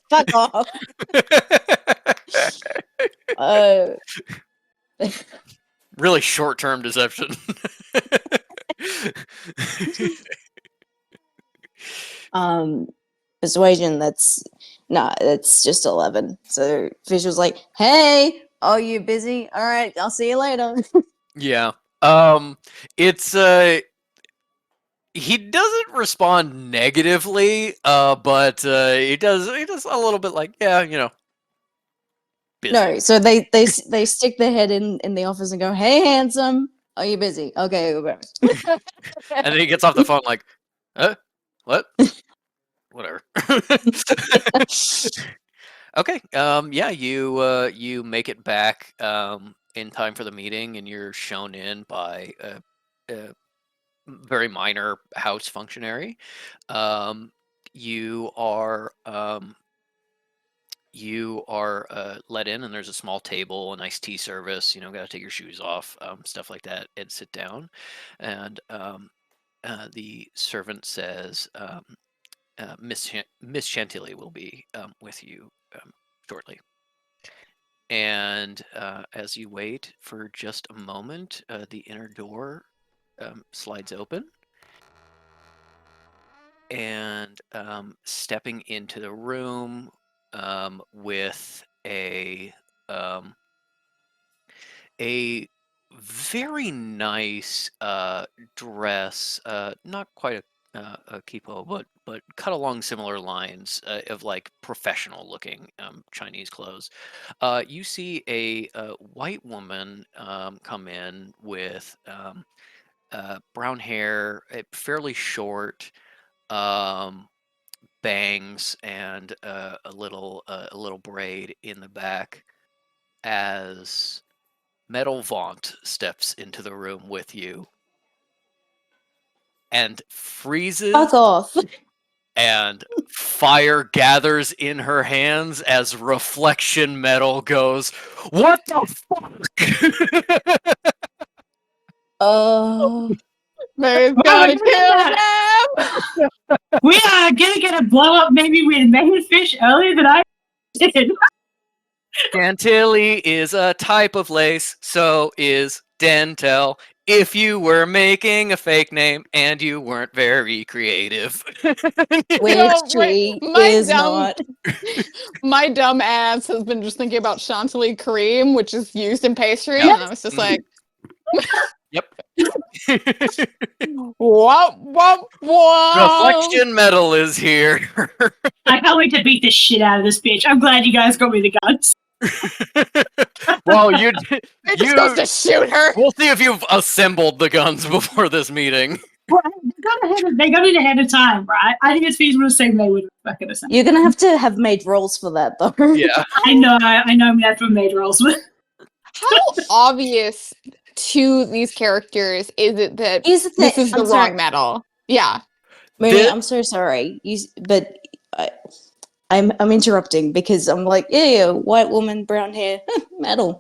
Fuck off. Really short-term deception. Persuasion, that's just 11. So Fish was like, hey, are you busy? All right, I'll see you later. Yeah. It's he doesn't respond negatively, but he does a little bit like, yeah, busy. No, so they stick their head in the office and go, hey, handsome, are you busy? Okay, go back. And then he gets off the phone like, what? Whatever. Okay. Yeah, you make it back in time for the meeting, and you're shown in by a very minor house functionary. You are let in, and there's a small table, a nice tea service. Got to take your shoes off, stuff like that, and sit down. And the servant says, Miss Chantilly will be with you shortly. And as you wait for just a moment, the inner door slides open, and stepping into the room with a very nice dress, not quite a kipo, but cut along similar lines of like professional looking Chinese clothes. You see a white woman come in with brown hair, fairly short, bangs, and a little braid in the back, as Metal Vaunt steps into the room with you and freezes Fuck off. and fire gathers in her hands as reflection metal goes, "What the fuck?" Oh, May's Well, gonna look at kill them. We are gonna get a blow up maybe with Megan Fish earlier than I did. Chantilly is a type of lace, so is dentel. If you were making a fake name and you weren't very creative. which No, she my is dumb- not. My dumb ass has been just thinking about chantilly cream, which is used in pastry, Yep. and I was just Mhm. like, Yep. whoop, whoop, whoop. Reflection metal is here. I can't wait to beat the shit out of this bitch. I'm glad you guys got me the guns. Well, You're just supposed to shoot her. we'll see if you've assembled the guns before this meeting. Well, they got it ahead of time, right? I think it's feasible to say they would have fucking assembled. You're gonna have to have made rolls for that, though. Yeah. I know that's what made rolls with. How obvious to these characters is it that Here's the this thing. is the I'm wrong sorry, metal? Yeah. Mooney, Thi- I'm so sorry. But I'm interrupting because I'm like, yeah, white woman, brown hair, metal.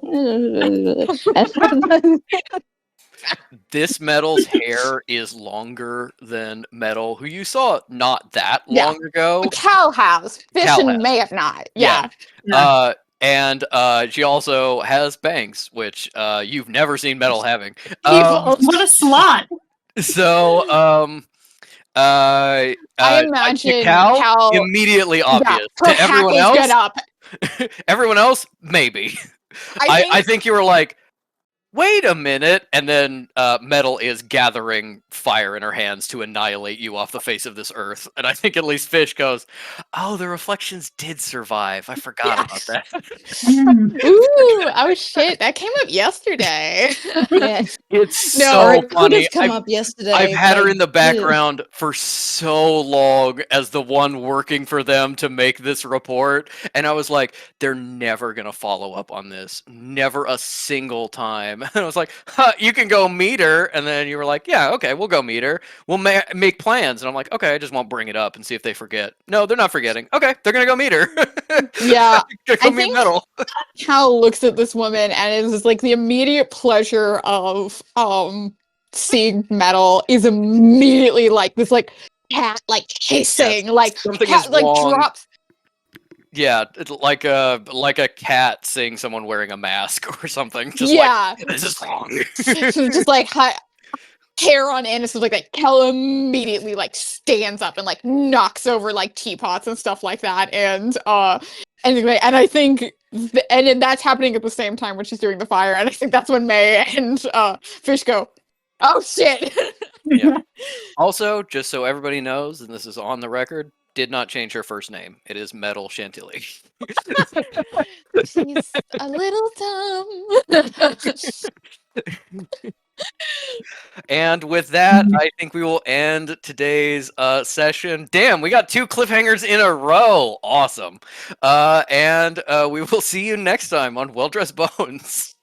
This metal's hair is longer than metal, who you saw not that Yeah. long ago. Cal has. Cal Fission has. may have not. Yeah. Yeah. And she also has bangs, which you've never seen metal having. Evil. What a slot! So, I to imagine Cal, Cal. immediately obvious. Her To everyone hackles get else, up. everyone else, maybe. I think you were like, wait a minute, and then Metal is gathering fire in her hands to annihilate you off the face of this earth. And I think at least Fish goes, oh, the reflections did survive. I forgot about that. Ooh, oh shit, that came up yesterday. Yeah. It's No, Or so it could funny. have come up yesterday. I've had her but in the I- background for so long as the one working for them to make this report, and I was like, they're never gonna follow up on this, never a single time. And I was like, huh, you can go meet her, and then you were like, yeah, okay, we'll go meet her. We'll make plans, and I'm like, okay, I just won't bring it up and see if they forget. No, they're not forgetting. Okay, they're gonna go meet her. Yeah, Go I meet think- Metal. Cal looks at this woman and it is like the immediate pleasure of seeing Metal is immediately like this like cat like hissing like something cat, is like wrong. drops. Yeah, like a cat seeing someone wearing a mask or something. Just Yeah, like, this is wrong. just like hair on end and stuff like that. Cal immediately like stands up and like knocks over like teapots and stuff like that. And anyway, and I think and then that's happening at the same time when she's doing the fire. And I think that's when May and Fish go, oh shit. Yeah. Also, just so everybody knows, and this is on the record, did not change her first name. It is Metal Chantilly. She's a little dumb. And with that, I think we will end today's session. Damn, we got 2 cliffhangers in a row. Awesome. And we will see you next time on Well Dressed Bones.